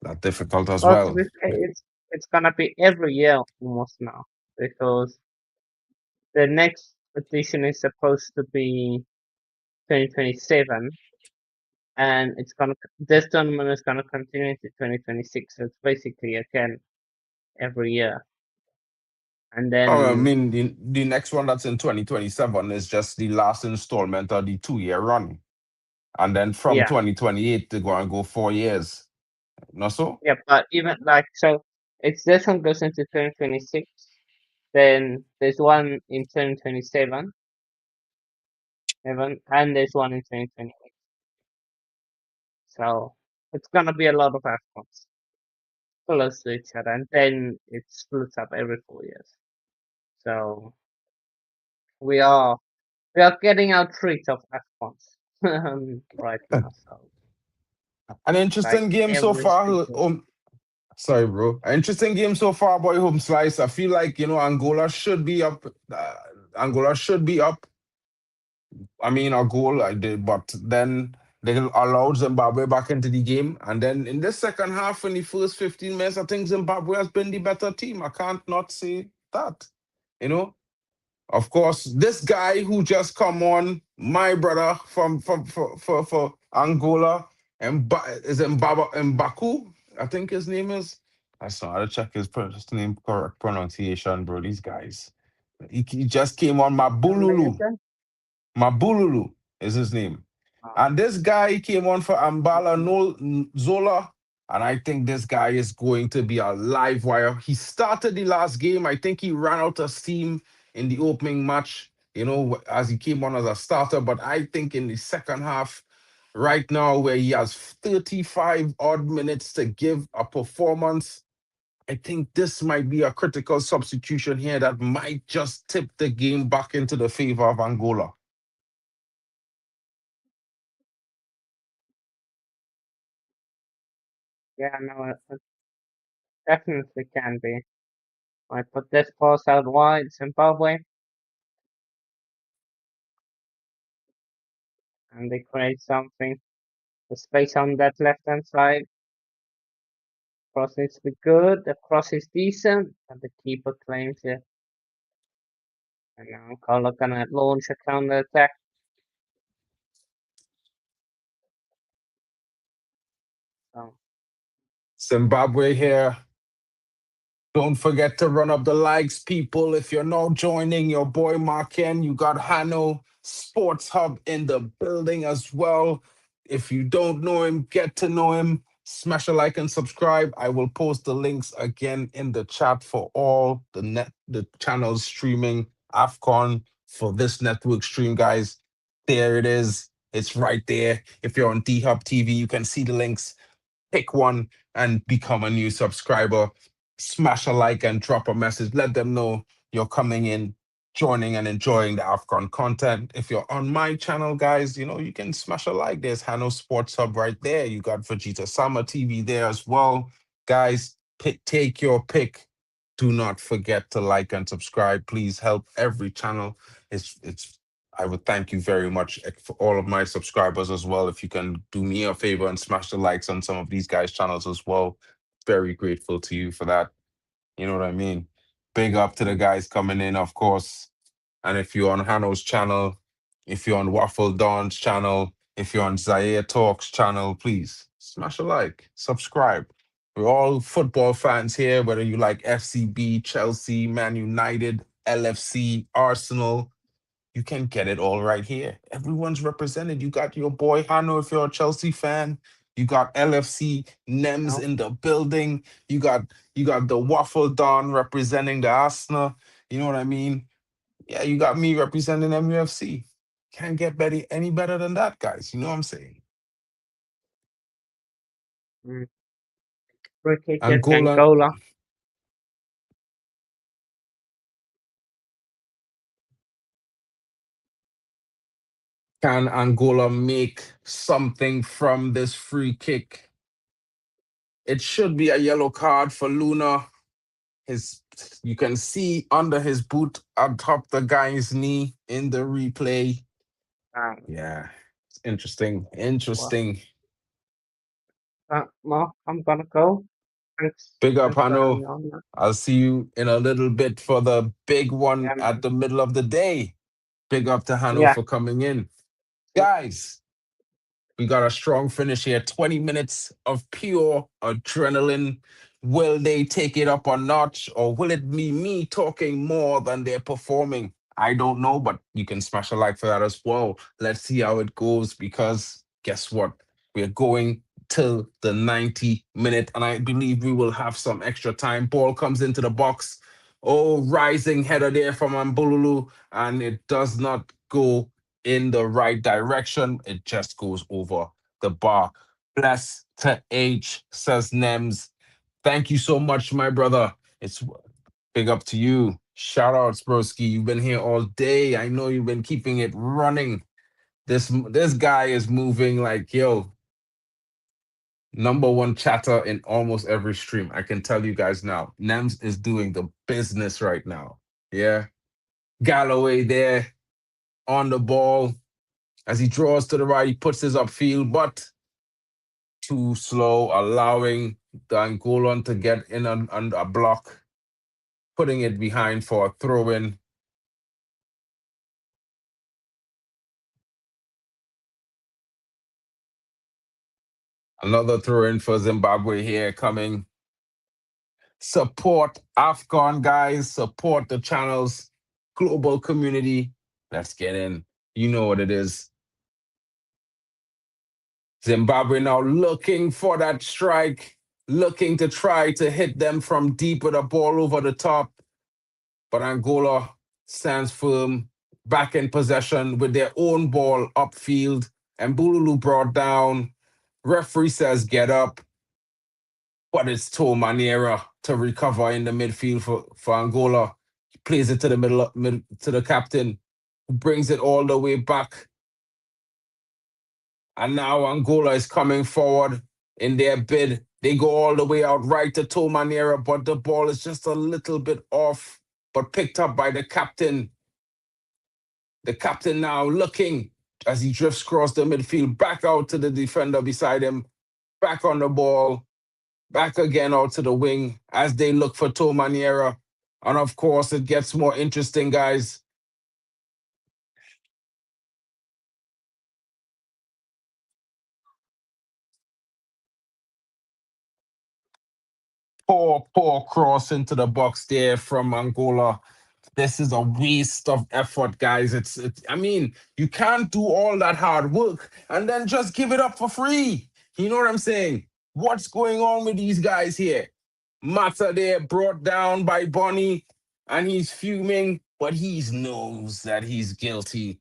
Speaker 1: that's difficult as
Speaker 2: Well, to
Speaker 1: well.
Speaker 2: be fair, it's gonna be every year almost now because the next edition is supposed to be 2027, and this tournament is gonna continue to 2026. So it's basically again every year, and
Speaker 1: Oh, I
Speaker 2: then
Speaker 1: mean, the next one that's in 2027 is just the last installment of the 2 year run. And then from
Speaker 2: yeah,
Speaker 1: 2028, they're going to go 4 years. Not so?
Speaker 2: yeah. But even like so, it's this one goes into 2026. Then there's one in 2027, and there's one in 2028. So it's gonna be a lot of AFCONs close to each other, and then it splits up every 4 years. So we are we are getting our treat of AFCONs right now. So
Speaker 1: An
Speaker 2: like
Speaker 1: interesting game so
Speaker 2: every
Speaker 1: far.
Speaker 2: single
Speaker 1: Sorry, bro. An interesting game so far, boy. Home slice. I feel like Angola should be up. Angola should be up. I mean, a goal I did, but then they allowed Zimbabwe back into the game, and then in the second half, in the first 15 minutes, I think Zimbabwe has been the better team. I can't not say that. You know, Of course, this guy who just come on, my brother from for Angola, and is it Mbaku? I think his name is. I saw. I had to check his name correct pronunciation, bro. These guys. He just came on Mabululu.
Speaker 2: Malaysia.
Speaker 1: Mabululu is his name. And this guy came on for Ambala no Zola. And I think this guy is going to be a live wire. He started the last game. I think he ran out of steam in the opening match, as he came on as a starter. But I think in the second half, right now, where he has 35 odd minutes to give a performance, I think this might be a critical substitution here that might just tip the game back into the favor of Angola.
Speaker 2: Yeah, no, it definitely can be. I put this pass out wide, Zimbabwe, and they create something. The space on that left hand side. Cross needs to be good. The cross is decent, and the keeper claims it. And now Angola gonna launch a counter attack. So
Speaker 1: Zimbabwe here Don't forget to run up the likes, people. If you're now joining your boy Marken, you got Hanno Sports Hub in the building as well. If you don't know him, get to know him. Smash a like and subscribe. I will post the links again in the chat for all the channels streaming AFCON for this network stream, guys. There it is. It's right there. If you're on D Hub TV, you can see the links. Pick one and become a new subscriber. Smash a like and drop a message. Let them know you're coming in, joining and enjoying the AFCON content. If you're on my channel, guys, you can smash a like. There's Hanno Sports Hub right there. You got Vegeta Summer TV there as well. Guys, take your pick. Do not forget to like and subscribe. Please help every channel. It's I would thank you very much for all of my subscribers as well. If you can do me a favor and smash the likes on some of these guys' channels as well, very grateful to you for that. You know what I mean? Big up to the guys coming in, of course. And if you're on Hanno's channel, if you're on Waffle Dawn's channel, if you're on Zaire Talks channel, please smash a like, subscribe. We're all football fans here, whether you like FCB, Chelsea, Man United, LFC, Arsenal, you can get it all right here. Everyone's represented. You got your boy Hanno if you're a Chelsea fan. You got LFC Nems
Speaker 2: No.
Speaker 1: in the building. You got the Waffle Don representing the Arsenal. You know what I mean? Yeah, you got me representing MUFC. Can't get any better than that, guys. You know what I'm saying?
Speaker 2: Mm. Free kick at
Speaker 1: Angola,
Speaker 2: Angola.
Speaker 1: can Angola make something from this free kick? It should be a yellow card for Luna. His You can see under his boot atop the guy's knee in the replay. Yeah, it's interesting.
Speaker 2: Well,
Speaker 1: Interesting.
Speaker 2: Mark, I'm gonna go. Thanks,
Speaker 1: Big up,
Speaker 2: thanks for having me
Speaker 1: Hanno.
Speaker 2: on.
Speaker 1: I'll see you in a little bit for the big one
Speaker 2: Yeah,
Speaker 1: at
Speaker 2: man.
Speaker 1: the middle of the day. Big up to Hanno
Speaker 2: Yeah.
Speaker 1: for coming in. Guys, we got a strong finish here. 20 minutes of pure adrenaline. Will they take it up a notch, or will it be me talking more than they're performing? I don't know, but you can smash a like for that as well. Let's see how it goes, because guess what? We're going till the 90-minute, and I believe we will have some extra time. Ball comes into the box. Oh, rising header there from Mabululu, and it does not go in the right direction. It just goes over the bar. Bless to H, says Nems. Thank you so much, my brother. It's big up to you. Shout out, Broski. You've been here all day. I know you've been keeping it running. This guy is moving like, yo, number one chatter in almost every stream. I can tell you guys now. Nems is doing the business right now. Yeah. Galloway there on the ball. As he draws to the right, he puts his upfield, but too slow, allowing the Angolan to get in on a block, putting it behind for a throw in. Another throw in for Zimbabwe here coming. Support AFCON, guys. Support the channels, global community. Let's get in. You know what it is. Zimbabwe now looking for that strike, looking to try to hit them from deep with a ball over the top. But Angola stands firm, back in possession with their own ball upfield. And Bululu brought down. Referee says get up, but it's To Manera to recover in the midfield for Angola. He plays it to the middle to the captain, who brings it all the way back. And now Angola is coming forward in their bid. They go all the way out right to To Manera, but the ball is just a little bit off, but picked up by the captain. The captain now looking as he drifts across the midfield, back out to the defender beside him, back on the ball, back again out to the wing as they look for To Manera. And of course, it gets more interesting, guys. Poor cross into the box there from Angola. This is a waste of effort, guys. It's I mean, you can't do all that hard work and then just give it up for free. You know what I'm saying? What's going on with these guys here? Mata there brought down by Bonnie, and he's fuming, but he knows that he's guilty.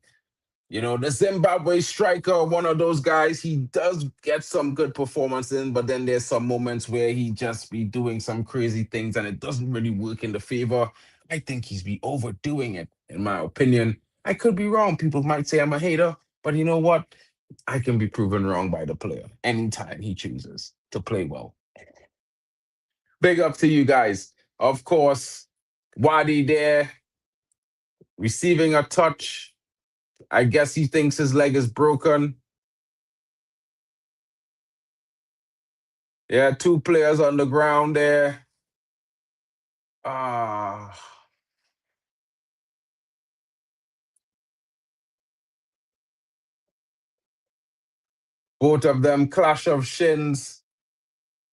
Speaker 1: You know, the Zimbabwe striker, one of those guys, he does get some good performance in, but then there's some moments where he just be doing some crazy things and it doesn't really work in the favor. I think he's be overdoing it, in my opinion. I could be wrong. People might say I'm a hater, but you know what? I can be proven wrong by the player anytime he chooses to play well. Big up to you guys. Of course, Wadi there receiving a touch. I guess he thinks his leg is broken. Yeah, two players on the ground there. Ah, both of them clash of shins.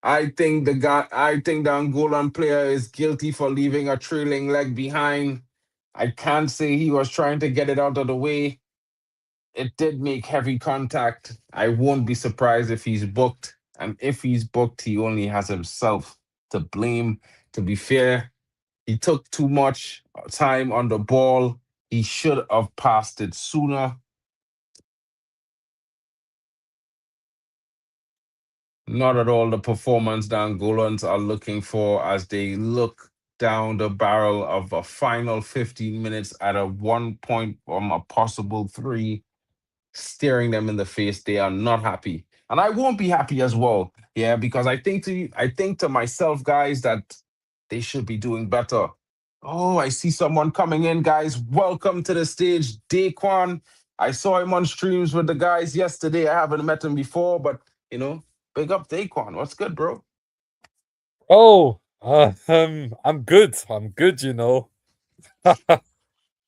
Speaker 1: I think the Angolan player is guilty for leaving a trailing leg behind. I can't say he was trying to get it out of the way. It did make heavy contact. I won't be surprised if he's booked. And if he's booked, he only has himself to blame. To be fair, he took too much time on the ball. He should have passed it sooner. Not at all the performance the Angolans are looking for as they look down the barrel of a final 15 minutes at a 1 point from a possible three, staring them in the face. They are not happy. And I won't be happy as well. Yeah, because I think to myself, guys, that they should be doing better. Oh, I see someone coming in, guys. Welcome to the stage, Daquan. I saw him on streams with the guys yesterday. I haven't met him before, but you know, big up Daquan. What's good, bro?
Speaker 3: Oh, I'm good. I'm good,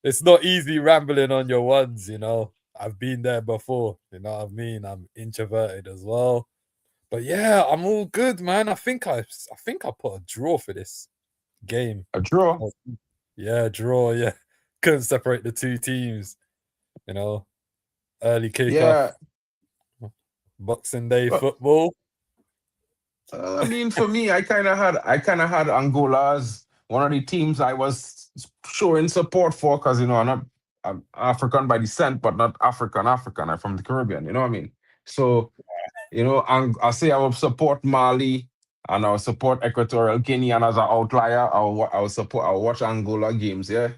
Speaker 3: It's not easy rambling on your ones. I've been there before, you know what I mean? I'm introverted as well. But yeah, I'm all good, man. I think I put a draw for this game.
Speaker 1: A draw.
Speaker 3: Oh, yeah, draw, yeah. Couldn't separate the two teams, you know. Early kickoff,
Speaker 1: Yeah.
Speaker 3: Boxing Day
Speaker 1: Well,
Speaker 3: football.
Speaker 1: I mean, for me, I kind of had Angola as one of the teams I was showing support for because I'm African by descent, but not African African. I'm from the Caribbean. You know what I mean? So I say I will support Mali and I will support Equatorial Guinea, and as an outlier, I will watch Angola games. Yeah,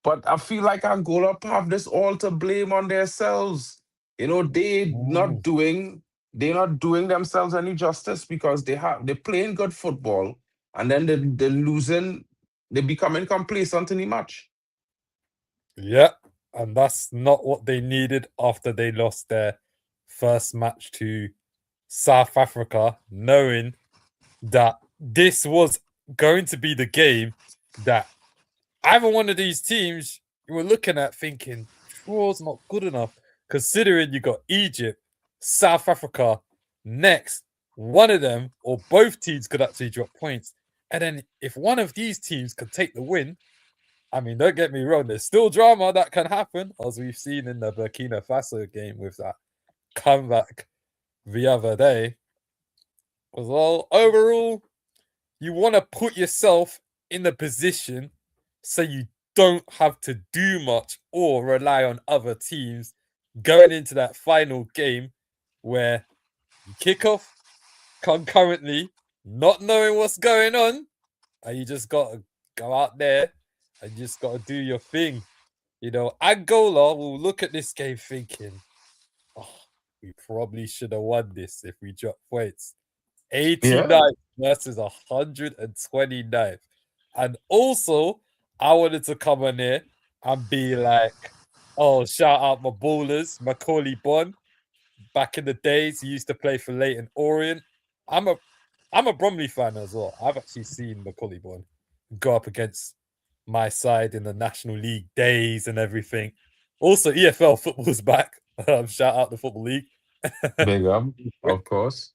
Speaker 1: but I feel like Angola have this all to blame on themselves. You know,
Speaker 3: Mm.
Speaker 1: they're not doing themselves any justice because they're playing good football and then they're losing, they're becoming complacent in the match.
Speaker 3: Yeah, and that's not what they needed after they lost their first match to South Africa, knowing that this was going to be the game that either one of these teams you were looking at thinking, draw's not good enough, considering you got Egypt, South Africa next. One of them or both teams could actually drop points. And then if one of these teams could take the win, I mean, don't get me wrong, there's still drama that can happen, as we've seen in the Burkina Faso game with that comeback the other day. As well, overall, you want to put yourself in the position so you don't have to do much or rely on other teams going into that final game where you kick off concurrently, not knowing what's going on, and you just got to go out there and you just got to do your thing. Angola will look at this game thinking, oh, we probably should have won this if we dropped points.
Speaker 1: Yeah.
Speaker 3: 89 versus 129. And also, I wanted to come on here and be like, oh, shout out my ballers, Macaulay Bonn. Back in the days, he used to play for Leighton Orient. I'm a Bromley fan as well. I've actually seen Macaulay Bonn go up against my side in the National League days and everything. Also, EFL football's back. Shout out the Football League.
Speaker 1: Big up, of course.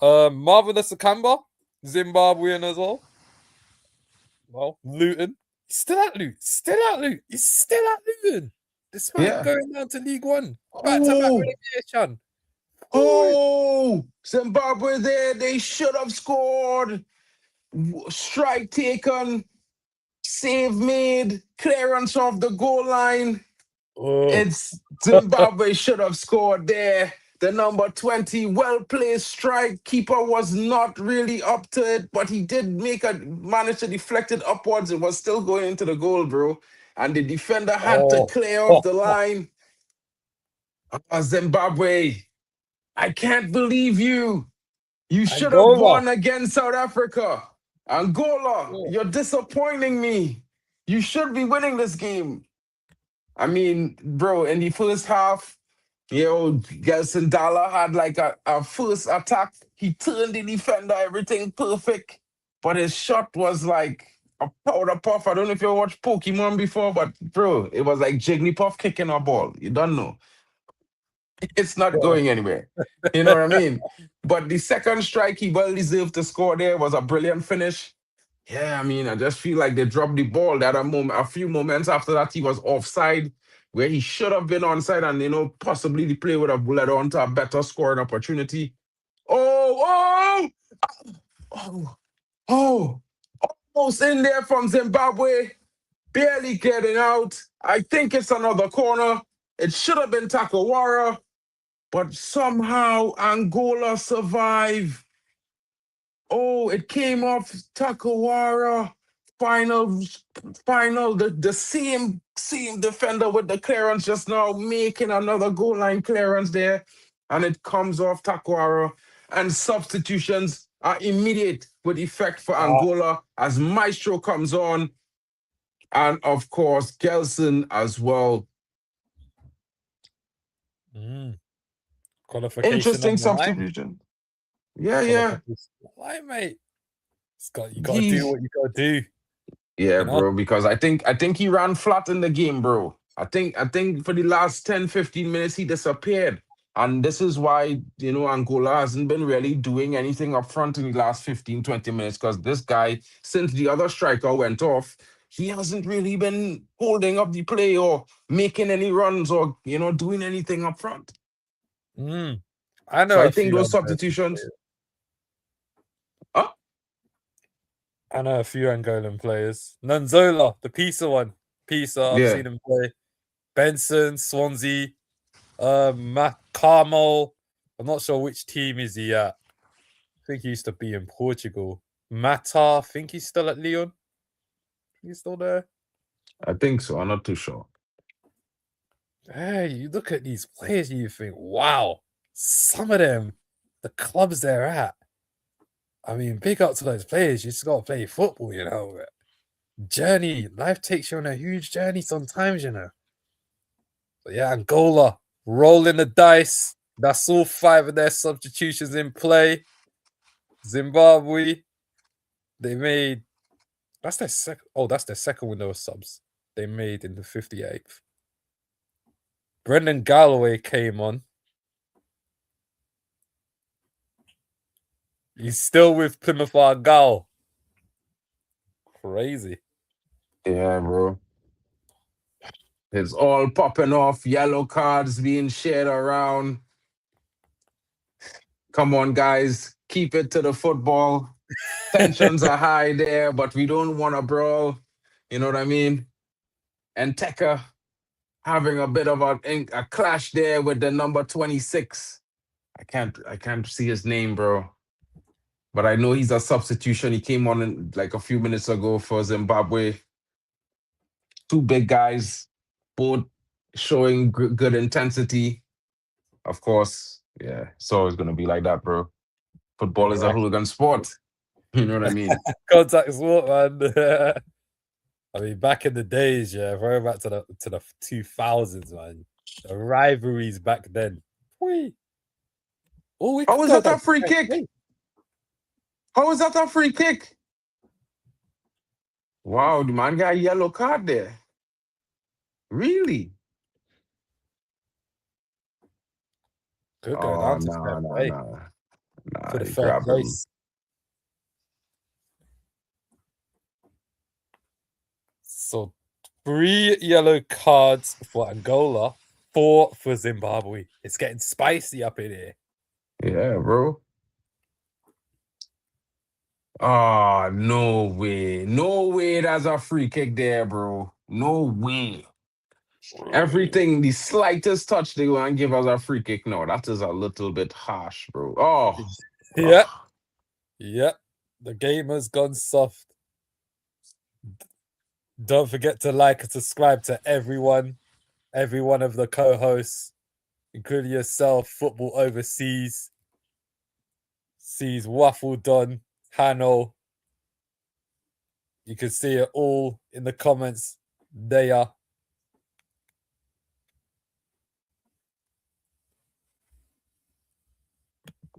Speaker 3: Marvelous Nakamba. Zimbabwean as well. Well, Luton. He's still at Luton. He's still at Luton. Despite going down to League One. Back-to-back relegation.
Speaker 1: Oh, Zimbabwe there. They should have scored. Strike taken. Save made. Clearance off the goal line. It's Zimbabwe should have scored there. The number 20, well-placed strike. Keeper was not really up to it, but he did manage to deflect it upwards. It was still going into the goal, bro. And the defender had to clear off the line. Zimbabwe, I can't believe you. You should have won against South Africa. Angola, you're disappointing me. You should be winning this game. I mean, bro, in the first half, Gelson Dala had like a first attack. He turned the defender, everything perfect. But his shot was like a powder puff. I don't know if you watched Pokemon before, but bro, it was like Jigglypuff kicking a ball. You don't know. It's not going anywhere. You know what I mean? But the second strike, he well deserved to score there. Was a brilliant finish. Yeah, I mean, I just feel like they dropped the ball. That a few moments after that, he was offside, where he should have been onside, and possibly the play would have led on to a better scoring opportunity. Almost in there from Zimbabwe, barely getting out. I think it's another corner. It should have been Takawara, but somehow Angola survived. It came off Takawara. Final, the same defender with the clearance just now, making another goal line clearance there. And it comes off Takawara. And substitutions are immediate with effect for Angola as Maestro comes on. And of course, Gelson as well.
Speaker 3: Qualification.
Speaker 1: Interesting substitution. Yeah.
Speaker 3: Why, mate? You gotta do what you gotta do.
Speaker 1: Yeah, bro, because I think he ran flat in the game, bro. I think for the last 10, 15 minutes, he disappeared. And this is why, Angola hasn't been really doing anything up front in the last 15, 20 minutes, because this guy, since the other striker went off, he hasn't really been holding up the play or making any runs or, doing anything up front.
Speaker 3: I know.
Speaker 1: So I think those substitutions...
Speaker 3: I know a few Angolan players. Nunzola, the Pisa one. I've seen him play. Benson, Swansea, Carmel. I'm not sure which team is he at. I think he used to be in Portugal. Mata, I think he's still at Lyon. He's still there.
Speaker 1: I think so. I'm not too sure.
Speaker 3: Hey, you look at these players and you think, wow, some of them, the clubs they're at. I mean, big up to those players. You just got to play football, Journey. Life takes you on a huge journey sometimes, But yeah, Angola, rolling the dice. That's all 5 of their substitutions in play. Zimbabwe, they made... That's their second window of subs. They made in the 58th. Brendan Galloway came on. He's still with Plymouth Argyle. Crazy.
Speaker 1: Yeah, bro. It's all popping off. Yellow cards being shared around. Come on, guys. Keep it to the football. Tensions are high there, but we don't want to brawl. You know what I mean? And Teka having a bit of a clash there with the number 26. I can't see his name, bro. But I know he's a substitution. He came on like a few minutes ago for Zimbabwe. 2 big guys, both showing good intensity. Of course, yeah, it's always going to be like that, bro. Football is a hooligan sport. You know what I mean?
Speaker 3: Contact sport, man. I mean, back in the days, going back to the 2000s, man. The rivalries back then.
Speaker 1: How was that a free kick? How was that a free kick? Wow, the man got a yellow card there. Really?
Speaker 3: Could go down to
Speaker 1: nah.
Speaker 3: to the third place. So 3 yellow cards for Angola, 4 for Zimbabwe. It's getting spicy up in here.
Speaker 1: Yeah, bro. Oh, no way. No way that's a free kick there, bro. No way. Everything, the slightest touch they want to give us a free kick. No, that is a little bit harsh, bro. Oh.
Speaker 3: Yeah. Yeah. The game has gone soft. Don't forget to like and subscribe to every one of the co-hosts, including yourself, Football Overseas, sees Waffle Don, Hanno. You can see it all in the comments there.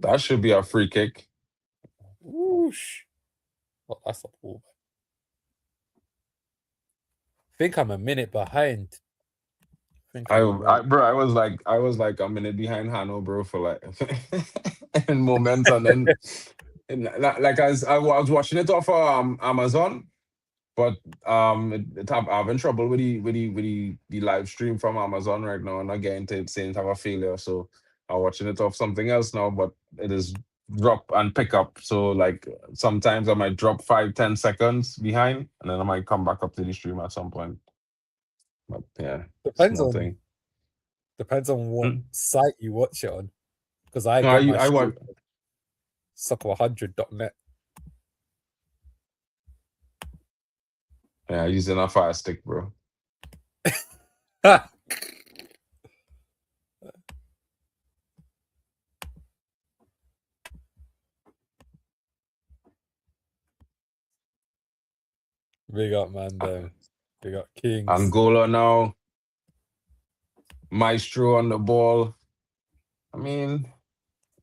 Speaker 1: That should be a free kick.
Speaker 3: Whoosh. Oh, that's a ball. I think I'm a minute behind.
Speaker 1: I was like a minute behind Hanno, bro, for like in moments, and then like I was watching it off Amazon, but I'm having trouble with the live stream from Amazon right now, and again it's saying it have a failure, so I'm watching it off something else now, but it is drop and pick up. So like sometimes I might drop 5-10 seconds behind, and then I might come back up to the stream at some point. But yeah,
Speaker 3: depends
Speaker 1: small
Speaker 3: on
Speaker 1: thing.
Speaker 3: what site you watch it on. Because I
Speaker 1: No,
Speaker 3: got
Speaker 1: I want
Speaker 3: soccer100.net.
Speaker 1: yeah, using a fire stick, bro.
Speaker 3: Big up, man. Big up Kings.
Speaker 1: Angola now. Maestro on the ball. I mean,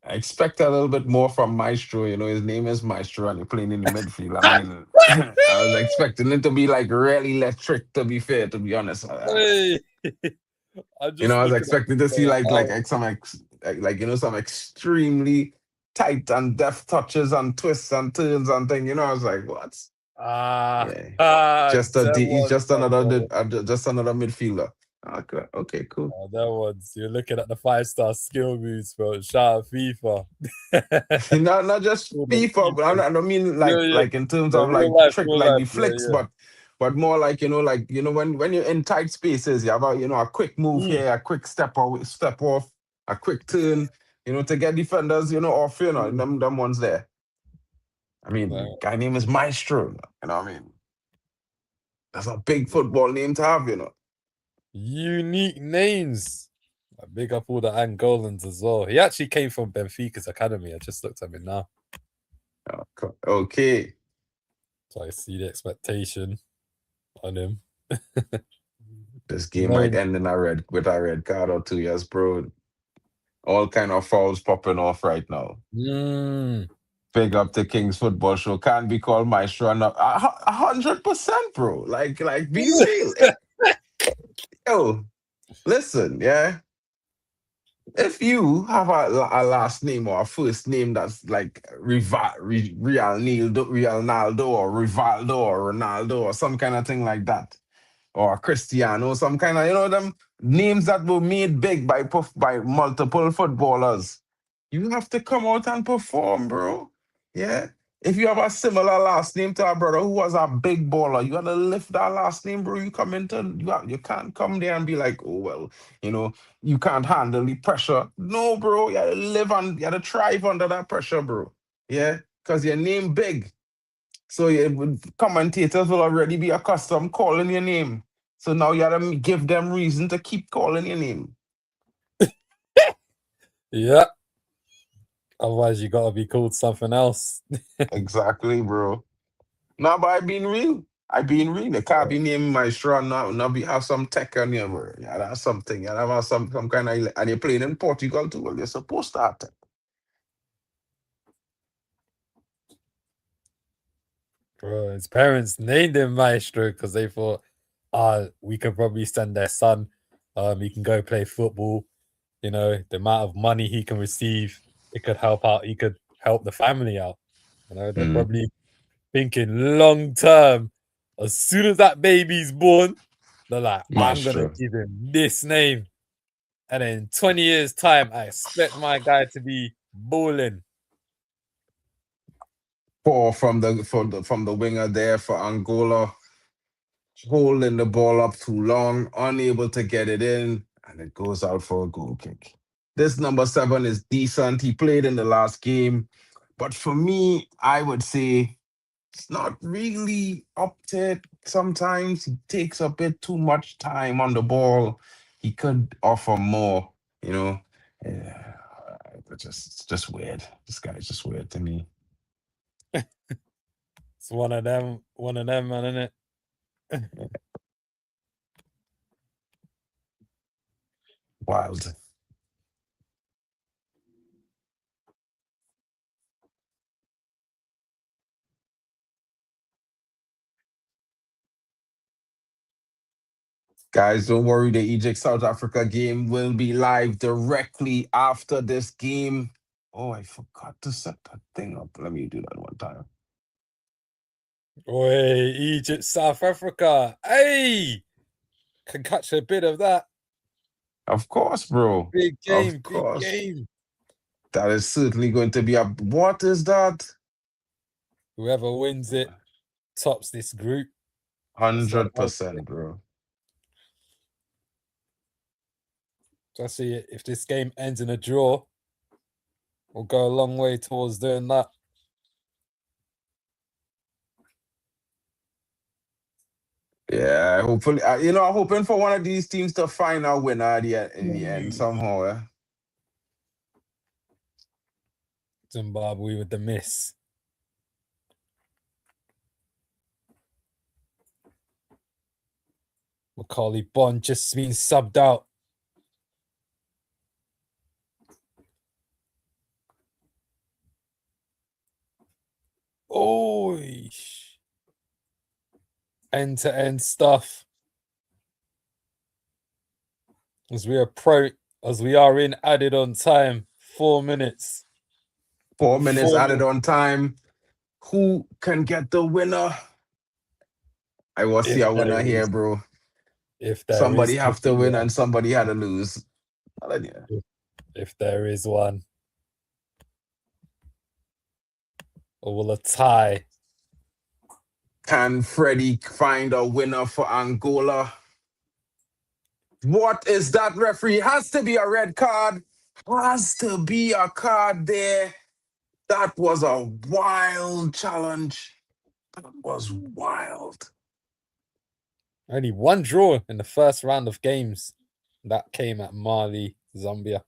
Speaker 1: I expect a little bit more from Maestro. You know, his name is Maestro and he's playing in the midfield. I mean, I was expecting it to be like really electric, to be fair, to be honest.
Speaker 3: Hey.
Speaker 1: You know, I was expecting to see like some extremely tight and deft touches and twists and turns and things. You know, I was like, what? He's just another midfielder. Okay, cool.
Speaker 3: Oh, that one's you're looking at the 5-star skill moves, bro. Shout out FIFA.
Speaker 1: not just FIFA, but I don't mean like in terms of like trick like the flicks, but more like when you're in tight spaces, you have a quick move here, a quick step off, a quick turn, to get defenders off, them ones there. I mean, guy name is Maestro, you know what I mean? That's a big football name to have,
Speaker 3: Unique names. Big up all the Angolans as well. He actually came from Benfica's academy. I just looked at him now.
Speaker 1: Okay.
Speaker 3: So I see the expectation on him.
Speaker 1: This game might end with a red card or 2 years, bro. All kind of fouls popping off right now. Big up the Kings Football Show. Can't be called Maestro. 100%, bro. Like be real. Yo, listen, yeah. If you have a last name or a first name that's like Real Naldo or Rivaldo or Ronaldo or some kind of thing like that, or Cristiano, some kind of, them names that were made big by multiple footballers, you have to come out and perform, bro. Yeah. If you have a similar last name to our brother who was a big baller, you gotta lift that last name, bro. You can't come there and be like, oh well, you can't handle the pressure. No, bro. You gotta thrive under that pressure, bro. Yeah, because your name big. So commentators will already be accustomed calling your name. So now you gotta give them reason to keep calling your name.
Speaker 3: Yeah. Otherwise, you gotta be called something else.
Speaker 1: Exactly, bro. No, but I been real. They can't be named Maestro and not be have some tech on you, bro. Yeah, that's something. You have some kind of, and you're playing in Portugal too. Well, you're supposed to have tech.
Speaker 3: Bro, his parents named him Maestro because they thought, we could probably send their son. He can go play football. The amount of money he can receive, it could help out. He could help the family out. They're probably thinking long term As soon as that baby's born, they're like, I'm gonna
Speaker 1: Maestro.
Speaker 3: give him this name. And in 20 years' time, I expect my guy to be balling.
Speaker 1: Poor from the winger there for Angola, holding the ball up too long, unable to get it in, and it goes out for a goal kick. This number 7 is decent. He played in the last game, but for me, I would say it's not really up to it. Sometimes he takes a bit too much time on the ball. He could offer more, you know. Yeah, it's just weird. This guy's just weird to me.
Speaker 3: It's one of them, man, isn't it?
Speaker 1: Wild. Guys, don't worry. The Egypt South Africa game will be live directly after this game. Oh, I forgot to set that thing up. Let me do that one time.
Speaker 3: Oi, Egypt, South Africa. Hey, can catch a bit of that.
Speaker 1: Of course, bro.
Speaker 3: Big game,
Speaker 1: Of course.
Speaker 3: big game.
Speaker 1: That is certainly going to be a. What is that?
Speaker 3: Whoever wins it tops this group.
Speaker 1: 100%, bro.
Speaker 3: Just see if this game ends in a draw, we'll go a long way towards doing that.
Speaker 1: Yeah, hopefully, I'm hoping for one of these teams to find a winner in the end somehow. Yeah?
Speaker 3: Zimbabwe with the miss. Macaulay Bond just been subbed out. Oh, end-to-end stuff. As we are in added on time, 4 minutes.
Speaker 1: 4 minutes added on time. Who can get the winner? I will see a winner here, bro.
Speaker 3: If there
Speaker 1: somebody
Speaker 3: is
Speaker 1: have to win and somebody had to lose.
Speaker 3: If there is one. Or will a tie?
Speaker 1: Can Freddie find a winner for Angola? What is that, referee? Has to be a red card. Has to be a card there. That was a wild challenge. That was wild.
Speaker 3: Only one draw in the first round of games. That came at Mali, Zambia.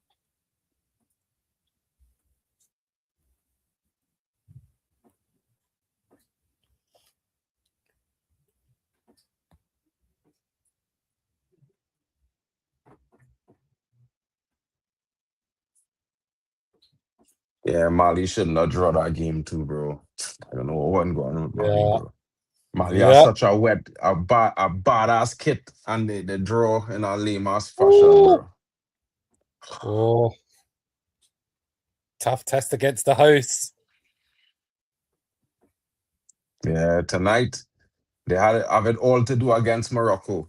Speaker 1: Yeah, Mali shouldn't have drawn that game too, bro. I don't know what went going on with Mali, bro. Mali has such a badass kit and the draw in a lame ass fashion, bro.
Speaker 3: Oh, tough test against the hosts.
Speaker 1: Yeah, tonight they have it all to do against Morocco.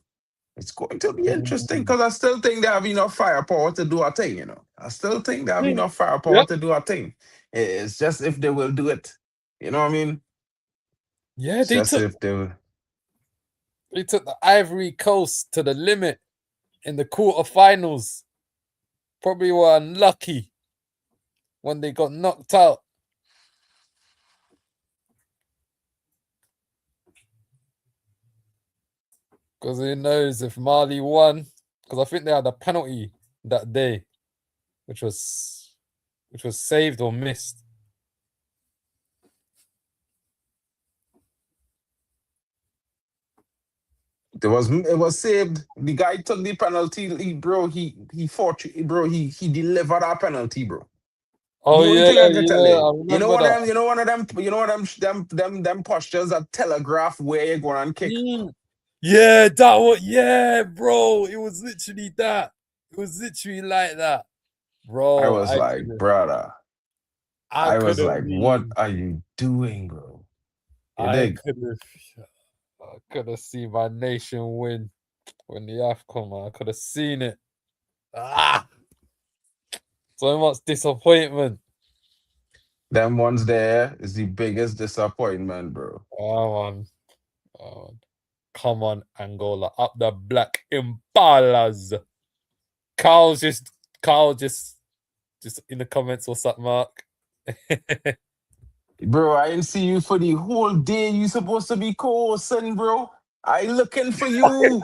Speaker 1: It's going to be interesting because I still think they have enough firepower to do a thing, you know. I still think they have enough firepower to do a thing. It's just if they will do it. You know what I mean?
Speaker 3: Yeah,
Speaker 1: they took
Speaker 3: the Ivory Coast to the limit in the quarterfinals. Probably were unlucky when they got knocked out. Because who knows if Mali won? Because I think they had a penalty that day, which was saved or missed.
Speaker 1: It was saved. The guy took the penalty, he fought, bro. He delivered our penalty, bro.
Speaker 3: Oh,
Speaker 1: the only
Speaker 3: yeah,
Speaker 1: thing I can tell you,
Speaker 3: I remember
Speaker 1: them postures that telegraph where you're going and kick.
Speaker 3: Yeah, that was, yeah, bro. It was literally that. It was literally like that, bro.
Speaker 1: I was like, brother. I was like, what are you doing, bro? You dig?
Speaker 3: I could have seen my nation win when the AFCON, man. I could have seen it. So much disappointment.
Speaker 1: Them ones there is the biggest disappointment, bro.
Speaker 3: Oh, man. Come on, Angola. Up the black impalas. Carl just in the comments, what's up, Mark?
Speaker 1: Bro, I didn't see you for the whole day. You supposed to be co-hosting, bro. I looking for you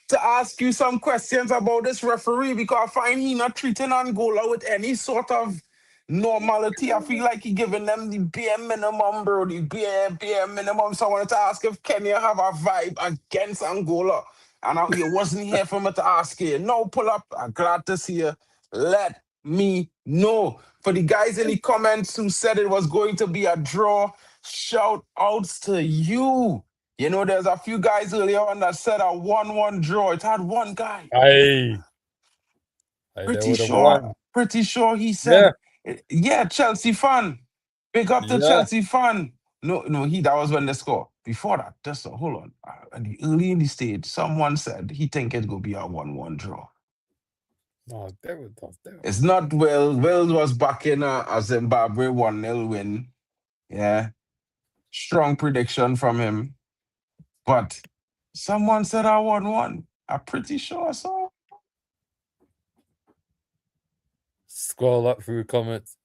Speaker 1: to ask you some questions about this referee because I find he not treating Angola with any sort of normality. I feel like he giving them the bare minimum, bro. The bare minimum. So I wanted to ask if Kenya have a vibe against Angola. And you wasn't here for me to ask you. No, pull up. I'm glad to see you. Let me know. For the guys in the comments who said it was going to be a draw, shout outs to you. You know, there's a few guys earlier on that said a 1-1 draw. It had one guy.
Speaker 3: Hey,
Speaker 1: Pretty sure he said, yeah, Chelsea fan. Big up to Chelsea fan. No, that was when they score. Before that, hold on. Early in the stage, someone said he think it's going to be a 1-1 draw.
Speaker 3: No,
Speaker 1: It's not Will. Will was back in a Zimbabwe 1-0 win. Yeah. Strong prediction from him. But someone said I 1-1. I'm pretty sure so.
Speaker 3: Scroll up through comments.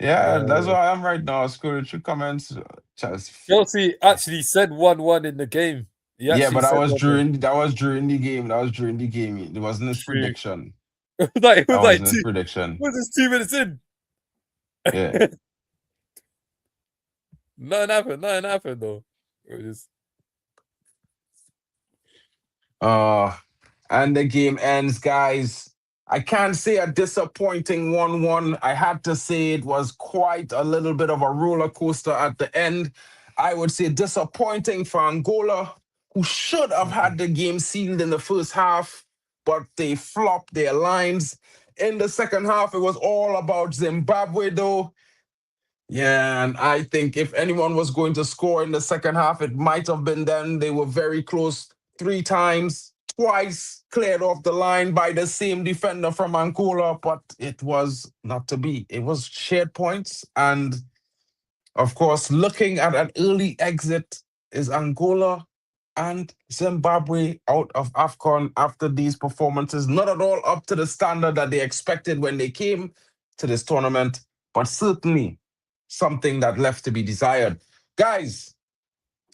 Speaker 1: Yeah, that's where I am right now. Scroll through comments.
Speaker 3: Chelsea actually said 1-1 in the game.
Speaker 1: Yeah, but that was during the game. That was during the game. It wasn't his prediction.
Speaker 3: That wasn't
Speaker 1: his prediction.
Speaker 3: Was this 2 minutes in?
Speaker 1: Yeah.
Speaker 3: Nothing happened though. It was
Speaker 1: and the game ends, guys. I can't say a disappointing 1-1. I had to say it was quite a little bit of a roller coaster at the end. I would say disappointing for Angola, who should have had the game sealed in the first half, but they flopped their lines. In the second half, it was all about Zimbabwe, though. Yeah, and I think if anyone was going to score in the second half, it might have been them. They were very close 3 times, twice cleared off the line by the same defender from Angola, but it was not to be. It was shared points. And of course, looking at an early exit is Angola and Zimbabwe out of AFCON after these performances. Not at all up to the standard that they expected when they came to this tournament, but certainly something that left to be desired. Guys,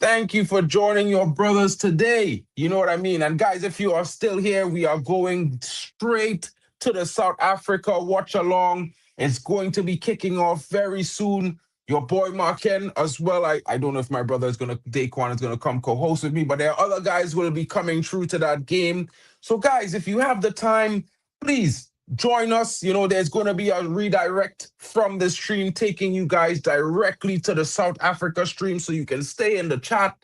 Speaker 1: thank you for joining your brothers today. You know what I mean? And guys, if you are still here, we are going straight to the South Africa watch along. It's going to be kicking off very soon. Your boy Marken as well. I don't know if my brother Daquan is gonna come co-host with me, but there are other guys who will be coming through to that game. So guys, if you have the time, please join us. You know, there's going to be a redirect from the stream taking you guys directly to the South Africa stream so you can stay in the chat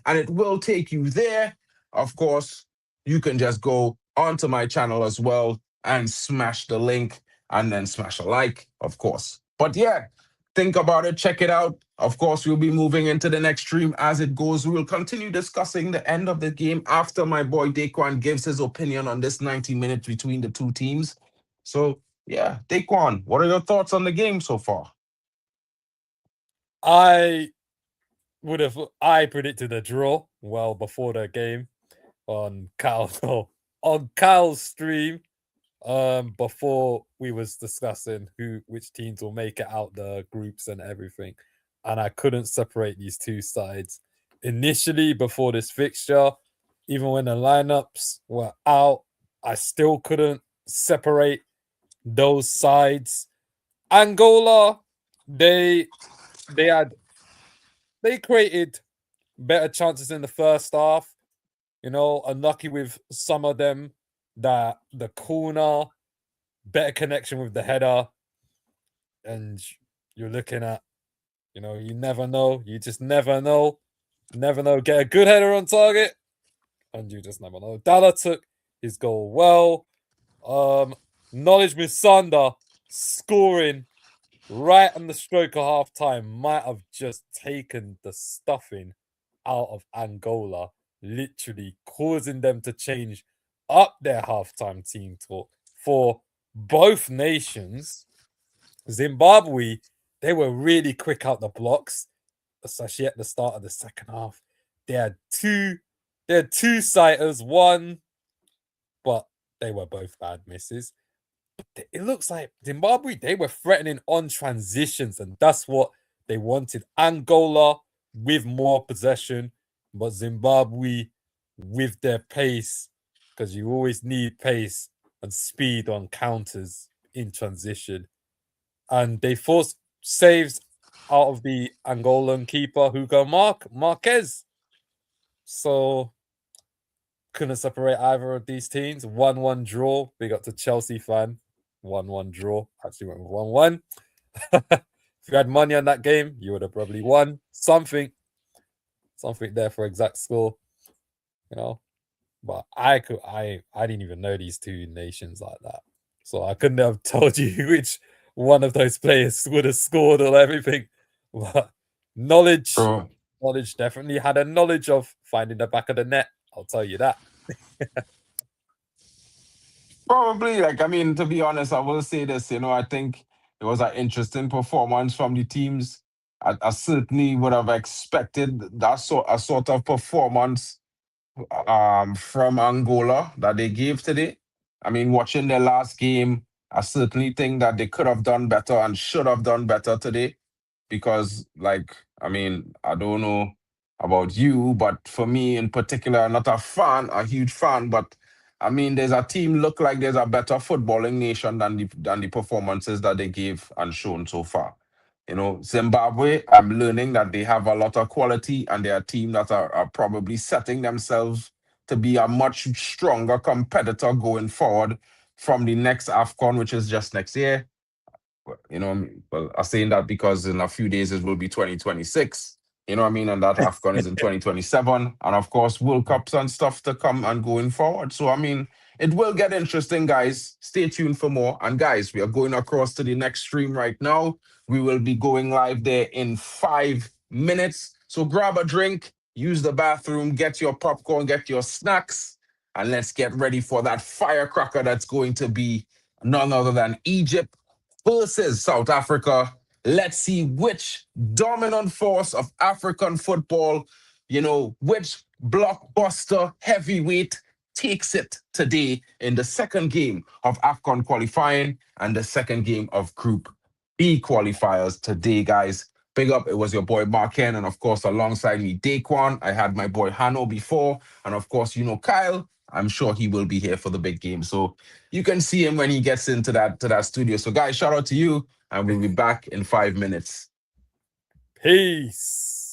Speaker 1: and it will take you there. Of course, you can just go onto my channel as well and smash the link and then smash a like, of course. But yeah, think about it, check it out. Of course, we'll be moving into the next stream as it goes. We will continue discussing the end of the game after my boy Daquan gives his opinion on this 90 minutes between the two teams. So, yeah, Daquan, what are your thoughts on the game so far?
Speaker 3: I predicted a draw well before the game on Kyle's stream before we was discussing which teams will make it out the groups and everything, and I couldn't separate these two sides initially before this fixture. Even when the lineups were out, I still couldn't separate those sides. Angola, they created better chances in the first half. You know, unlucky with some of them. That the corner, better connection with the header, and you're looking at, you know, you never know. You just never know. Never know. Get a good header on target, and you just never know. Dala took his goal well. Knowledge Musona scoring right on the stroke of half time might have just taken the stuffing out of Angola, literally causing them to change up their halftime team talk for both nations. Zimbabwe, they were really quick out the blocks, especially at the start of the second half. They had two sighters, one, but they were both bad misses. It looks like Zimbabwe, they were threatening on transitions, and that's what they wanted. Angola with more possession, but Zimbabwe with their pace, because you always need pace and speed on counters in transition. And they forced saves out of the Angolan keeper, Hugo Marquez. So couldn't separate either of these teams. 1-1 draw. Big up to Chelsea fan. 1-1 draw. Actually went with 1-1. If you had money on that game, you would have probably won something there for exact score, you know. But I didn't even know these two nations like that, so I couldn't have told you which one of those players would have scored or everything. But knowledge definitely had a knowledge of finding the back of the net. I'll tell you that.
Speaker 1: Probably, like, I mean, to be honest, I will say this, I think it was an interesting performance from the teams. I certainly would have expected a sort of performance from Angola that they gave today. I mean, watching their last game, I certainly think that they could have done better and should have done better today. Because, like, I mean, I don't know about you, but for me in particular, I'm not a huge fan, but I mean, there's a team look like there's a better footballing nation than the performances that they gave and shown so far. Zimbabwe, I'm learning that they have a lot of quality and they're a team that are probably setting themselves to be a much stronger competitor going forward from the next AFCON, which is just next year. Well, I'm saying that because in a few days it will be 2026. You know what I mean? And that AFCON is in 2027. And of course, World Cups and stuff to come and going forward. So, I mean, it will get interesting, guys. Stay tuned for more. And guys, we are going across to the next stream right now. We will be going live there in 5 minutes. So grab a drink, use the bathroom, get your popcorn, get your snacks, and let's get ready for that firecracker that's going to be none other than Egypt versus South Africa. Let's see which dominant force of African football, which blockbuster heavyweight takes it today in the second game of AFCON qualifying and the second game of Group B qualifiers today, guys. Big up, it was your boy Marken, and of course, alongside me, Daquan. I had my boy Hanno before, and of course, Kyle. I'm sure he will be here for the big game. So you can see him when he gets into that studio. So guys, shout out to you, and we'll be back in 5 minutes.
Speaker 3: Peace.